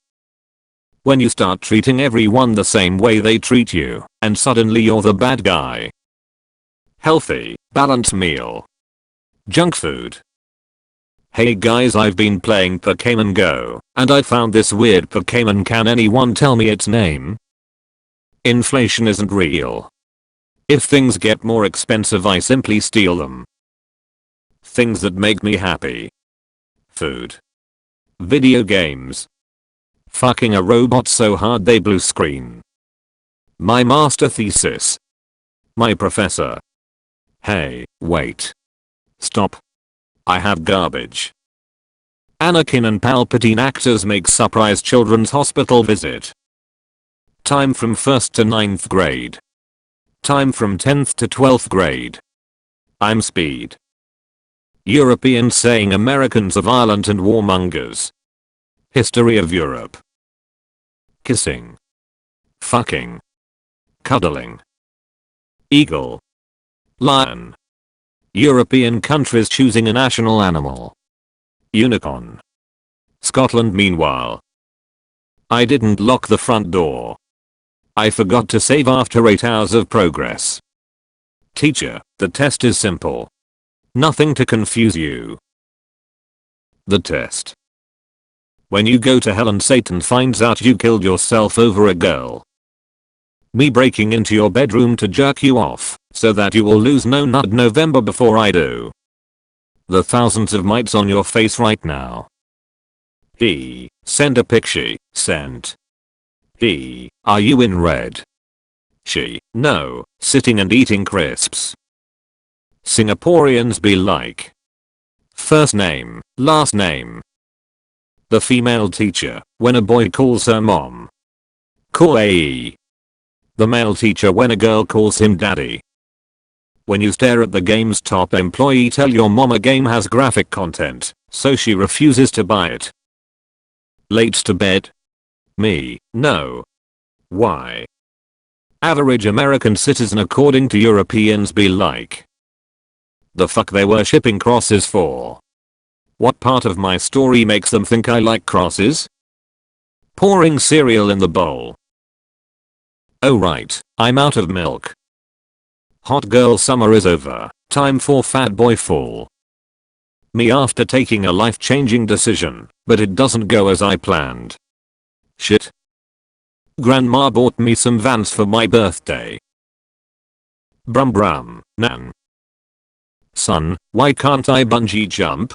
When you start treating everyone the same way they treat you, and suddenly you're the bad guy. Healthy, balanced meal. Junk food. Hey guys, I've been playing Pokemon Go, and I found this weird Pokemon. Can anyone tell me its name? Inflation isn't real. If things get more expensive I simply steal them. Things that make me happy. Food. Video games. Fucking a robot so hard they blue screen. My master thesis. My professor. Hey, wait. Stop. I have garbage. Anakin and Palpatine actors make surprise children's hospital visit. Time from 1st to 9th grade. Time from 10th to 12th grade. I'm speed. Europeans saying Americans are violent and warmongers. History of Europe. Kissing. Fucking. Cuddling. Eagle. Lion. European countries choosing a national animal. Unicorn. Scotland meanwhile. I didn't lock the front door. I forgot to save after 8 hours of progress. Teacher, the test is simple. Nothing to confuse you. The test. When you go to hell and Satan finds out you killed yourself over a girl. Me breaking into your bedroom to jerk you off, so that you will lose no nut November before I do. The thousands of mites on your face right now. He, send a picture, sent. He, are you in red? She, no, sitting and eating crisps. Singaporeans be like. First name, last name. The female teacher, when a boy calls her mom. Call AE. The male teacher when a girl calls him daddy. When you stare at the game's top employee, tell your mom a game has graphic content, so she refuses to buy it. Late to bed? Me, no. Why? Average American citizen according to Europeans be like. The fuck they worshipping crosses for? What part of my story makes them think I like crosses? Pouring cereal in the bowl. Oh right, I'm out of milk. Hot girl summer is over, time for fat boy fall. Me after taking a life-changing decision, but it doesn't go as I planned. Shit. Grandma bought me some Vans for my birthday. Brum brum, nan. Son, why can't I bungee jump?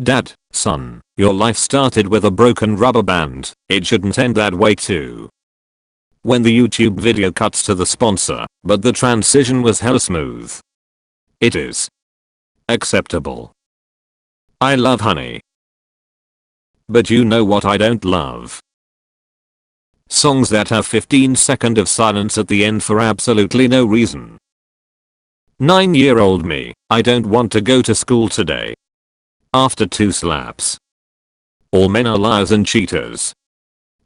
Dad, son, your life started with a broken rubber band, it shouldn't end that way too. When the YouTube video cuts to the sponsor, but the transition was hella smooth. It is. Acceptable. I love honey. But you know what I don't love? Songs that have 15 seconds of silence at the end for absolutely no reason. 9-year-old me, I don't want to go to school today. After 2 slaps. All men are liars and cheaters.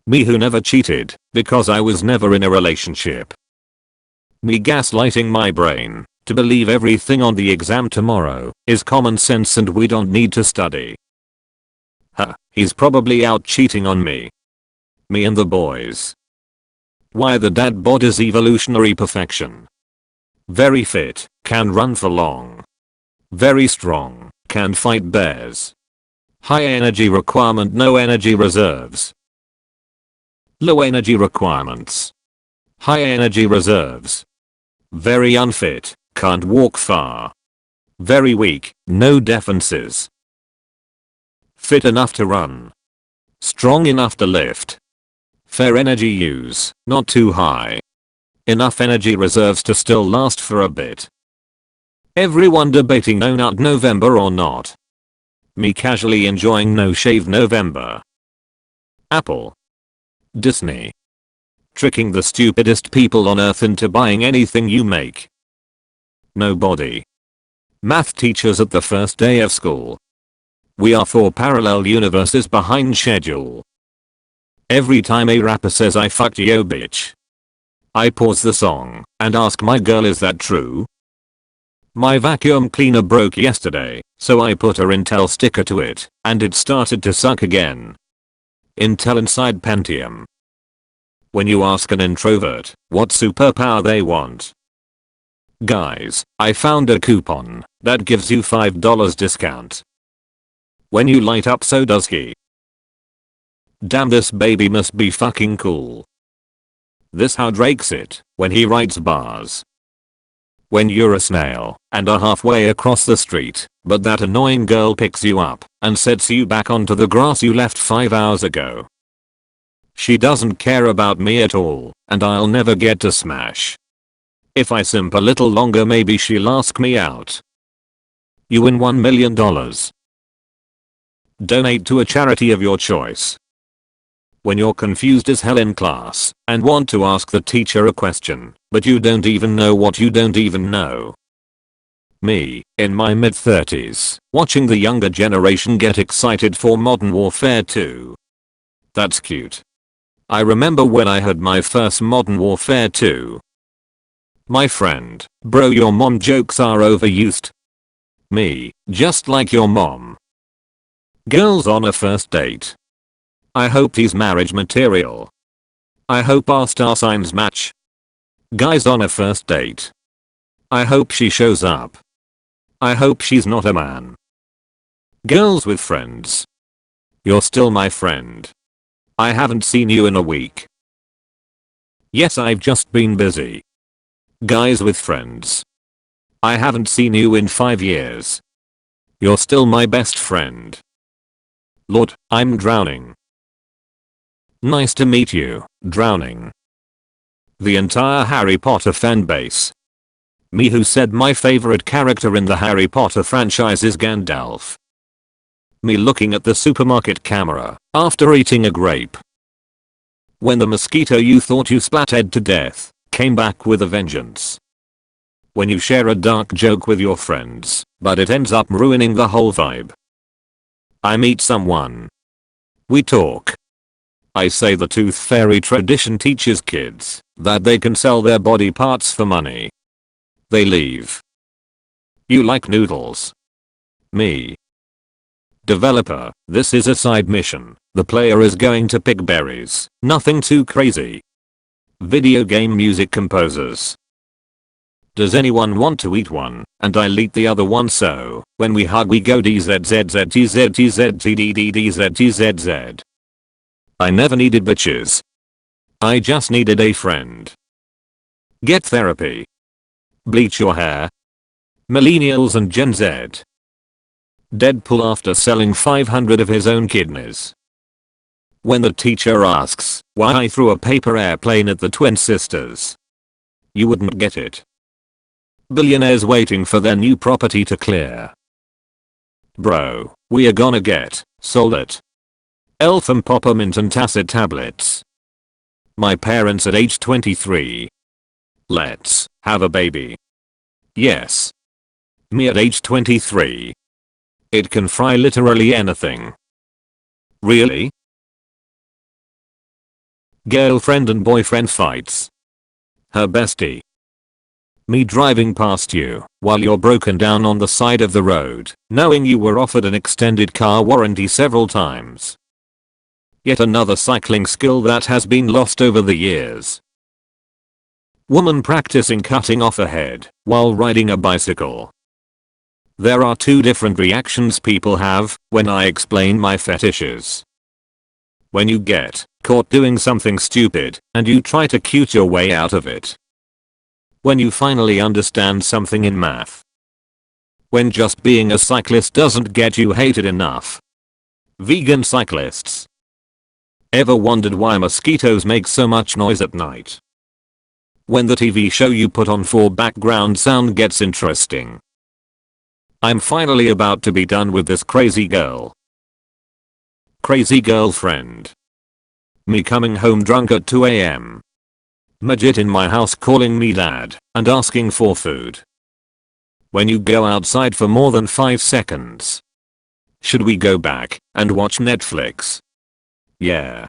Me who never cheated, because I was never in a relationship. Me gaslighting my brain to believe everything on the exam tomorrow is common sense and we don't need to study. He's probably out cheating on me. Me and the boys. Why the dad bod is evolutionary perfection. Very fit, can run for long. Very strong, can fight bears. High energy requirement, no energy reserves. Low energy requirements. High energy reserves. Very unfit, can't walk far. Very weak, no defenses. Fit enough to run. Strong enough to lift. Fair energy use, not too high. Enough energy reserves to still last for a bit. Everyone debating no nut November or not. Me casually enjoying no shave November. Apple. Disney. Tricking the stupidest people on earth into buying anything you make. Nobody. Math teachers at the first day of school. We are 4 parallel universes behind schedule. Every time a rapper says I fucked yo bitch, I pause the song and ask my girl, is that true? My vacuum cleaner broke yesterday, so I put a Intel sticker to it and it started to suck again. Intel inside Pentium. When you ask an introvert what superpower they want. Guys, I found a coupon that gives you $5 discount. When you light up, so does he. Damn, this baby must be fucking cool. This how Drake's it when he writes bars. When you're a snail and are halfway across the street, but that annoying girl picks you up and sets you back onto the grass you left 5 hours ago. She doesn't care about me at all, and I'll never get to smash. If I simp a little longer, maybe she'll ask me out. You win $1 million. Donate to a charity of your choice. When you're confused as hell in class and want to ask the teacher a question, but you don't even know what you don't even know. Me, in my mid-30s, watching the younger generation get excited for Modern Warfare 2. That's cute. I remember when I had my first Modern Warfare 2. My friend, bro, your mom jokes are overused. Me, just like your mom. Girls on a first date. I hope he's marriage material. I hope our star signs match. Guys on a first date. I hope she shows up. I hope she's not a man. Girls with friends. You're still my friend. I haven't seen you in a week. Yes, I've just been busy. Guys with friends. I haven't seen you in 5 years. You're still my best friend. Lord, I'm drowning. Nice to meet you, drowning. The entire Harry Potter fan base. Me who said my favorite character in the Harry Potter franchise is Gandalf. Me looking at the supermarket camera after eating a grape. When the mosquito you thought you splattered to death came back with a vengeance. When you share a dark joke with your friends, but it ends up ruining the whole vibe. I meet someone. We talk. I say the tooth fairy tradition teaches kids that they can sell their body parts for money. They leave. You like noodles? Me. Developer, this is a side mission. The player is going to pick berries. Nothing too crazy. Video game music composers. Does anyone want to eat one? And I'll eat the other one, so when we hug we go DZZZTZTZTZTZTZTZZ. I never needed bitches. I just needed a friend. Get therapy. Bleach your hair. Millennials and Gen Z. Deadpool after selling 500 of his own kidneys. When the teacher asks why I threw a paper airplane at the twin sisters. You wouldn't get it. Billionaires waiting for their new property to clear. Bro, we are gonna get Solid, Eltham Poppermint and Tacit tablets. My parents at age 23. Let's have a baby. Yes. Me at age 23. It can fry literally anything. Really? Girlfriend and boyfriend fights. Her bestie. Me driving past you while you're broken down on the side of the road, knowing you were offered an extended car warranty several times. Yet another cycling skill that has been lost over the years. Woman practicing cutting off a head while riding a bicycle. There are two different reactions people have when I explain my fetishes. When you get caught doing something stupid and you try to cute your way out of it. When you finally understand something in math. When just being a cyclist doesn't get you hated enough. Vegan cyclists. Ever wondered why mosquitoes make so much noise at night? When the TV show you put on for background sound gets interesting. I'm finally about to be done with this crazy girl. Crazy girlfriend. Me coming home drunk at 2 AM. Majid in my house calling me dad and asking for food. When you go outside for more than 5 seconds. Should we go back and watch Netflix? Yeah.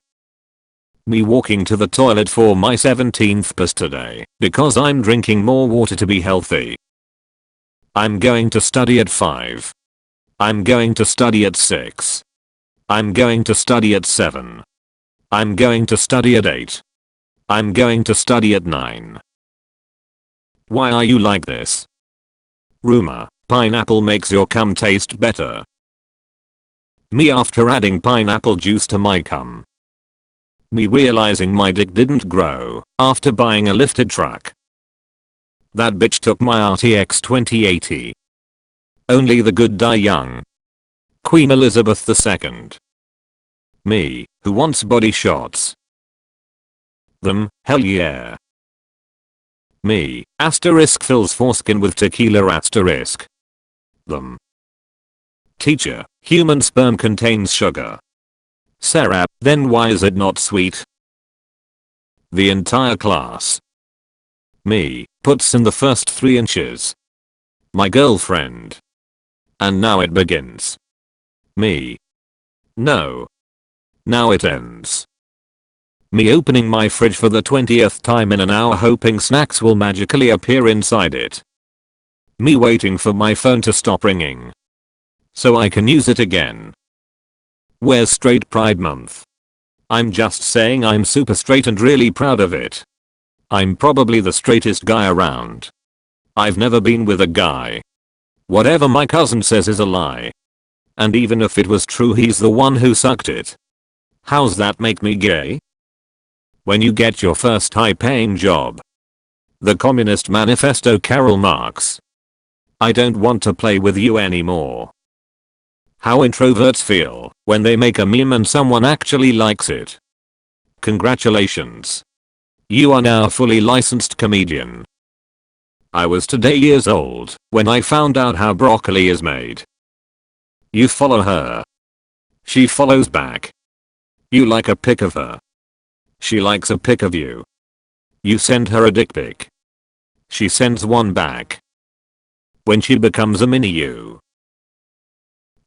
Me walking to the toilet for my 17th piss today because I'm drinking more water to be healthy. I'm going to study at 5. I'm going to study at 6. I'm going to study at 7. I'm going to study at 8. I'm going to study at 9. Why are you like this? Rumor, pineapple makes your cum taste better. Me after adding pineapple juice to my cum. Me realizing my dick didn't grow after buying a lifted truck. That bitch took my RTX 2080. Only the good die young. Queen Elizabeth II. Me, who wants body shots. Them, hell yeah. Me, asterisk fills foreskin with tequila asterisk. Them. Teacher, human sperm contains sugar. Sarah, then why is it not sweet? The entire class. Me, puts in the first 3 inches. My girlfriend. And now it begins. Me. No. Now it ends. Me opening my fridge for the 20th time in an hour hoping snacks will magically appear inside it. Me waiting for my phone to stop ringing. So I can use it again. Where's straight pride month? I'm just saying I'm super straight and really proud of it. I'm probably the straightest guy around. I've never been with a guy. Whatever my cousin says is a lie. And even if it was true he's the one who sucked it. How's that make me gay? When you get your first high-paying job. The Communist Manifesto Karl Marx. I don't want to play with you anymore. How introverts feel when they make a meme and someone actually likes it. Congratulations. You are now a fully licensed comedian. I was today years old when I found out how broccoli is made. You follow her. She follows back. You like a pic of her. She likes a pic of you. You send her a dick pic. She sends one back. When she becomes a mini you.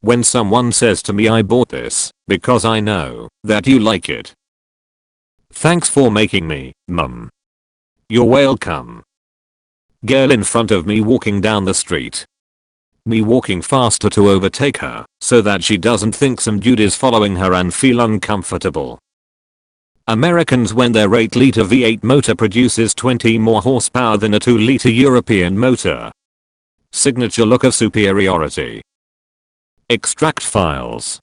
When someone says to me I bought this because I know that you like it. Thanks for making me, mum. You're welcome. Girl in front of me walking down the street. Me walking faster to overtake her so that she doesn't think some dude is following her and feel uncomfortable. Americans when their 8-liter V8 motor produces 20 more horsepower than a 2-liter European motor. Signature look of superiority. Extract files.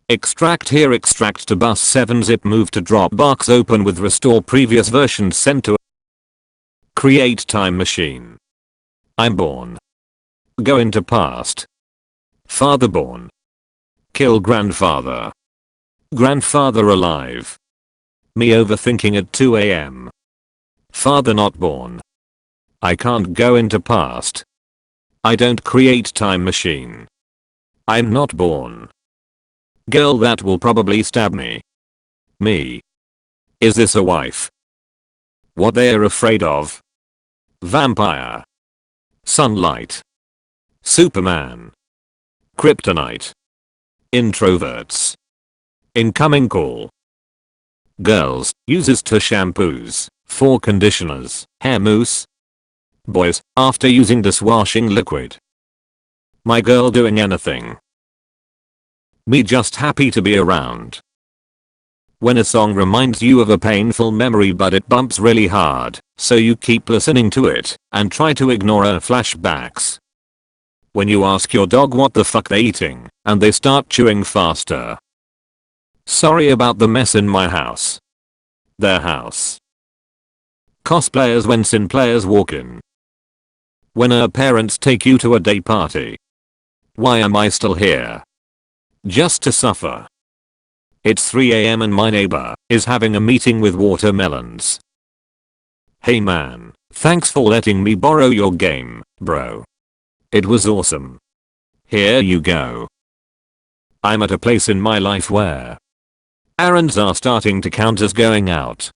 Extract here, extract to bus 7 zip, move to Dropbox, open with restore previous versions sent to create time machine. I'm born. Go into past. Father born. Kill grandfather. Grandfather alive. Me overthinking at 2 AM. Father not born. I can't go into past. I don't create time machine. I'm not born. Girl that will probably stab me. Me. Is this a wife? What they're afraid of? Vampire. Sunlight. Superman. Kryptonite. Introverts. Incoming call. Girls, uses to shampoos, for conditioners, hair mousse. Boys, after using dishwashing liquid. My girl doing anything. Me just happy to be around. When a song reminds you of a painful memory but it bumps really hard, so you keep listening to it and try to ignore her flashbacks. When you ask your dog what the fuck they eating and they start chewing faster. Sorry about the mess in my house. Their house. Cosplayers when sin players walk in. When her parents take you to a day party. Why am I still here? Just to suffer. It's 3 AM and my neighbor is having a meeting with watermelons. Hey man, thanks for letting me borrow your game, bro. It was awesome. Here you go. I'm at a place in my life where errands are starting to count as going out.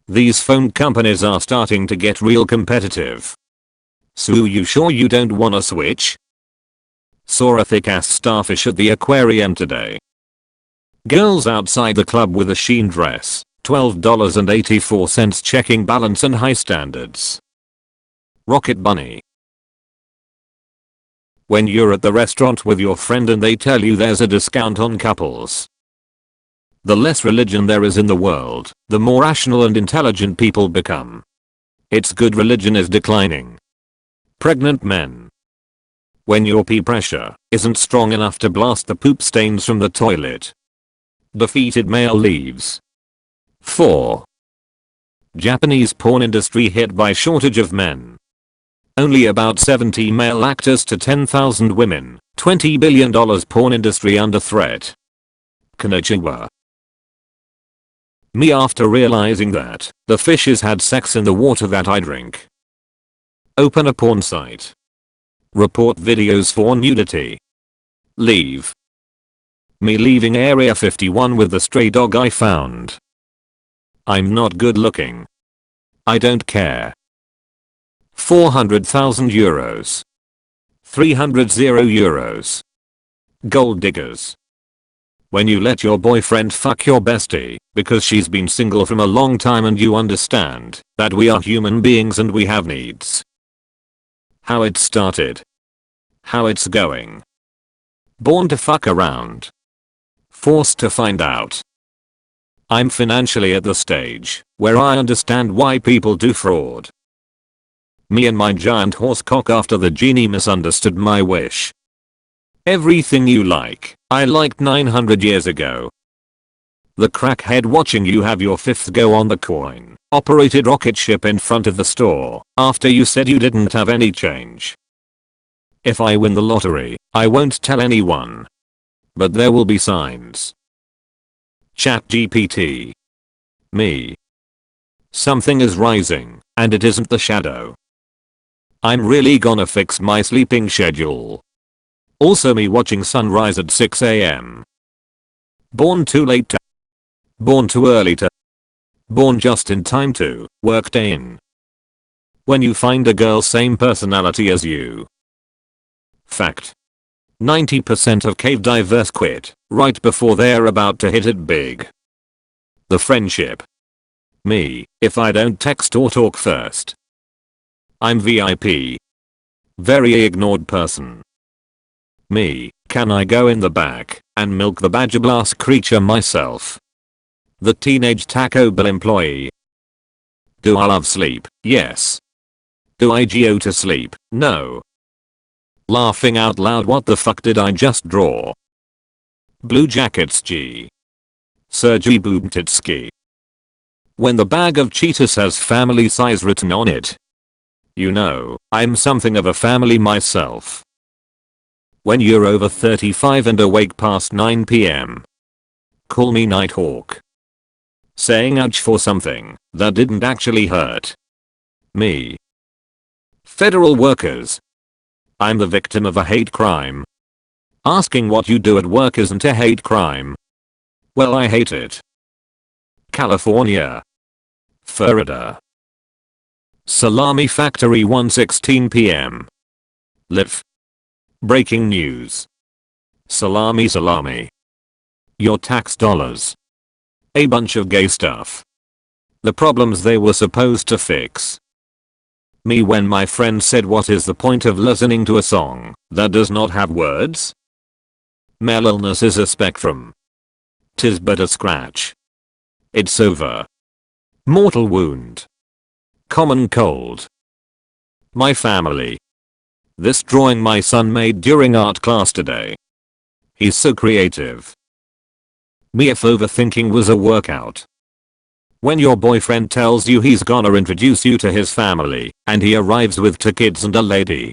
These phone companies are starting to get real competitive. So you sure you don't wanna switch? Saw a thick ass starfish at the aquarium today. Girls outside the club with a sheen dress, $12.84 checking balance and high standards. Rocket bunny. When you're at the restaurant with your friend and they tell you there's a discount on couples. The less religion there is in the world, the more rational and intelligent people become. Its good religion is declining. Pregnant men. When your pee pressure isn't strong enough to blast the poop stains from the toilet. Defeated male leaves. 4. Japanese porn industry hit by shortage of men. Only about 70 male actors to 10,000 women. $20 billion porn industry under threat. Konnichiwa. Me after realizing that the fishes had sex in the water that I drink. Open a porn site. Report videos for nudity. Leave. Me leaving Area 51 with the stray dog I found. I'm not good looking. I don't care. 400,000 euros. 300 euros. Gold diggers. When you let your boyfriend fuck your bestie because she's been single from a long time and you understand that we are human beings and we have needs. How it started. How it's going. Born to fuck around. Forced to find out. I'm financially at the stage where I understand why people do fraud. Me and my giant horse cock after the genie misunderstood my wish. Everything you like, I liked 900 years ago. The crackhead watching you have your fifth go on the coin operated rocket ship in front of the store after you said you didn't have any change. If I win the lottery, I won't tell anyone. But there will be signs. ChatGPT. Me. Something is rising, and it isn't the shadow. I'm really gonna fix my sleeping schedule. Also me watching sunrise at 6 AM. Born too late to. Born too early to. Born just in time to work day in. When you find a girl same personality as you. Fact. 90% of cave divers quit right before they're about to hit it big. The friendship. Me, if I don't text or talk first. I'm VIP. Very ignored person. Me, can I go in the back and milk the badger blast creature myself? The teenage Taco Bell employee. Do I love sleep? Yes. Do I go to sleep? No. Laughing out loud, what the fuck did I just draw? Blue Jackets G. Sergei Boobtitsky. When the bag of Cheetos has family size written on it. You know, I'm something of a family myself. When you're over 35 and awake past 9 PM. Call me Nighthawk. Saying ouch for something that didn't actually hurt. Me. Federal workers. I'm the victim of a hate crime. Asking what you do at work isn't a hate crime. Well, I hate it. California. Florida. Salami factory 1:16 p.m. Live. Breaking news. Salami. Your tax dollars. A bunch of gay stuff. The problems they were supposed to fix. Me when my friend said, what is the point of listening to a song that does not have words? Mental is a spectrum. 'Tis but a scratch. It's over. Mortal wound. Common cold. My family. This drawing my son made during art class today. He's so creative. Me if overthinking was a workout. When your boyfriend tells you he's gonna introduce you to his family, and he arrives with 2 kids and a lady.